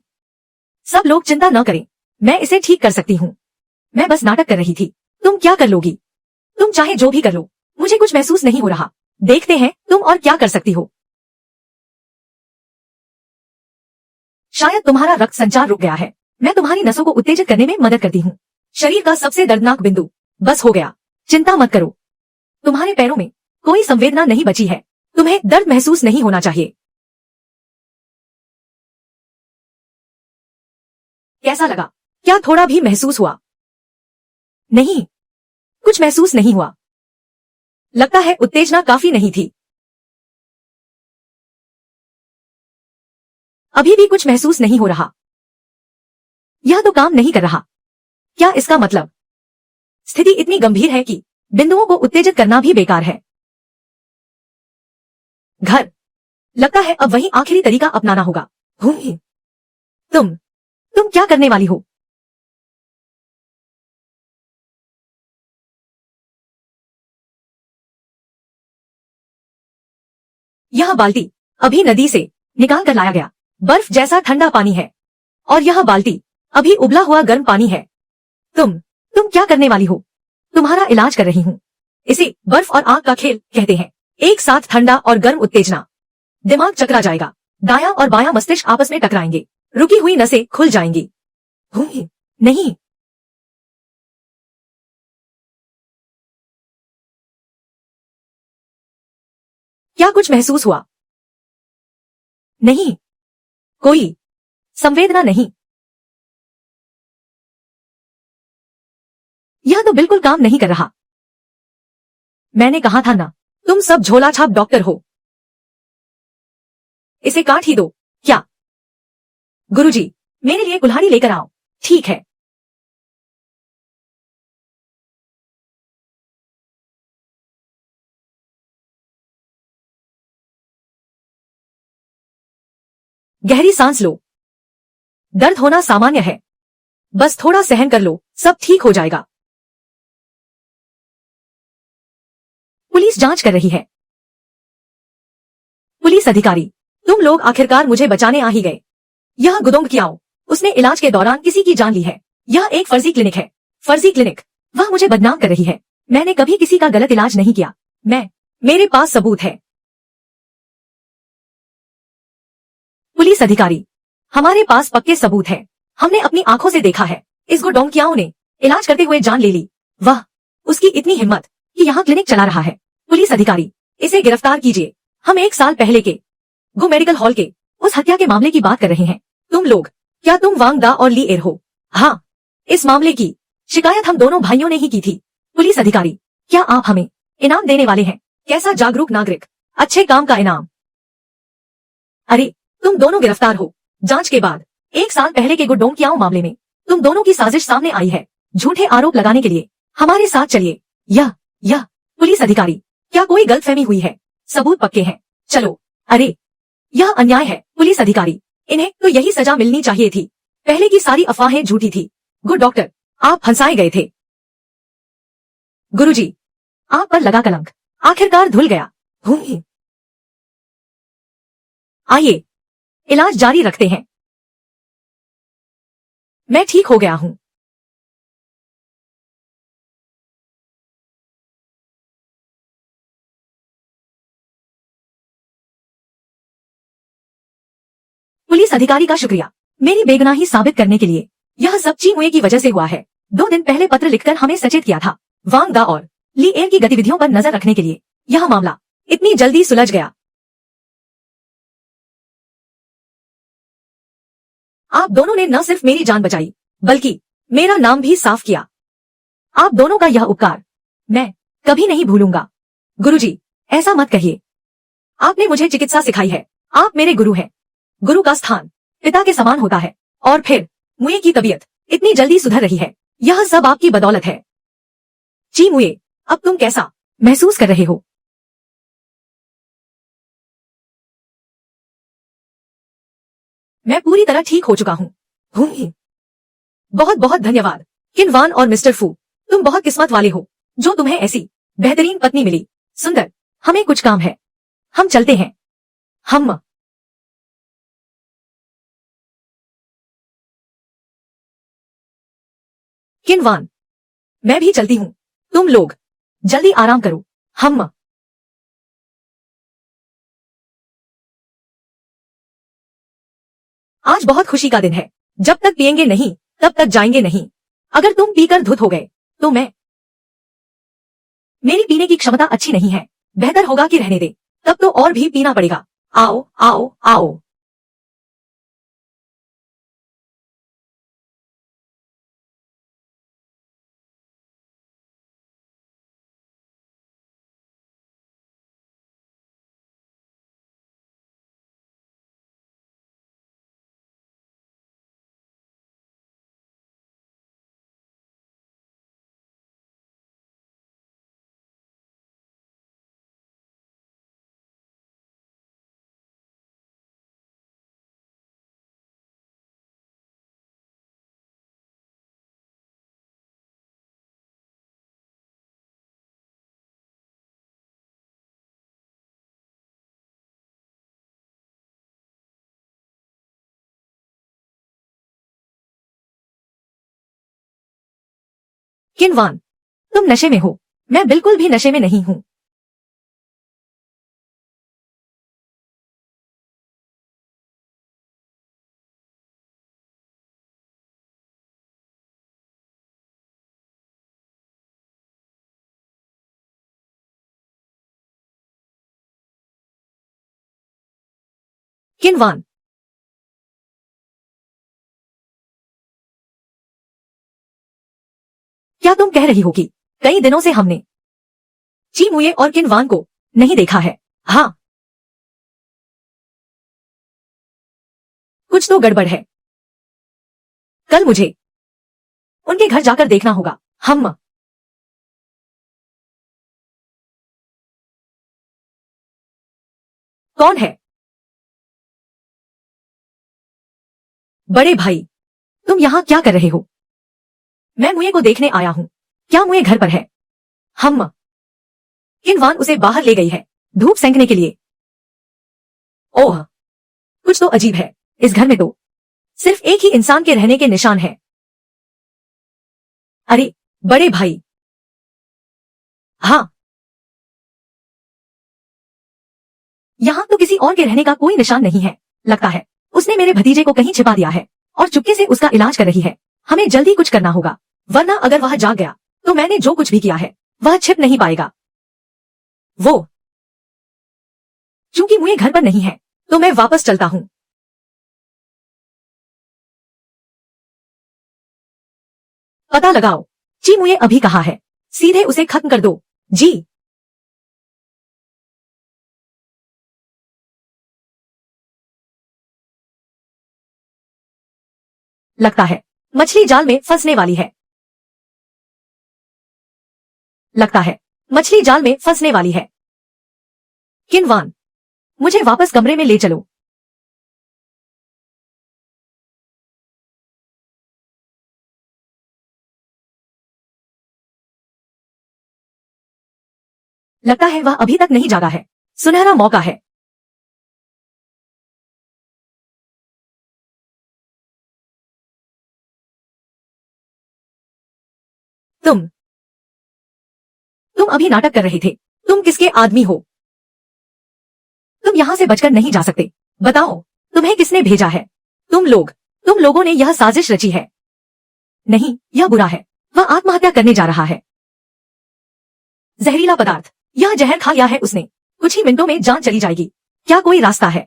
सब लोग चिंता न करें, मैं इसे ठीक कर सकती हूँ। मैं बस नाटक कर रही थी। तुम क्या कर लोगी? तुम चाहे जो भी कर लो, मुझे कुछ महसूस नहीं हो रहा। देखते हैं तुम और क्या कर सकती हो। शायद तुम्हारा रक्त संचार रुक गया है। मैं तुम्हारी नसों को उत्तेजित करने में मदद करती हूँ। शरीर का सबसे दर्दनाक बिंदु बस हो गया। चिंता मत करो। तुम्हारे पैरों में कोई संवेदना नहीं बची है। तुम्हें दर्द महसूस नहीं होना चाहिए। कैसा लगा? क्या थोड़ा भी महसूस हुआ? नहीं, कुछ महसूस नहीं हुआ। लगता है उत्तेजना काफी नहीं थी। अभी भी कुछ महसूस नहीं हो रहा। यह तो काम नहीं कर रहा। क्या इसका मतलब स्थिति इतनी गंभीर है कि बिंदुओं को उत्तेजित करना भी बेकार है? घर, लगता है अब वही आखिरी तरीका अपनाना होगा। तुम तुम क्या करने वाली हो? यह बाल्टी अभी नदी से निकाल कर लाया गया बर्फ जैसा ठंडा पानी है, और यह बाल्टी अभी उबला हुआ गर्म पानी है। तुम क्या करने वाली हो? तुम्हारा इलाज कर रही हूँ। इसे बर्फ और आग का खेल कहते हैं। एक साथ ठंडा और गर्म उत्तेजना, दिमाग चकरा जाएगा। दायां और बायां मस्तिष्क आपस में टकराएंगे। रुकी हुई नसें खुल जाएंगी। नहीं, क्या कुछ महसूस हुआ? नहीं, कोई संवेदना नहीं। यह तो बिल्कुल काम नहीं कर रहा। मैंने कहा था ना, तुम सब झोला छाप डॉक्टर हो। इसे काट ही दो। क्या? गुरुजी, मेरे लिए कुल्हाड़ी लेकर आओ। ठीक है। गहरी सांस लो। दर्द होना सामान्य है। बस थोड़ा सहन कर लो, सब ठीक हो जाएगा। पुलिस जांच कर रही है। पुलिस अधिकारी, तुम लोग आखिरकार मुझे बचाने आ ही गए। यह गुदोंग कियाओ, उसने इलाज के दौरान किसी की जान ली है। यह एक फर्जी क्लिनिक है। फर्जी क्लिनिक? वह मुझे बदनाम कर रही है। मैंने कभी किसी का गलत इलाज नहीं किया। मेरे पास सबूत है। पुलिस अधिकारी, हमारे पास पक्के सबूत है। हमने अपनी आंखों से देखा है। इस गुडोंग कियाओ ने इलाज करते हुए जान ले ली। वाह, उसकी इतनी हिम्मत कि यहाँ क्लिनिक चला रहा है। पुलिस अधिकारी, इसे गिरफ्तार कीजिए। हम एक साल पहले के गो मेडिकल हॉल के उस हत्या के मामले की बात कर रहे हैं। तुम लोग, क्या तुम वांग दा और ली एर हो? हाँ, इस मामले की शिकायत हम दोनों भाइयों ने ही की थी। पुलिस अधिकारी, क्या आप हमें इनाम देने वाले हैं? कैसा जागरूक नागरिक, अच्छे काम का इनाम। अरे, तुम दोनों गिरफ्तार हो। जांच के बाद 1 साल पहले के गुडडोंकियाओं मामले में तुम दोनों की साजिश सामने आई है। झूठे आरोप लगाने के लिए हमारे साथ चलिए। यह पुलिस अधिकारी, क्या कोई गलतफहमी हुई है? सबूत पक्के हैं, चलो। अरे, यह अन्याय है पुलिस अधिकारी, इन्हें तो यही सजा मिलनी चाहिए थी। पहले की सारी अफवाहें झूठी थी। गुड डॉक्टर, आप फंसाए गए थे। गुरुजी, आप पर लगा कलंक आखिरकार धुल गया। आइए, इलाज जारी रखते हैं। मैं ठीक हो गया हूं। पुलिस अधिकारी का शुक्रिया, मेरी बेगुनाही साबित करने के लिए। यह सब चीमुए की वजह से हुआ है। 2 दिन पहले पत्र लिखकर हमें सचेत किया था। वांग गा और ली एयर की गतिविधियों पर नजर रखने के लिए यह मामला इतनी जल्दी सुलझ गया। आप दोनों ने न सिर्फ मेरी जान बचाई, बल्कि मेरा नाम भी साफ किया। आप दोनों का यह उपकार मैं कभी नहीं भूलूंगा। गुरुजी, ऐसा मत कहिए। आपने मुझे चिकित्सा सिखाई है। आप मेरे गुरु हैं। गुरु का स्थान पिता के समान होता है। और फिर मुए की तबीयत इतनी जल्दी सुधर रही है, यह सब आपकी बदौलत है। जी मुए, अब तुम कैसा महसूस कर रहे हो? मैं पूरी तरह ठीक हो चुका हूँ। बहुत बहुत धन्यवाद किनवान और मिस्टर फू, तुम बहुत किस्मत वाले हो जो तुम्हें ऐसी बेहतरीन पत्नी मिली। सुंदर, हमें कुछ काम है, हम चलते हैं। हम किनवान, मैं भी चलती हूँ। तुम लोग जल्दी आराम करो। हम आज बहुत खुशी का दिन है। जब तक पिएंगे नहीं तब तक जाएंगे नहीं। अगर तुम पीकर धुत हो गए तो मेरी पीने की क्षमता अच्छी नहीं है। बेहतर होगा कि रहने दे, तब तो और भी पीना पड़ेगा। आओ आओ आओ। किनवान, तुम नशे में हो। मैं बिल्कुल भी नशे में नहीं हूँ। किनवान, क्या तुम कह रही हो कि कई दिनों से हमने चीमुए और किनवान को नहीं देखा है? हाँ, कुछ तो गड़बड़ है। कल मुझे उनके घर जाकर देखना होगा। हम कौन है? बड़े भाई, तुम यहाँ क्या कर रहे हो? मैं मुए को देखने आया हूँ। क्या मुए घर पर है? हम किनवान उसे बाहर ले गई है धूप सेंकने के लिए। ओह, कुछ तो अजीब है। इस घर में तो सिर्फ एक ही इंसान के रहने के निशान हैं। अरे, बड़े भाई। हाँ, यहाँ तो किसी और के रहने का कोई निशान नहीं है। लगता है उसने मेरे भतीजे को कहीं छिपा दिया है और चुपके से उसका इलाज कर रही है। हमें जल्दी कुछ करना होगा, वरना अगर वह जाग गया तो मैंने जो कुछ भी किया है वह छिप नहीं पाएगा। वो चूंकि मुझे घर पर नहीं है तो मैं वापस चलता हूँ। पता लगाओ जी मुझे अभी कहा है, सीधे उसे खत्म कर दो। जी। लगता है मछली जाल में फंसने वाली है। लगता है मछली जाल में फंसने वाली है। किनवान, मुझे वापस कमरे में ले चलो। लगता है वह अभी तक नहीं जागा है। सुनहरा मौका है। तुम अभी नाटक कर रहे थे। तुम किसके आदमी हो? तुम यहाँ से बचकर नहीं जा सकते। बताओ, तुम्हें किसने भेजा है? तुम लोगों ने यह साजिश रची है। नहीं, यह बुरा है। वह आत्महत्या करने जा रहा है। जहरीला पदार्थ, यह जहर खा लिया है उसने। कुछ ही मिनटों में जान चली जाएगी। क्या कोई रास्ता है?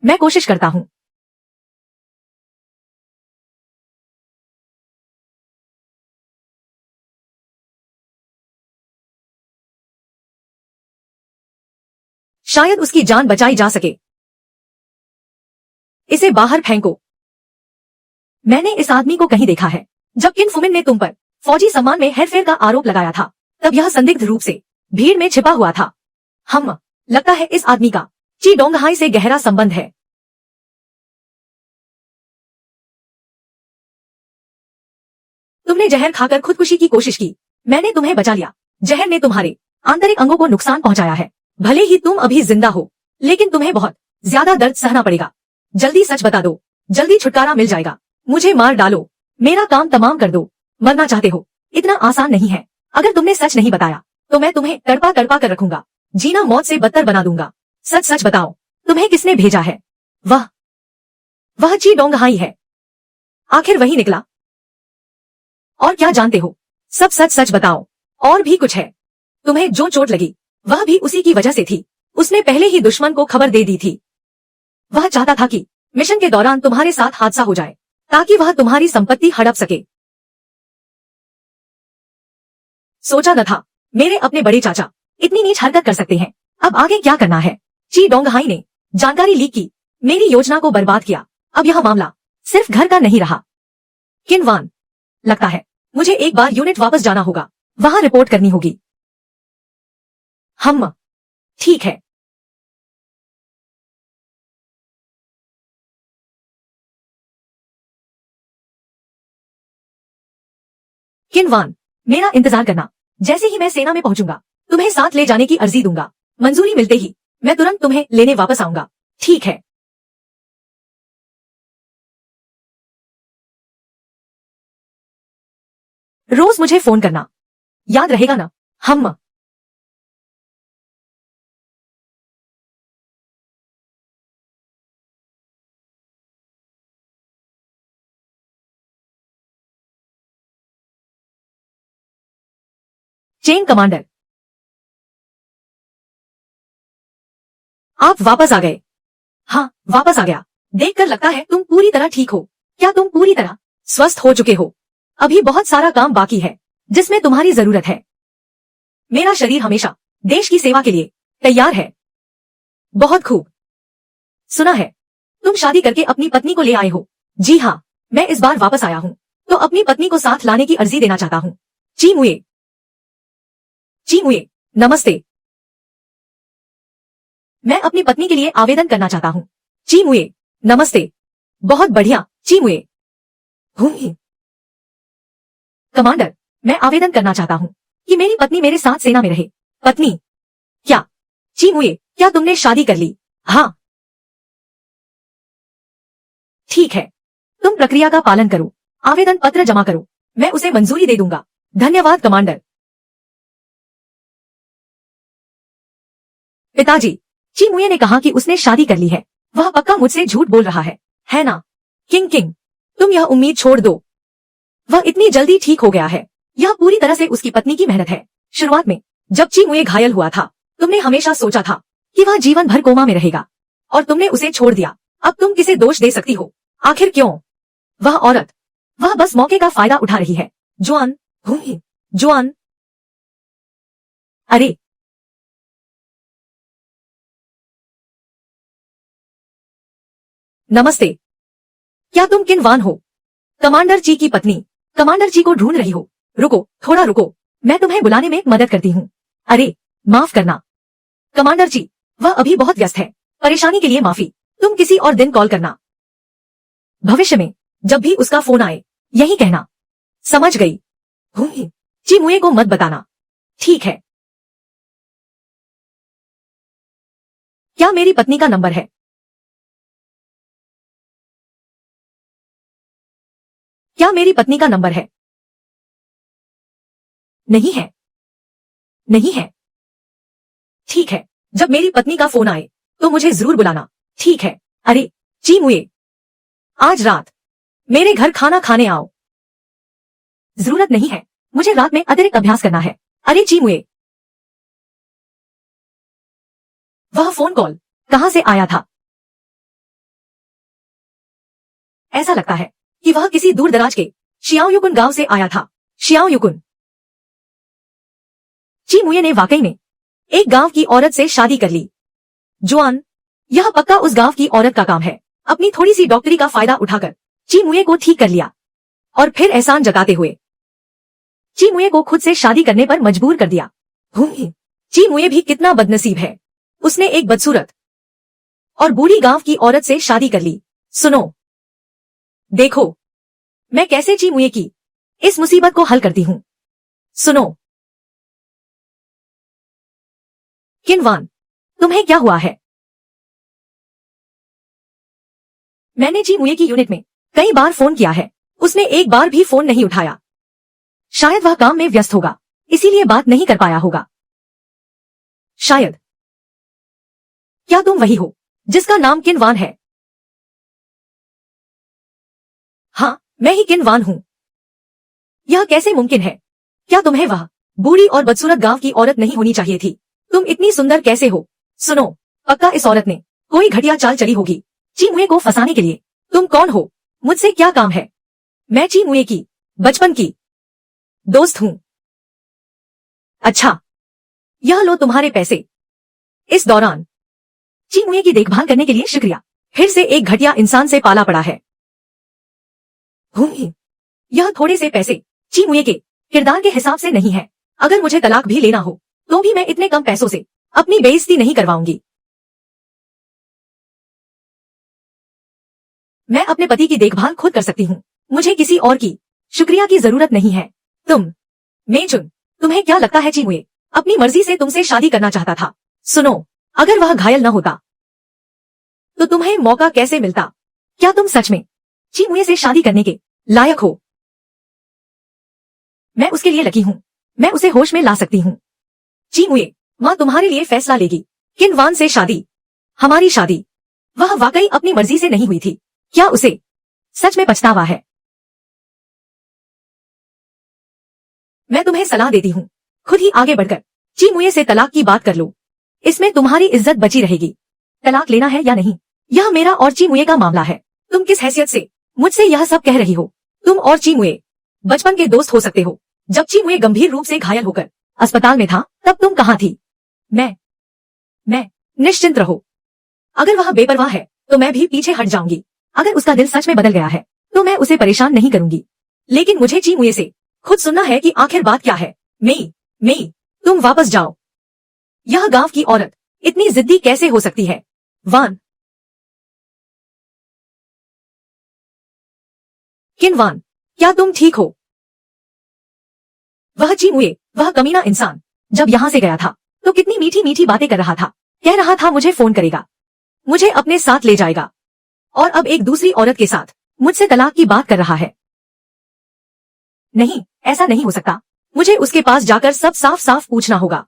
मैं कोशिश करता हूँ। शायद उसकी जान बचाई जा सके। इसे बाहर फेंको। मैंने इस आदमी को कहीं देखा है। जब किन फुमिन ने तुम पर फौजी सम्मान में हेरफेर का आरोप लगाया था, तब यह संदिग्ध रूप से भीड़ में छिपा हुआ था। लगता है इस आदमी का ची डोंगहाई से गहरा संबंध है। तुमने जहर खाकर खुदकुशी की कोशिश की। मैंने तुम्हें बचा लिया। जहर ने तुम्हारे आंतरिक अंगों को नुकसान पहुंचाया है। भले ही तुम अभी जिंदा हो, लेकिन तुम्हें बहुत ज्यादा दर्द सहना पड़ेगा। जल्दी सच बता दो, जल्दी छुटकारा मिल जाएगा। मुझे मार डालो, मेरा काम तमाम कर दो। मरना चाहते हो? इतना आसान नहीं है। अगर तुमने सच नहीं बताया, तो मैं तुम्हें तड़पा तड़पा कर रखूंगा। जीना मौत से बदतर बना दूंगा। सच सच बताओ, तुम्हें किसने भेजा है? वह ची डोंगहाई है। आखिर वही निकला। और क्या जानते हो? सब सच सच बताओ। और भी कुछ है? तुम्हें जो चोट लगी, वह भी उसी की वजह से थी। उसने पहले ही दुश्मन को खबर दे दी थी। वह चाहता था कि मिशन के दौरान तुम्हारे साथ हादसा हो जाए, ताकि वह तुम्हारी संपत्ति हड़प सके। सोचा न था मेरे अपने बड़े चाचा इतनी नीच हरकत कर सकते हैं। अब आगे क्या करना है? ची डोंगहाई ने जानकारी लीक की, मेरी योजना को बर्बाद किया। अब यह मामला सिर्फ घर का नहीं रहा। किनवान, लगता है मुझे एक बार यूनिट वापस जाना होगा। वहां रिपोर्ट करनी होगी। ठीक है। किनवान, मेरा इंतजार करना। जैसे ही मैं सेना में पहुंचूंगा, तुम्हें साथ ले जाने की अर्जी दूंगा। मंजूरी मिलते ही मैं तुरंत तुम्हें लेने वापस आऊंगा। ठीक है। रोज मुझे फोन करना, याद रहेगा ना? चेन कमांडर, आप वापस आ गए। हाँ, वापस आ गया। देखकर लगता है तुम पूरी तरह ठीक हो। क्या तुम पूरी तरह स्वस्थ हो चुके हो? अभी बहुत सारा काम बाकी है, जिसमें तुम्हारी जरूरत है। मेरा शरीर हमेशा देश की सेवा के लिए तैयार है। बहुत खूब। सुना है तुम शादी करके अपनी पत्नी को ले आए हो। जी हाँ, मैं इस बार वापस आया हूँ, तो अपनी पत्नी को साथ लाने की अर्जी देना चाहता हूँ। जी मुए, नमस्ते। मैं अपनी पत्नी के लिए आवेदन करना चाहता हूँ। जी मुए, नमस्ते। बहुत बढ़िया। जी मुए, कमांडर, मैं आवेदन करना चाहता हूँ कि मेरी पत्नी मेरे साथ सेना में रहे। पत्नी? क्या? जी मुए, क्या तुमने शादी कर ली? हाँ। ठीक है, तुम प्रक्रिया का पालन करो। आवेदन पत्र जमा करो, मैं उसे मंजूरी दे दूंगा। धन्यवाद कमांडर। पिताजी, ची मुए ने कहा कि उसने शादी कर ली है। वह पक्का मुझसे झूठ बोल रहा है ना? किंग, तुम यह उम्मीद छोड़ दो। वह इतनी जल्दी ठीक हो गया है। यह पूरी तरह से उसकी पत्नी की मेहनत है। शुरुआत में जब ची मुए घायल हुआ था, तुमने हमेशा सोचा था कि वह जीवन भर कोमा में रहेगा, और तुमने उसे छोड़ दिया। अब तुम किसे दोष दे सकती हो? आखिर क्यों? वह औरत, वह बस मौके का फायदा उठा रही है। जुआन, जुआन। अरे नमस्ते, क्या तुम किनवान हो? कमांडर जी की पत्नी। कमांडर जी को ढूंढ रही हो? रुको, थोड़ा रुको, मैं तुम्हें बुलाने में मदद करती हूँ। अरे माफ करना कमांडर जी, वह अभी बहुत व्यस्त है। परेशानी के लिए माफी, तुम किसी और दिन कॉल करना। भविष्य में जब भी उसका फोन आए यही कहना। समझ गई। जी मुए को मत बताना, ठीक है? क्या मेरी पत्नी का नंबर है? क्या मेरी पत्नी का नंबर है? नहीं है। नहीं है। ठीक है, जब मेरी पत्नी का फोन आए तो मुझे जरूर बुलाना, ठीक है? अरे जी मुए, आज रात मेरे घर खाना खाने आओ। जरूरत नहीं है, मुझे रात में अतिरिक्त अभ्यास करना है। अरे जी मुए, वह फोन कॉल कहां से आया था? ऐसा लगता है कि वह किसी दूर दराज के शियाओयुकुन गांव से आया था। शियाओयुकुन। जी मुए ने वाकई में एक गांव की औरत से शादी कर ली। जुआन, यह पक्का उस गांव की औरत का काम है। अपनी थोड़ी सी डॉक्टरी का फायदा उठाकर जी मुए को ठीक कर लिया और फिर एहसान जताते हुए जी मुए को खुद से शादी करने पर मजबूर कर दिया। जी मुए भी कितना बदनसीब है, उसने एक बदसूरत और बूढ़ी गांव की औरत से शादी कर ली। सुनो, देखो मैं कैसे जी मुए की इस मुसीबत को हल करती हूँ। सुनो किनवान, तुम्हें क्या हुआ है? मैंने जी मुए की यूनिट में कई बार फोन किया है, उसने एक बार भी फोन नहीं उठाया। शायद वह काम में व्यस्त होगा, इसीलिए बात नहीं कर पाया होगा। शायद। क्या तुम वही हो जिसका नाम किनवान है? हाँ, मैं ही किनवान हूँ। यह कैसे मुमकिन है? क्या तुम्हें वह बूढ़ी और बदसूरत गांव की औरत नहीं होनी चाहिए थी? तुम इतनी सुंदर कैसे हो? सुनो, पक्का इस औरत ने कोई घटिया चाल चली होगी जी मुए को फंसाने के लिए। तुम कौन हो? मुझसे क्या काम है? मैं जी मुए की बचपन की दोस्त हूँ। अच्छा, यह लो तुम्हारे पैसे। इस दौरान जी मुए की देखभाल करने के लिए शुक्रिया। फिर से एक घटिया इंसान से पाला पड़ा है। यह थोड़े से पैसे जी मुए के किरदार के हिसाब से नहीं है। अगर मुझे तलाक भी लेना हो तो भी मैं इतने कम पैसों से अपनी बेइज्जती नहीं करवाऊंगी। मैं अपने पति की देखभाल खुद कर सकती हूँ, मुझे किसी और की शुक्रिया की जरूरत नहीं है। तुम मेजुन, तुम्हें क्या लगता है जी मुए अपनी मर्जी से तुमसे शादी करना चाहता था? सुनो, अगर वह घायल न होता तो तुम्हें मौका कैसे मिलता? क्या तुम सच में जी मुए से शादी करने के लायक हो? मैं उसके लिए लकी हूँ, मैं उसे होश में ला सकती हूँ। जी मुए, माँ तुम्हारे लिए फैसला लेगी। किनवान से शादी, हमारी शादी, वह वाकई अपनी मर्जी से नहीं हुई थी। क्या उसे सच में पछतावा है? मैं तुम्हें सलाह देती हूँ, खुद ही आगे बढ़कर जी मुए से तलाक की बात कर लो। इसमें तुम्हारी इज्जत बची रहेगी। तलाक लेना है या नहीं, यह मेरा और जी मुए का मामला है। तुम किस हैसियत से मुझसे यह सब कह रही हो? तुम और जी मुए बचपन के दोस्त हो सकते हो। जब जी मुए गंभीर रूप से घायल होकर अस्पताल में था तब तुम कहाँ थी? मैं निश्चिंत रहो, अगर वह बेपरवाह है तो मैं भी पीछे हट जाऊंगी। अगर उसका दिल सच में बदल गया है तो मैं उसे परेशान नहीं करूंगी। लेकिन मुझे जी मुए से खुद सुनना है कि आखिर बात क्या है। मेई, तुम वापस जाओ। यह गांव की औरत इतनी जिद्दी कैसे हो सकती है? वान, किनवान, क्या तुम ठीक हो? वह जी मुए, वह कमीना इंसान जब यहाँ से गया था तो कितनी मीठी मीठी बातें कर रहा था। कह रहा था मुझे फोन करेगा, मुझे अपने साथ ले जाएगा, और अब एक दूसरी औरत के साथ मुझसे तलाक की बात कर रहा है। नहीं, ऐसा नहीं हो सकता। मुझे उसके पास जाकर सब साफ साफ पूछना होगा।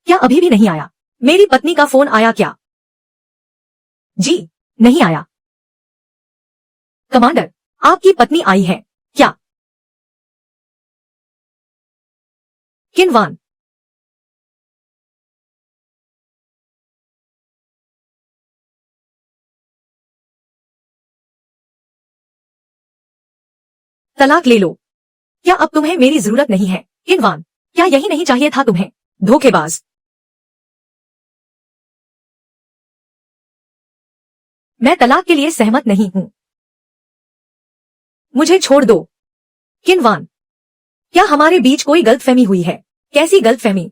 क्या अभी भी नहीं आया? मेरी पत्नी का फोन आया क्या? जी, नहीं आया। कमांडर, आपकी पत्नी आई है क्या? किनवान, तलाक ले लो। क्या अब तुम्हें मेरी जरूरत नहीं है? किनवान, क्या यही नहीं चाहिए था तुम्हें? धोखेबाज। मैं तलाक के लिए सहमत नहीं हूँ। मुझे छोड़ दो। किनवान, क्या हमारे बीच कोई गलतफहमी हुई है? कैसी गलतफहमी?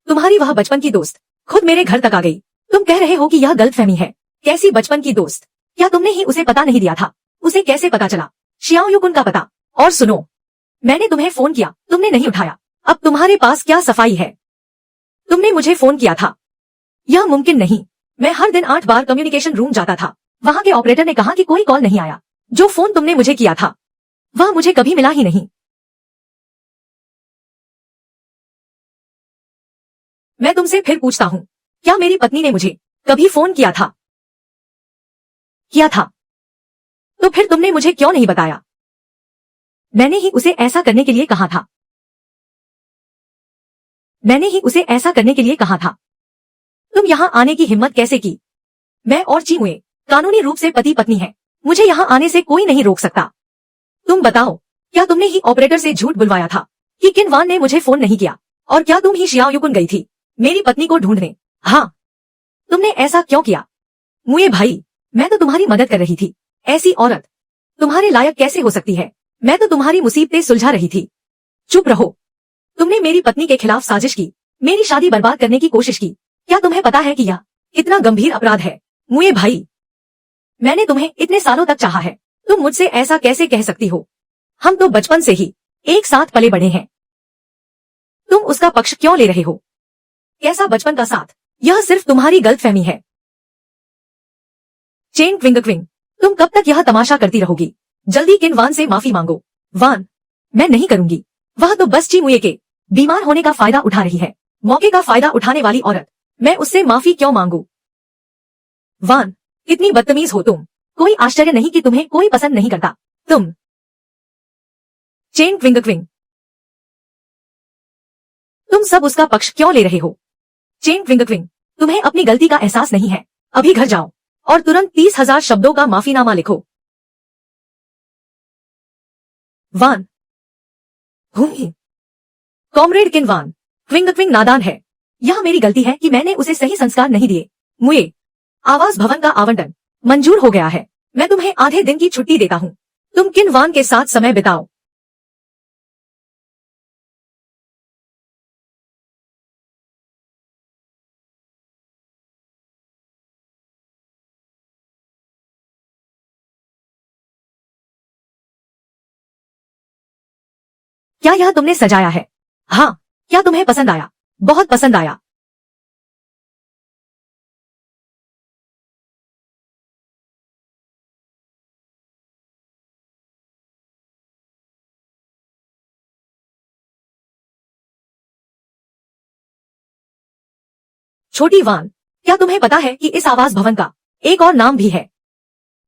तुम्हारी वह बचपन की दोस्त खुद मेरे घर तक आ गई। तुम कह रहे हो कि यह गलतफहमी है। कैसी बचपन की दोस्त? क्या तुमने ही उसे पता नहीं दिया था? उसे कैसे पता चला शियाओ युकुन का पता? और सुनो, मैंने तुम्हें फोन किया, तुमने नहीं उठाया। अब तुम्हारे पास क्या सफाई है? तुमने मुझे फोन किया था। यह मुमकिन नहीं। मैं हर दिन 8 बार कम्युनिकेशन रूम जाता था। वहां के ऑपरेटर ने कहा कि कोई कॉल नहीं आया। जो फोन तुमने मुझे किया था वह मुझे कभी मिला ही नहीं। मैं तुमसे फिर पूछता हूँ, क्या मेरी पत्नी ने मुझे कभी फोन किया था? किया था। तो फिर तुमने मुझे क्यों नहीं बताया? मैंने ही उसे ऐसा करने के लिए कहा था। मैंने ही उसे ऐसा करने के लिए कहा था। तुम यहाँ आने की हिम्मत कैसे की? मैं और चीमुए कानूनी रूप से पति पत्नी हैं। मुझे यहाँ आने से कोई नहीं रोक सकता। तुम बताओ, क्या तुमने ही ऑपरेटर से झूठ बुलवाया था कि किनवान ने मुझे फोन नहीं किया? और क्या तुम ही शियाओ युकुन गई थी मेरी पत्नी को ढूंढने? हाँ। तुमने ऐसा क्यों किया? मुए भाई, मैं तो तुम्हारी मदद कर रही थी। ऐसी औरत तुम्हारे लायक कैसे हो सकती है? मैं तो तुम्हारी मुसीबतें सुलझा रही थी। चुप रहो। तुमने मेरी पत्नी के खिलाफ साजिश की, मेरी शादी बर्बाद करने की कोशिश की। क्या तुम्हें पता है कि यह कितना गंभीर अपराध है? मुए भाई, मैंने तुम्हें इतने सालों तक चाहा है, तुम मुझसे ऐसा कैसे कह सकती हो? हम तो बचपन से ही एक साथ पले बढ़े हैं। तुम उसका पक्ष क्यों ले रहे हो? कैसा बचपन का साथ? यह सिर्फ तुम्हारी गलतफहमी है। चेन क्विंग क्विंग, तुम कब तक यह तमाशा करती रहोगी? जल्दी किनवान से माफी मांगो। वान, मैं नहीं करूंगी। वह तो बस चीमुए के बीमार होने का फायदा उठा रही है। मौके का फायदा उठाने वाली औरत। मैं उससे माफी क्यों मांगू? वान, इतनी बदतमीज हो तुम। कोई आश्चर्य नहीं कि तुम्हें कोई पसंद नहीं करता। तुम। चेन क्विंग क्विंग, तुम सब उसका पक्ष क्यों ले रहे हो? चेन क्विंग क्विंग, तुम्हें अपनी गलती का एहसास नहीं है। अभी घर जाओ और तुरंत 30,000 शब्दों का माफीनामा लिखो। वान। कॉमरेड किनवान, क्विंग क्विंग नादान है। यह मेरी गलती है कि मैंने उसे सही संस्कार नहीं दिए। मुए, आवास भवन का आवंटन मंजूर हो गया है। मैं तुम्हें आधे दिन की छुट्टी देता हूँ। तुम किनवान के साथ समय बिताओ। क्या यह तुमने सजाया है? हाँ। क्या तुम्हें पसंद आया? बहुत पसंद आया। छोटी वान, क्या तुम्हें पता है कि इस आवास भवन का एक और नाम भी है?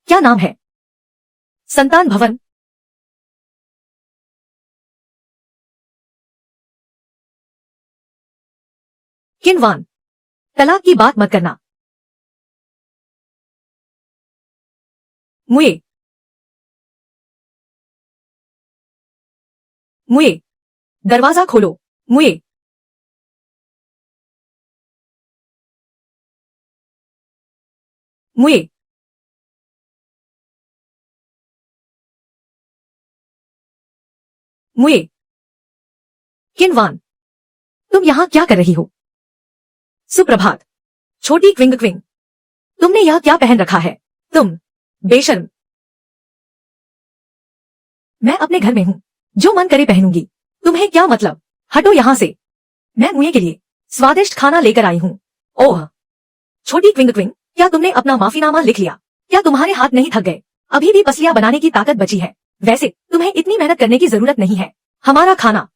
क्या नाम है? संतान भवन। किनवान, तलाक की बात मत करना। मुए, मुए, दरवाजा खोलो। मुए, मुए, मुए। किनवान, तुम यहाँ क्या कर रही हो? सुप्रभात। छोटी क्विंग क्विंग, तुमने यह क्या पहन रखा है? तुम बेशर्म। मैं अपने घर में हूँ, जो मन करे पहनूंगी। तुम्हें क्या मतलब? हटो यहाँ से। मैं मुए के लिए स्वादिष्ट खाना लेकर आई हूँ। ओह, छोटी क्विंग क्विंग, क्या तुमने अपना माफीनामा लिख लिया? क्या तुम्हारे हाथ नहीं थक गए? अभी भी पसलियां बनाने की ताकत बची है। वैसे तुम्हें इतनी मेहनत करने की जरूरत नहीं है। हमारा खाना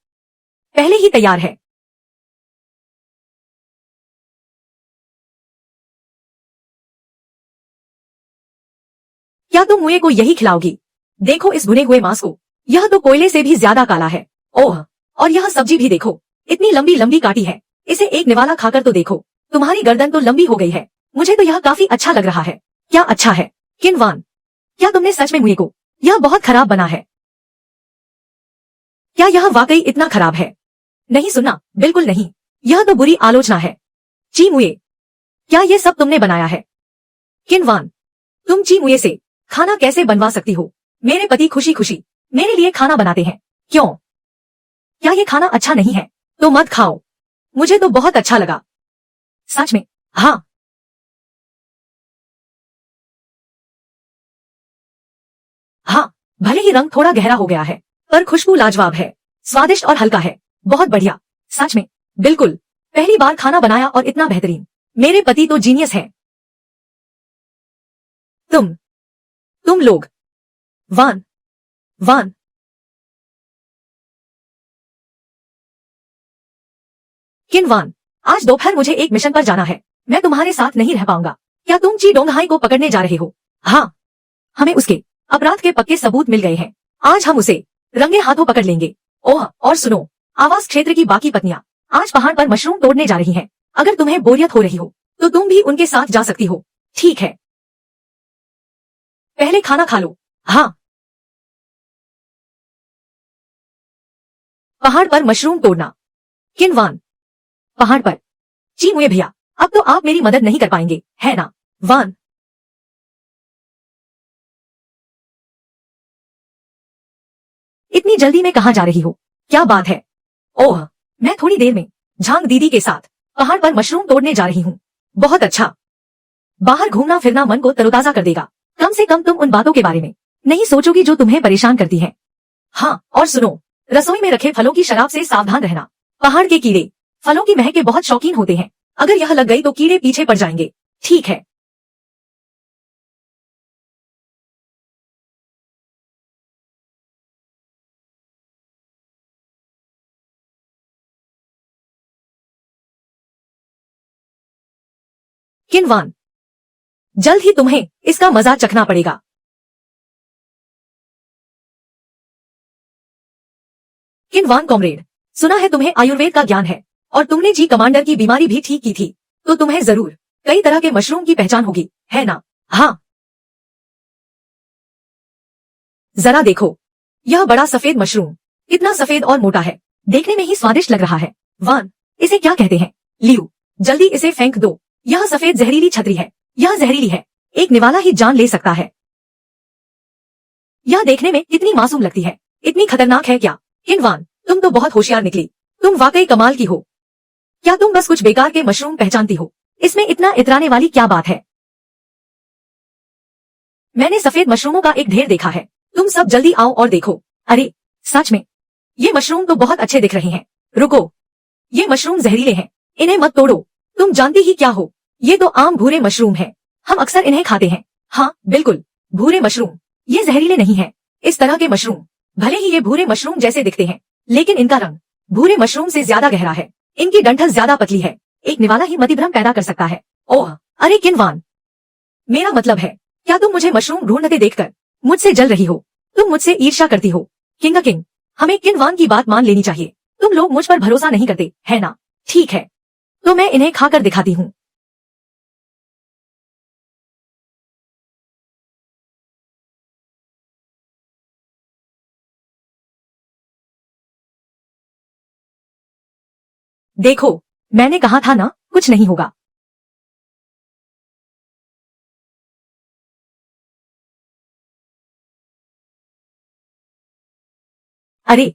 पहले ही तैयार है। क्या तुम मुए को यही खिलाओगी? देखो इस भुने हुए मांस को, यह तो कोयले से भी ज्यादा काला है। ओह, और यह सब्जी भी देखो, इतनी लंबी लंबी काटी है। इसे एक निवाला खाकर तो देखो, तुम्हारी गर्दन तो लंबी हो गई है। मुझे तो यह काफी अच्छा लग रहा है। क्या अच्छा है? किनवान, क्या तुमने सच में मुए को? यह बहुत खराब बना है। क्या यह वाकई इतना खराब है? नहीं सुनना, बिल्कुल नहीं। यह तो बुरी आलोचना है। ची मुए, क्या ये सब तुमने बनाया है? किनवान, तुम ची मुए से खाना कैसे बनवा सकती हो? मेरे पति खुशी खुशी मेरे लिए खाना बनाते हैं। क्यों? क्या ये खाना अच्छा नहीं है? तो मत खाओ। मुझे तो बहुत अच्छा लगा। सच में? हाँ। हाँ, भले ही रंग थोड़ा गहरा हो गया है, पर खुशबू लाजवाब है, स्वादिष्ट और हल्का है। बहुत बढ़िया। सच में? बिल्कुल। पहली बार खाना बनाया और इतना बेहतरीन। मेरे पति तो जीनियस है। तुम लोग। वान, वान, किनवान, आज दोपहर मुझे एक मिशन पर जाना है। मैं तुम्हारे साथ नहीं रह पाऊंगा। क्या तुम ची डोंगहाई को पकड़ने जा रहे हो? हाँ। हमें उसके अपराध के पक्के सबूत मिल गए हैं। आज हम उसे रंगे हाथों पकड़ लेंगे। ओह, और सुनो, आवास क्षेत्र की बाकी पत्नियां आज पहाड़ पर मशरूम तोड़ने जा रही हैं। अगर तुम्हें बोरियत हो रही हो, तो तुम भी उनके साथ जा सकती हो। ठीक है, पहले खाना खा लो। हाँ। पहाड़ पर मशरूम तोड़ना। किनवान, पहाड़ पर। जी मुए भैया, अब तो आप मेरी मदद नहीं कर पाएंगे, है ना? वान, इतनी जल्दी में कहाँ जा रही हो? क्या बात है? ओह, मैं थोड़ी देर में झांग दीदी के साथ पहाड़ पर मशरूम तोड़ने जा रही हूँ। बहुत अच्छा। बाहर घूमना फिरना मन को तरोताजा कर देगा। कम से कम तुम उन बातों के बारे में नहीं सोचोगी जो तुम्हें परेशान करती हैं। हाँ, और सुनो, रसोई में रखे फलों की शराब से सावधान रहना। पहाड़ के कीड़े फलों की महक के बहुत शौकीन होते हैं। अगर यह लग गई तो कीड़े पीछे पड़ जाएंगे। ठीक है। किनवान, जल्द ही तुम्हें इसका मजा चखना पड़ेगा। किनवान कॉमरेड, सुना है तुम्हें आयुर्वेद का ज्ञान है, और तुमने जी कमांडर की बीमारी भी ठीक की थी, तो तुम्हें जरूर कई तरह के मशरूम की पहचान होगी, है ना? हाँ। जरा देखो, यह बड़ा सफेद मशरूम कितना सफेद और मोटा है। देखने में ही स्वादिष्ट लग रहा है। वान, इसे क्या कहते हैं? लियू, जल्दी इसे फेंक दो। यह सफेद जहरीली छतरी है। यह जहरीली है। एक निवाला ही जान ले सकता है। यह देखने में कितनी मासूम लगती है। इतनी खतरनाक है क्या? किनवान, तुम तो बहुत होशियार निकली। तुम वाकई कमाल की हो। क्या तुम बस कुछ बेकार के मशरूम पहचानती हो? इसमें इतना इतराने वाली क्या बात है? मैंने सफेद मशरूमों का एक ढेर देखा है। तुम सब जल्दी आओ और देखो। अरे, सच में, ये मशरूम तो बहुत अच्छे दिख रहे हैं। रुको, ये मशरूम जहरीले हैं। इन्हें मत तोड़ो। तुम जानती ही क्या हो, ये तो आम भूरे मशरूम है। हम अक्सर इन्हें खाते हैं। हाँ, बिल्कुल, भूरे मशरूम। ये जहरीले नहीं है। इस तरह के मशरूम भले ही ये भूरे मशरूम जैसे दिखते हैं, लेकिन इनका रंग भूरे मशरूम से ज्यादा गहरा है। इनकी डंठल ज्यादा पतली है। एक निवाला ही मतिभ्रम पैदा कर सकता है। ओह, अरे किनवान, मेरा मतलब है, क्या तुम मुझे मशरूम ढूंढते देखकर मुझसे जल रही हो? तुम मुझसे ईर्ष्या करती हो? किंग, हमें किनवान की बात मान लेनी चाहिए। तुम लोग मुझ पर भरोसा नहीं करते, है ना? ठीक है, तो मैं इन्हें खाकर दिखाती हूँ। देखो, मैंने कहा था ना, कुछ नहीं होगा। अरे,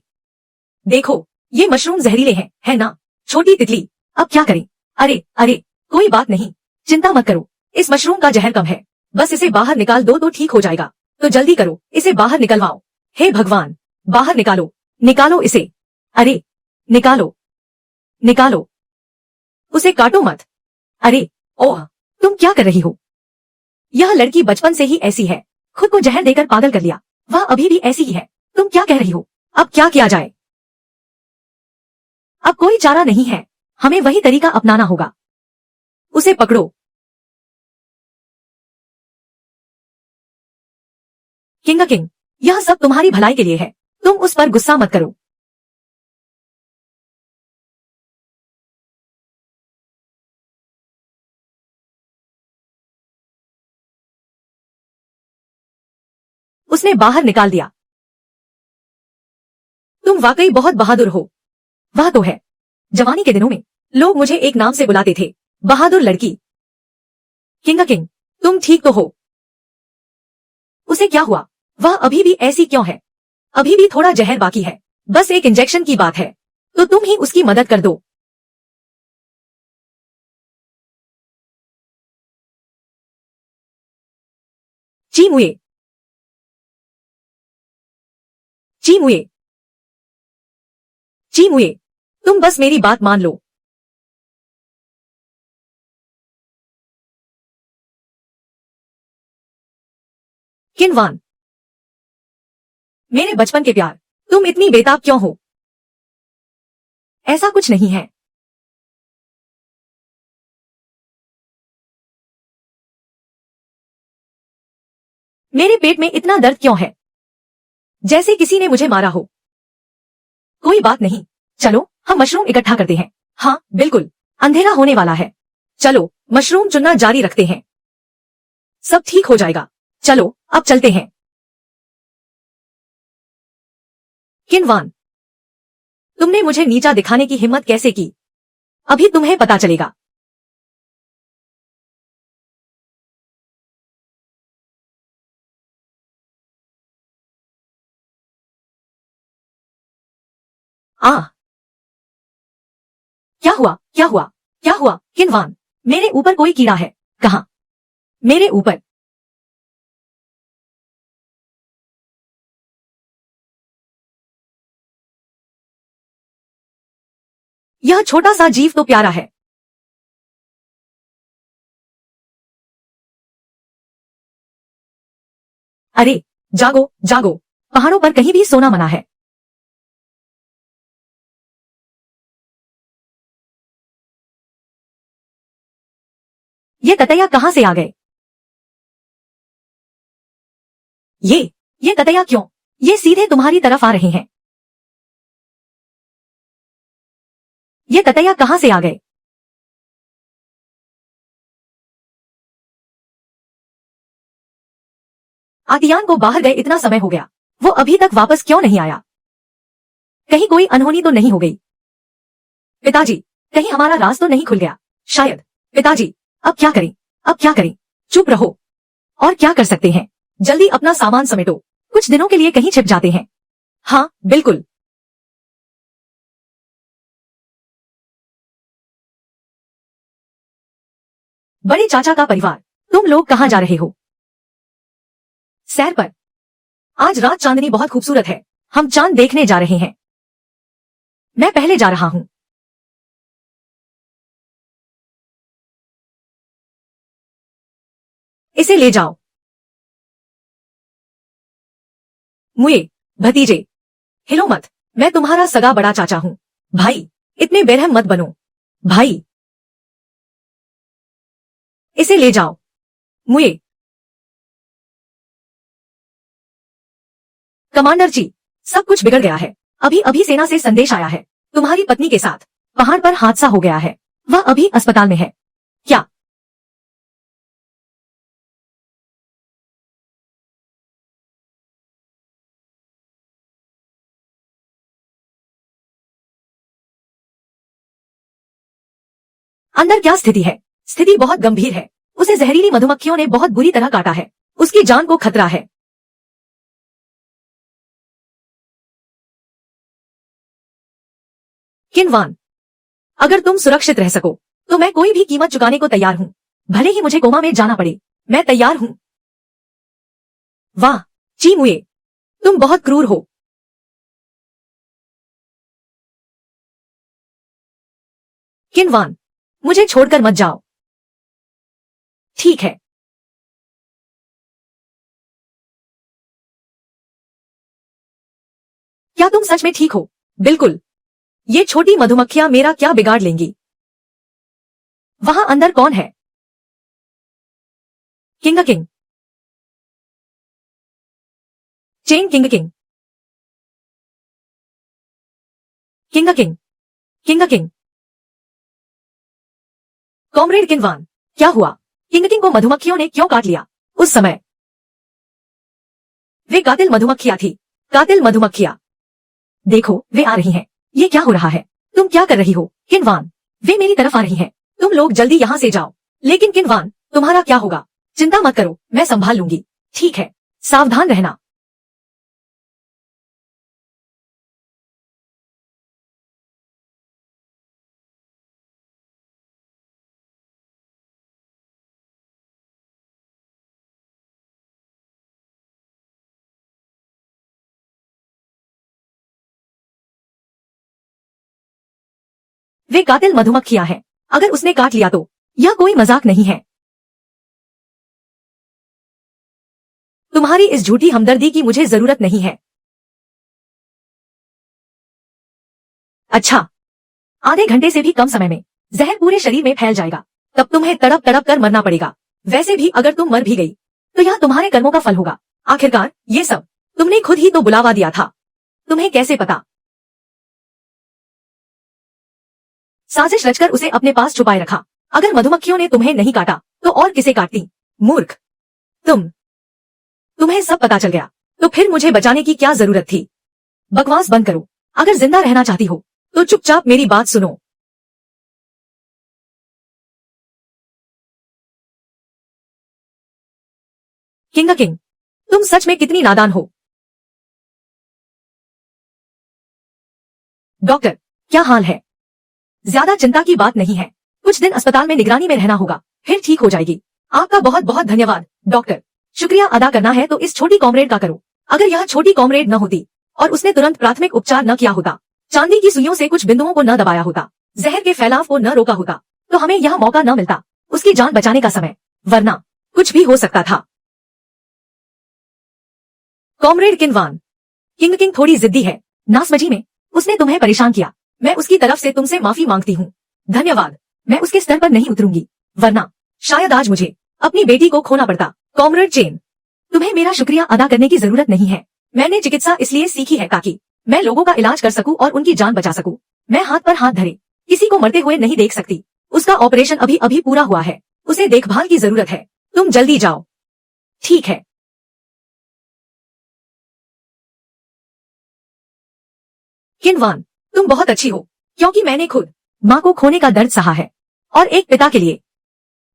देखो, ये मशरूम जहरीले हैं, है ना? छोटी तितली, अब क्या करें? अरे अरे, कोई बात नहीं, चिंता मत करो। इस मशरूम का जहर कम है। बस इसे बाहर निकाल दो तो ठीक हो जाएगा। तो जल्दी करो, इसे बाहर निकलवाओ। हे भगवान, बाहर निकालो। निकालो इसे। अरे, निकालो, निकालो। उसे काटो मत। अरे, ओह, तुम क्या कर रही हो? यह लड़की बचपन से ही ऐसी है। खुद को जहर देकर पागल कर लिया। वह अभी भी ऐसी ही है। तुम क्या कह रही हो? अब क्या किया जाए? अब कोई चारा नहीं है। हमें वही तरीका अपनाना होगा। उसे पकड़ो। किंग, यह सब तुम्हारी भलाई के लिए है। तुम उस पर गुस्सा मत करो। उसने बाहर निकाल दिया। तुम वाकई बहुत बहादुर हो। वह तो है। जवानी के दिनों में लोग मुझे एक नाम से बुलाते थे, बहादुर लड़की। किंग, तुम ठीक तो हो? उसे क्या हुआ? वह अभी भी ऐसी क्यों है? अभी भी थोड़ा जहर बाकी है, बस एक इंजेक्शन की बात है, तो तुम ही उसकी मदद कर दो। ची मुए, ची मुए, ची मुए, तुम बस मेरी बात मान लो। किनवान, मेरे बचपन के प्यार, तुम इतनी बेताब क्यों हो? ऐसा कुछ नहीं है। मेरे पेट में इतना दर्द क्यों है? जैसे किसी ने मुझे मारा हो। कोई बात नहीं, चलो हम मशरूम इकट्ठा करते हैं। हाँ बिल्कुल, अंधेरा होने वाला है। चलो मशरूम चुनना जारी रखते हैं, सब ठीक हो जाएगा। चलो अब चलते हैं। किनवान, तुमने मुझे नीचा दिखाने की हिम्मत कैसे की? अभी तुम्हें पता चलेगा। आ, क्या हुआ, क्या हुआ, क्या हुआ? किनवान, मेरे ऊपर कोई कीड़ा है। कहाँ? मेरे ऊपर। यह छोटा सा जीव तो प्यारा है। अरे जागो जागो, पहाड़ों पर कहीं भी सोना मना है। ये ततैया कहाँ से आ गए? ये ये ततैया क्यों? ये सीधे तुम्हारी तरफ आ रहे हैं। ये ततैया कहाँ से आ गए? आतियान को बाहर गए इतना समय हो गया, वो अभी तक वापस क्यों नहीं आया? कहीं कोई अनहोनी तो नहीं हो गई? पिताजी, कहीं हमारा राज तो नहीं खुल गया? शायद। पिताजी, अब क्या करें? अब क्या करें? चुप रहो। और क्या कर सकते हैं? जल्दी अपना सामान समेटो, कुछ दिनों के लिए कहीं छिप जाते हैं। हाँ बिल्कुल। बड़े चाचा का परिवार, तुम लोग कहाँ जा रहे हो? सैर पर। आज रात चांदनी बहुत खूबसूरत है, हम चांद देखने जा रहे हैं। मैं पहले जा रहा हूँ। इसे ले जाओ। मुए, भतीजे, हिलो मत, मैं तुम्हारा सगा बड़ा चाचा हूँ। भाई, इतने बेरहम मत बनो। भाई, इसे ले जाओ। मुए, कमांडर जी, सब कुछ बिगड़ गया है। अभी अभी सेना से संदेश आया है, तुम्हारी पत्नी के साथ पहाड़ पर हादसा हो गया है। वह अभी अस्पताल में है। क्या? अंदर क्या स्थिति है? स्थिति बहुत गंभीर है, उसे जहरीली मधुमक्खियों ने बहुत बुरी तरह काटा है, उसकी जान को खतरा है। किनवान, अगर तुम सुरक्षित रह सको तो मैं कोई भी कीमत चुकाने को तैयार हूँ, भले ही मुझे कोमा में जाना पड़े, मैं तैयार हूँ। वाह, ची मुए, तुम बहुत क्रूर हो। किनवान, मुझे छोड़कर मत जाओ। ठीक है। क्या तुम सच में ठीक हो? बिल्कुल। ये छोटी मधुमक्खियां मेरा क्या बिगाड़ लेंगी? वहां अंदर कौन है? King, Chen king, king, king, comrade किनवान, क्या हुआ? किंग को मधुमक्खियों ने क्यों काट लिया? उस समय वे कातिल मधुमक्खियां थी, कातिल मधुमक्खियां। देखो वे आ रही हैं। ये क्या हो रहा है? तुम क्या कर रही हो किनवान? वे मेरी तरफ आ रही हैं। तुम लोग जल्दी यहाँ से जाओ। लेकिन किनवान तुम्हारा क्या होगा? चिंता मत करो, मैं संभाल लूंगी। ठीक है, सावधान रहना। वे कातिल मधुमक्खियां हैं। अगर उसने काट लिया तो यह कोई मजाक नहीं है। तुम्हारी इस झूठी हमदर्दी की मुझे जरूरत नहीं है। अच्छा, आधे घंटे से भी कम समय में जहर पूरे शरीर में फैल जाएगा। तब तुम्हें तड़प तड़प कर मरना पड़ेगा। वैसे भी अगर तुम मर भी गई तो यह तुम्हारे कर्मों का फल होगा। आखिरकार ये सब तुमने खुद ही तो बुलावा दिया था। तुम्हें कैसे पता? साजिश रचकर उसे अपने पास छुपाए रखा। अगर मधुमक्खियों ने तुम्हें नहीं काटा तो और किसे काटती? मूर्ख तुम्हें सब पता चल गया तो फिर मुझे बचाने की क्या जरूरत थी? बकवास बंद करो। अगर जिंदा रहना चाहती हो तो चुपचाप मेरी बात सुनो। किंग, तुम सच में कितनी नादान हो। डॉक्टर, क्या हाल है? ज्यादा चिंता की बात नहीं है। कुछ दिन अस्पताल में निगरानी में रहना होगा, फिर ठीक हो जाएगी। आपका बहुत बहुत धन्यवाद डॉक्टर। शुक्रिया अदा करना है तो इस छोटी कॉमरेड का करो। अगर यह छोटी कॉमरेड न होती और उसने तुरंत प्राथमिक उपचार न किया होता, चांदी की सुइयों से कुछ बिंदुओं को न दबाया होता, जहर के फैलाव को न रोका होता, तो हमें यह मौका न मिलता उसकी जान बचाने का समय। वरना कुछ भी हो सकता था। कॉमरेड किनवान, किंग थोड़ी जिद्दी है। नासमझी में उसने तुम्हें परेशान किया। मैं उसकी तरफ से तुमसे माफी मांगती हूँ। धन्यवाद। मैं उसके स्तर पर नहीं उतरूंगी, वरना शायद आज मुझे अपनी बेटी को खोना पड़ता। कॉमरेड चेन, तुम्हें मेरा शुक्रिया अदा करने की जरूरत नहीं है। मैंने चिकित्सा इसलिए सीखी है ताकि मैं लोगों का इलाज कर सकूं और उनकी जान बचा सकूं। मैं हाथ पर हाथ धरे किसी को मरते हुए नहीं देख सकती। उसका ऑपरेशन अभी अभी पूरा हुआ है, उसे देखभाल की जरूरत है। तुम जल्दी जाओ। ठीक है। किनवान, तुम बहुत अच्छी हो, क्योंकि मैंने खुद माँ को खोने का दर्द सहा है। और एक पिता के लिए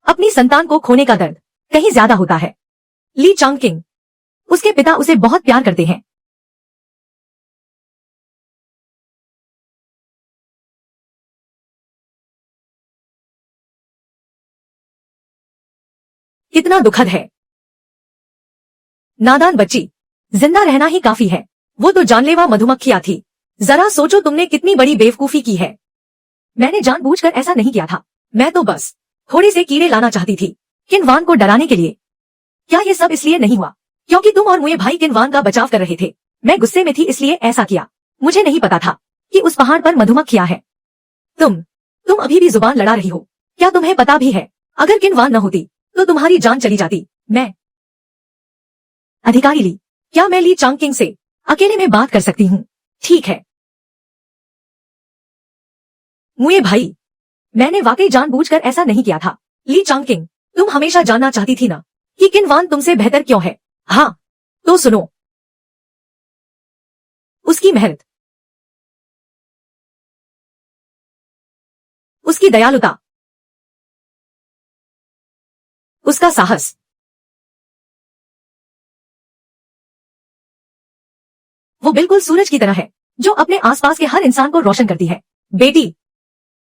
अपनी संतान को खोने का दर्द कहीं ज्यादा होता है। ली चांगकिंग, उसके पिता उसे बहुत प्यार करते हैं। कितना दुखद है। नादान बच्ची, जिंदा रहना ही काफी है। वो तो जानलेवा मधुमक्खियां थी। जरा सोचो तुमने कितनी बड़ी बेवकूफी की है। मैंने जानबूझकर ऐसा नहीं किया था। मैं तो बस थोड़े से कीड़े लाना चाहती थी किनवान को डराने के लिए। क्या ये सब इसलिए नहीं हुआ क्योंकि तुम और मुझे भाई किनवान का बचाव कर रहे थे? मैं गुस्से में थी इसलिए ऐसा किया। मुझे नहीं पता था कि उस पहाड़ पर मधुमक्खियां हैं। तुम अभी भी जुबान लड़ा रही हो। क्या तुम्हें पता भी है अगर किनवान न होती तो तुम्हारी जान चली जाती? मैं अधिकारी ली, क्या मैं ली चांगकिंग से अकेले में बात कर सकती हूँ? ठीक है। मुए भाई, मैंने वाकई जानबूझकर ऐसा नहीं किया था। ली चांगकिंग, तुम हमेशा जानना चाहती थी ना कि किनवान तुमसे बेहतर क्यों है? हाँ, तो सुनो। उसकी मेहनत, उसकी दयालुता, उसका साहस, वो बिल्कुल सूरज की तरह है जो अपने आसपास के हर इंसान को रोशन करती है। बेटी,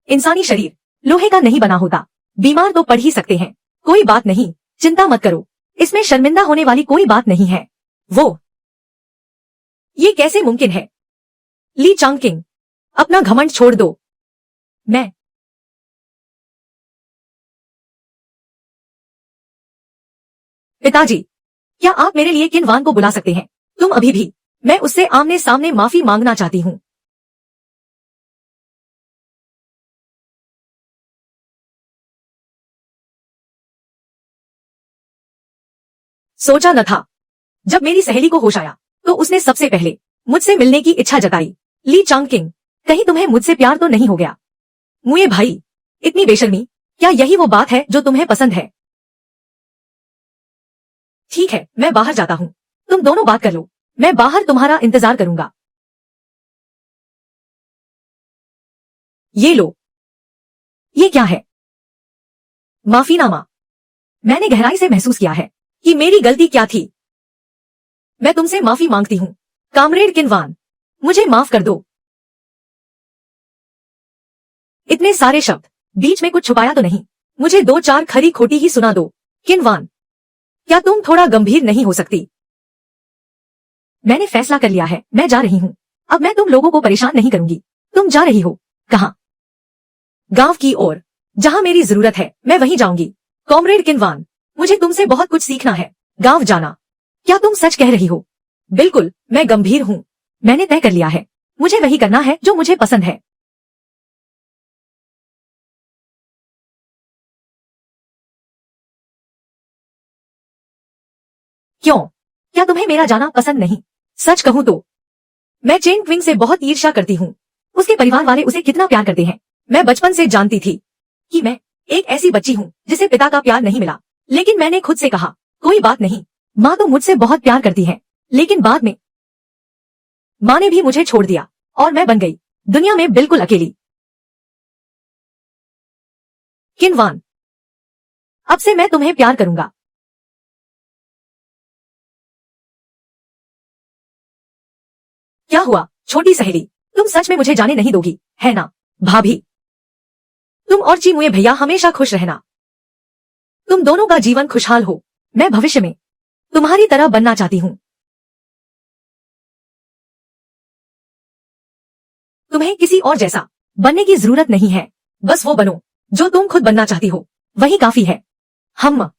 इंसानी शरीर लोहे का नहीं बना होता। बीमार तो पड़ ही सकते हैं, कोई बात नहीं, चिंता मत करो। इसमें शर्मिंदा होने वाली कोई बात नहीं है। वो ये कैसे मुमकिन है? ली चांगकिंग, अपना घमंड छोड़ दो। मैं पिताजी, क्या आप मेरे लिए किनवान को बुला सकते हैं? तुम अभी भी मैं उससे आमने सामने माफी मांगना चाहती हूँ। सोचा न था। जब मेरी सहेली को होश आया तो उसने सबसे पहले मुझसे मिलने की इच्छा जताई। ली चांगकिंग, कहीं तुम्हें मुझसे प्यार तो नहीं हो गया? मुए भाई, इतनी बेशर्मी, क्या यही वो बात है जो तुम्हें पसंद है? ठीक है, मैं बाहर जाता हूँ। तुम दोनों बात कर लो, मैं बाहर तुम्हारा इंतजार करूंगा। ये लो। ये क्या है? माफीनामा। मैंने गहराई से महसूस किया है कि मेरी गलती क्या थी। मैं तुमसे माफी मांगती हूँ कामरेड किनवान, मुझे माफ कर दो। इतने सारे शब्द, बीच में कुछ छुपाया तो नहीं? मुझे 2-4 खरी खोटी ही सुना दो। किनवान, क्या तुम थोड़ा गंभीर नहीं हो सकती? मैंने फैसला कर लिया है, मैं जा रही हूँ। अब मैं तुम लोगों को परेशान नहीं करूंगी। तुम जा रही हो? कहाँ? गांव की ओर। जहां मेरी जरूरत है मैं वहीं जाऊंगी। कॉमरेड किनवान, मुझे तुमसे बहुत कुछ सीखना है। गांव जाना? क्या तुम सच कह रही हो? बिल्कुल, मैं गंभीर हूँ। मैंने तय कर लिया है, मुझे वही करना है जो मुझे पसंद है। क्यों? क्या तुम्हें मेरा जाना पसंद नहीं? सच कहूं तो मैं चेन क्विंग से बहुत ईर्ष्या करती हूँ। उसके परिवार वाले उसे कितना प्यार करते हैं। मैं बचपन से जानती थी कि मैं एक ऐसी बच्ची हूँ जिसे पिता का प्यार नहीं मिला। लेकिन मैंने खुद से कहा, कोई बात नहीं, माँ तो मुझसे बहुत प्यार करती है। लेकिन बाद में माँ ने भी मुझे छोड़ दिया और मैं बन गई दुनिया में बिल्कुल अकेली। किनवान, अब से मैं तुम्हें प्यार करूंगा। क्या हुआ छोटी सहेली, तुम सच में मुझे जाने नहीं दोगी, है ना? भाभी, तुम और चीमुए भैया हमेशा खुश रहना। तुम दोनों का जीवन खुशहाल हो। मैं भविष्य में तुम्हारी तरह बनना चाहती हूँ। तुम्हें किसी और जैसा बनने की जरूरत नहीं है। बस वो बनो जो तुम खुद बनना चाहती हो, वही काफी है। हम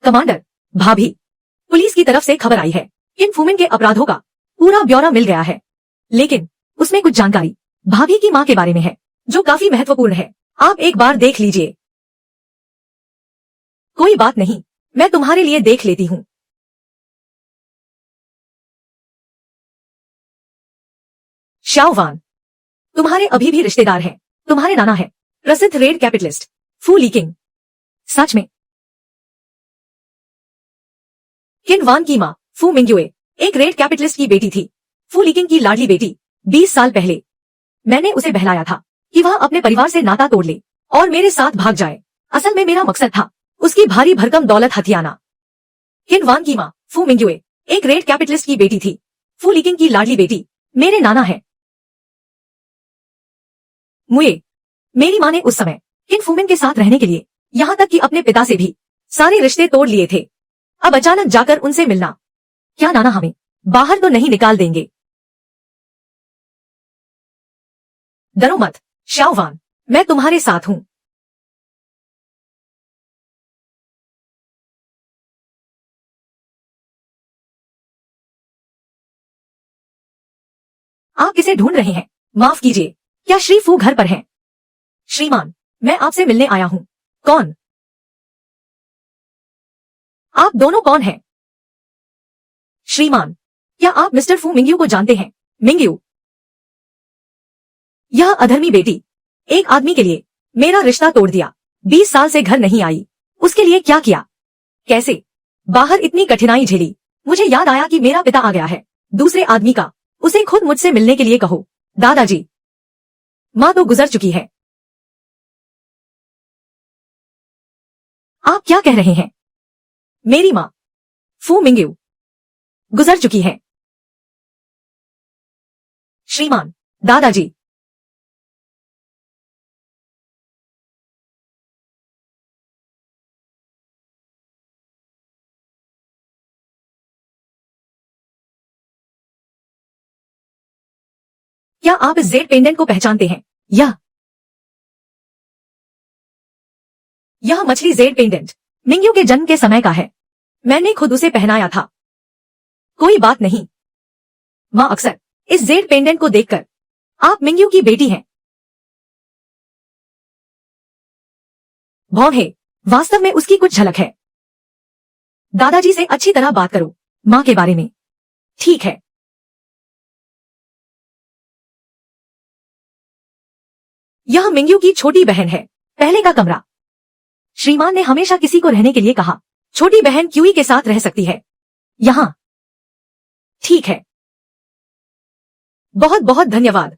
कमांडर, भाभी, पुलिस की तरफ से खबर आई है। इन फूमिन के अपराधों का पूरा ब्यौरा मिल गया है। लेकिन उसमें कुछ जानकारी भाभी की माँ के बारे में है जो काफी महत्वपूर्ण है। आप एक बार देख लीजिए। कोई बात नहीं, मैं तुम्हारे लिए देख लेती हूँ। शाओवान, तुम्हारे अभी भी रिश्तेदार हैं। तुम्हारे नाना है प्रसिद्ध रेड कैपिटलिस्ट फू लीकिंग। सच में? किन वान की माँ फू मिंग्युए एक रेड कैपिटलिस्ट की बेटी थी। फू लीकिंग की लाडली बेटी। 20 साल पहले मैंने उसे बहलाया था कि वह अपने परिवार से नाता तोड़ ले और मेरे साथ भाग जाए। असल में मेरा मकसद था उसकी भारी भरकम दौलत हथियाना। किन वान की माँ फू मिंग्युए एक रेड कैपिटलिस्ट की बेटी थी। फू लीकिंग की लाडली बेटी मेरे नाना है मुए। मेरी माँ ने उस समय किन फूमिन के साथ रहने के लिए यहाँ तक कि अपने पिता से भी सारे रिश्ते तोड़ लिए थे। अब अचानक जाकर उनसे मिलना, क्या नाना हमें बाहर तो नहीं निकाल देंगे? डरो मत शाओवान, मैं तुम्हारे साथ हूँ। आप किसे ढूंढ रहे हैं? माफ कीजिए, क्या श्री फू घर पर हैं? श्रीमान, मैं आपसे मिलने आया हूँ। कौन? आप दोनों कौन हैं? श्रीमान, क्या आप मिस्टर फू मिंग्यू को जानते हैं? मिंग्यू, यह अधर्मी बेटी एक आदमी के लिए मेरा रिश्ता तोड़ दिया। 20 साल से घर नहीं आई। उसके लिए क्या किया? कैसे बाहर इतनी कठिनाई झेली? मुझे याद आया कि मेरा पिता आ गया है दूसरे आदमी का। उसे खुद मुझसे मिलने के लिए कहो। दादाजी, माँ तो गुजर चुकी है। आप क्या कह रहे हैं? मेरी माँ फू मिंग्यू गुजर चुकी है। श्रीमान, दादाजी, क्या आप इस जेड पेंडेंट को पहचानते हैं? यह मछली जेड पेंडेंट मिंग्यू के जन्म के समय का है। मैंने खुद उसे पहनाया था। कोई बात नहीं, माँ अक्सर इस जेड पेंडेंट को देखकर आप मिंग्यू की बेटी हैं भौं है। वास्तव में उसकी कुछ झलक है। दादाजी से अच्छी तरह बात करो माँ के बारे में। ठीक है। यह मिंग्यू की छोटी बहन है। पहले का कमरा। श्रीमान ने हमेशा किसी को रहने के लिए कहा। छोटी बहन क्यूई के साथ रह सकती है यहाँ। ठीक है। बहुत बहुत धन्यवाद।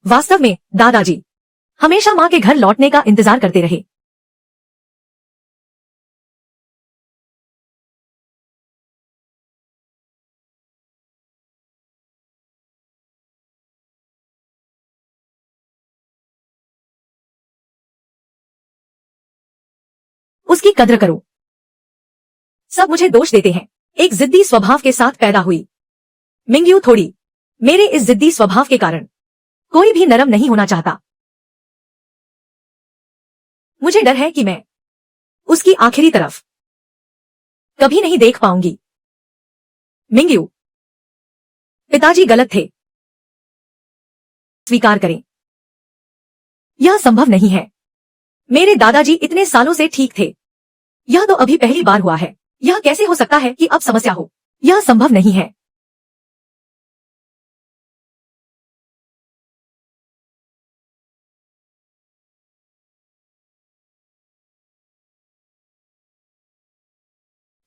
वास्तव में दादाजी हमेशा माँ के घर लौटने का इंतजार करते रहे। उसकी कद्र करो। सब मुझे दोष देते हैं। एक जिद्दी स्वभाव के साथ पैदा हुई। मिंग्यू थोड़ी। मेरे इस जिद्दी स्वभाव के कारण कोई भी नरम नहीं होना चाहता। मुझे डर है कि मैं उसकी आखिरी तरफ कभी नहीं देख पाऊंगी। मिंग्यू पिताजी गलत थे। स्वीकार करें। यह संभव नहीं है। मेरे दादाजी इतने सालों से ठीक थे। यह तो अभी पहली बार हुआ है। यह कैसे हो सकता है कि अब समस्या हो। यह संभव नहीं है।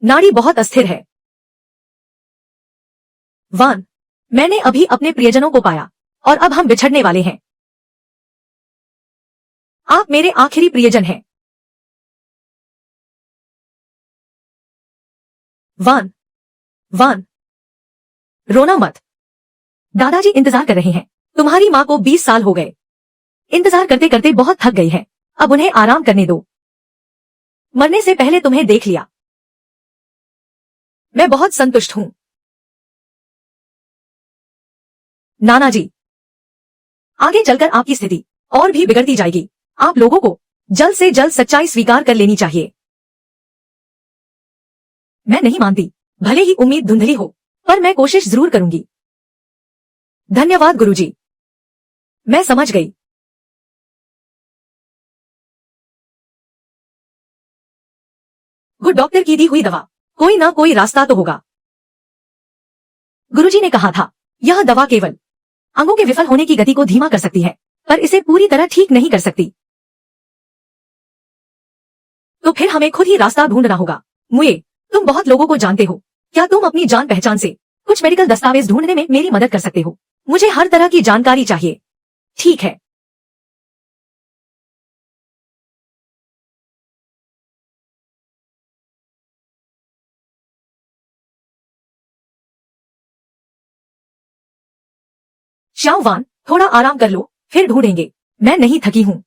नाड़ी बहुत अस्थिर है। वान मैंने अभी अपने प्रियजनों को पाया और अब हम बिछड़ने वाले हैं। आप मेरे आखिरी प्रियजन हैं। वान वान रोना मत। दादाजी इंतजार कर रहे हैं। तुम्हारी माँ को 20 साल हो गए। इंतजार करते करते बहुत थक गई है। अब उन्हें आराम करने दो। मरने से पहले तुम्हें देख लिया। मैं बहुत संतुष्ट हूँ। नाना जी आगे चलकर आपकी स्थिति और भी बिगड़ती जाएगी। आप लोगों को जल्द से जल्द सच्चाई स्वीकार कर लेनी चाहिए। मैं नहीं मानती। भले ही उम्मीद धुंधली हो पर मैं कोशिश जरूर करूंगी। धन्यवाद गुरुजी। मैं समझ गई। गुड डॉक्टर की दी हुई दवा। कोई ना कोई रास्ता तो होगा। गुरुजी ने कहा था यह दवा केवल अंगों के विफल होने की गति को धीमा कर सकती है पर इसे पूरी तरह ठीक नहीं कर सकती। तो फिर हमें खुद ही रास्ता ढूंढना होगा। मुए तुम बहुत लोगों को जानते हो। क्या तुम अपनी जान पहचान से कुछ मेडिकल दस्तावेज ढूंढने में मेरी मदद कर सकते हो। मुझे हर तरह की जानकारी चाहिए। ठीक है। श्याओ वान थोड़ा आराम कर लो फिर ढूंढेंगे। मैं नहीं थकी हूँ।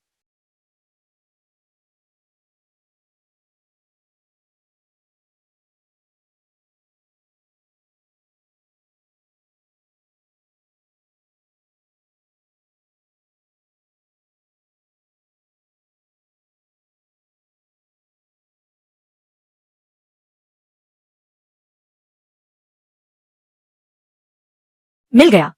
मिल गया।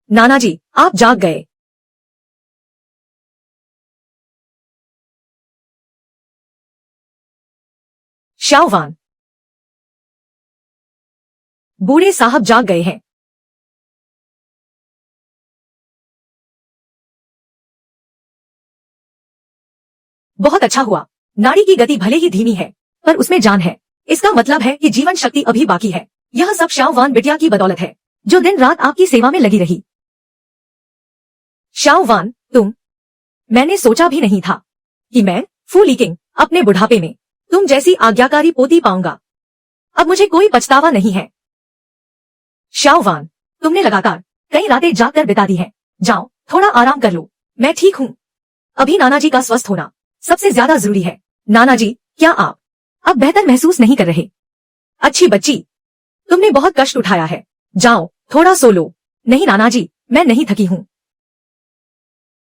नाना जी आप जाग गए। शाओवान, बूढ़े साहब जाग गए हैं। बहुत अच्छा हुआ। नाड़ी की गति भले ही धीमी है, पर उसमें जान है। इसका मतलब है कि जीवन शक्ति अभी बाकी है। यह सब शाओवान बिटिया की बदौलत है, जो दिन रात आपकी सेवा में लगी रही। शाओवान, मैंने सोचा भी नहीं था कि मैं फू लीकिंग अपने बुढ़ापे में तुम जैसी आज्ञाकारी पोती पाऊंगा। अब मुझे कोई पछतावा नहीं है। शाओवान, तुमने लगातार कई रातें जागकर बिता दी हैं। जाओ, थोड़ा आराम कर लो। मैं ठीक हूँ। अभी नाना जी का स्वस्थ होना सबसे ज्यादा जरूरी है। नाना जी, क्या आप अब बेहतर महसूस नहीं कर रहे? अच्छी बच्ची, तुमने बहुत कष्ट उठाया है। जाओ, थोड़ा सो लो। नहीं नाना जी, मैं नहीं थकी हूँ।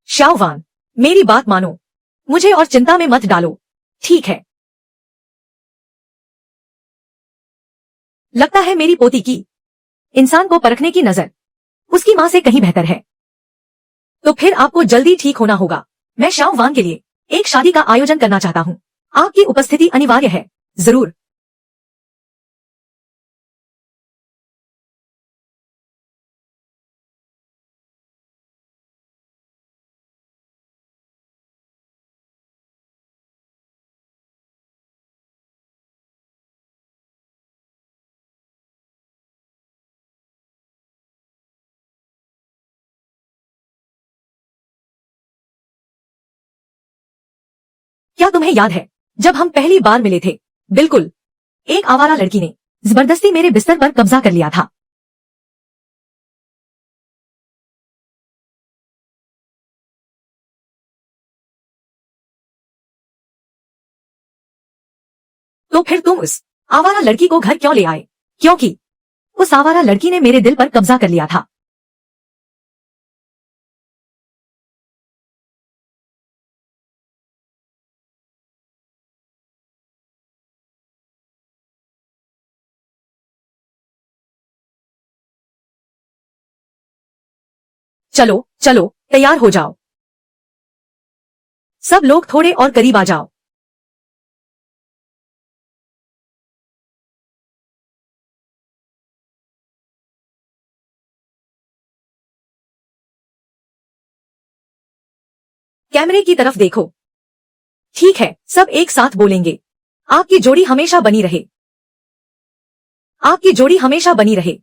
शाओवान, मेरी बात मानो, मुझे और चिंता में मत डालो। ठीक है। लगता है मेरी पोती की इंसान को परखने की नजर उसकी मां से कहीं बेहतर है। तो फिर आपको जल्दी ठीक होना होगा। मैं शाओवान के लिए एक शादी का आयोजन करना चाहता हूँ। आपकी उपस्थिति अनिवार्य है। जरूर। क्या तुम्हें याद है जब हम पहली बार मिले थे? बिल्कुल, एक आवारा लड़की ने जबरदस्ती मेरे बिस्तर पर कब्जा कर लिया था। तो फिर तुम उस आवारा लड़की को घर क्यों ले आए? क्योंकि उस आवारा लड़की ने मेरे दिल पर कब्जा कर लिया था। चलो चलो, तैयार हो जाओ। सब लोग थोड़े और करीब आ जाओ। कैमरे की तरफ देखो। ठीक है, सब एक साथ बोलेंगे। आपकी जोड़ी हमेशा बनी रहे। आपकी जोड़ी हमेशा बनी रहे।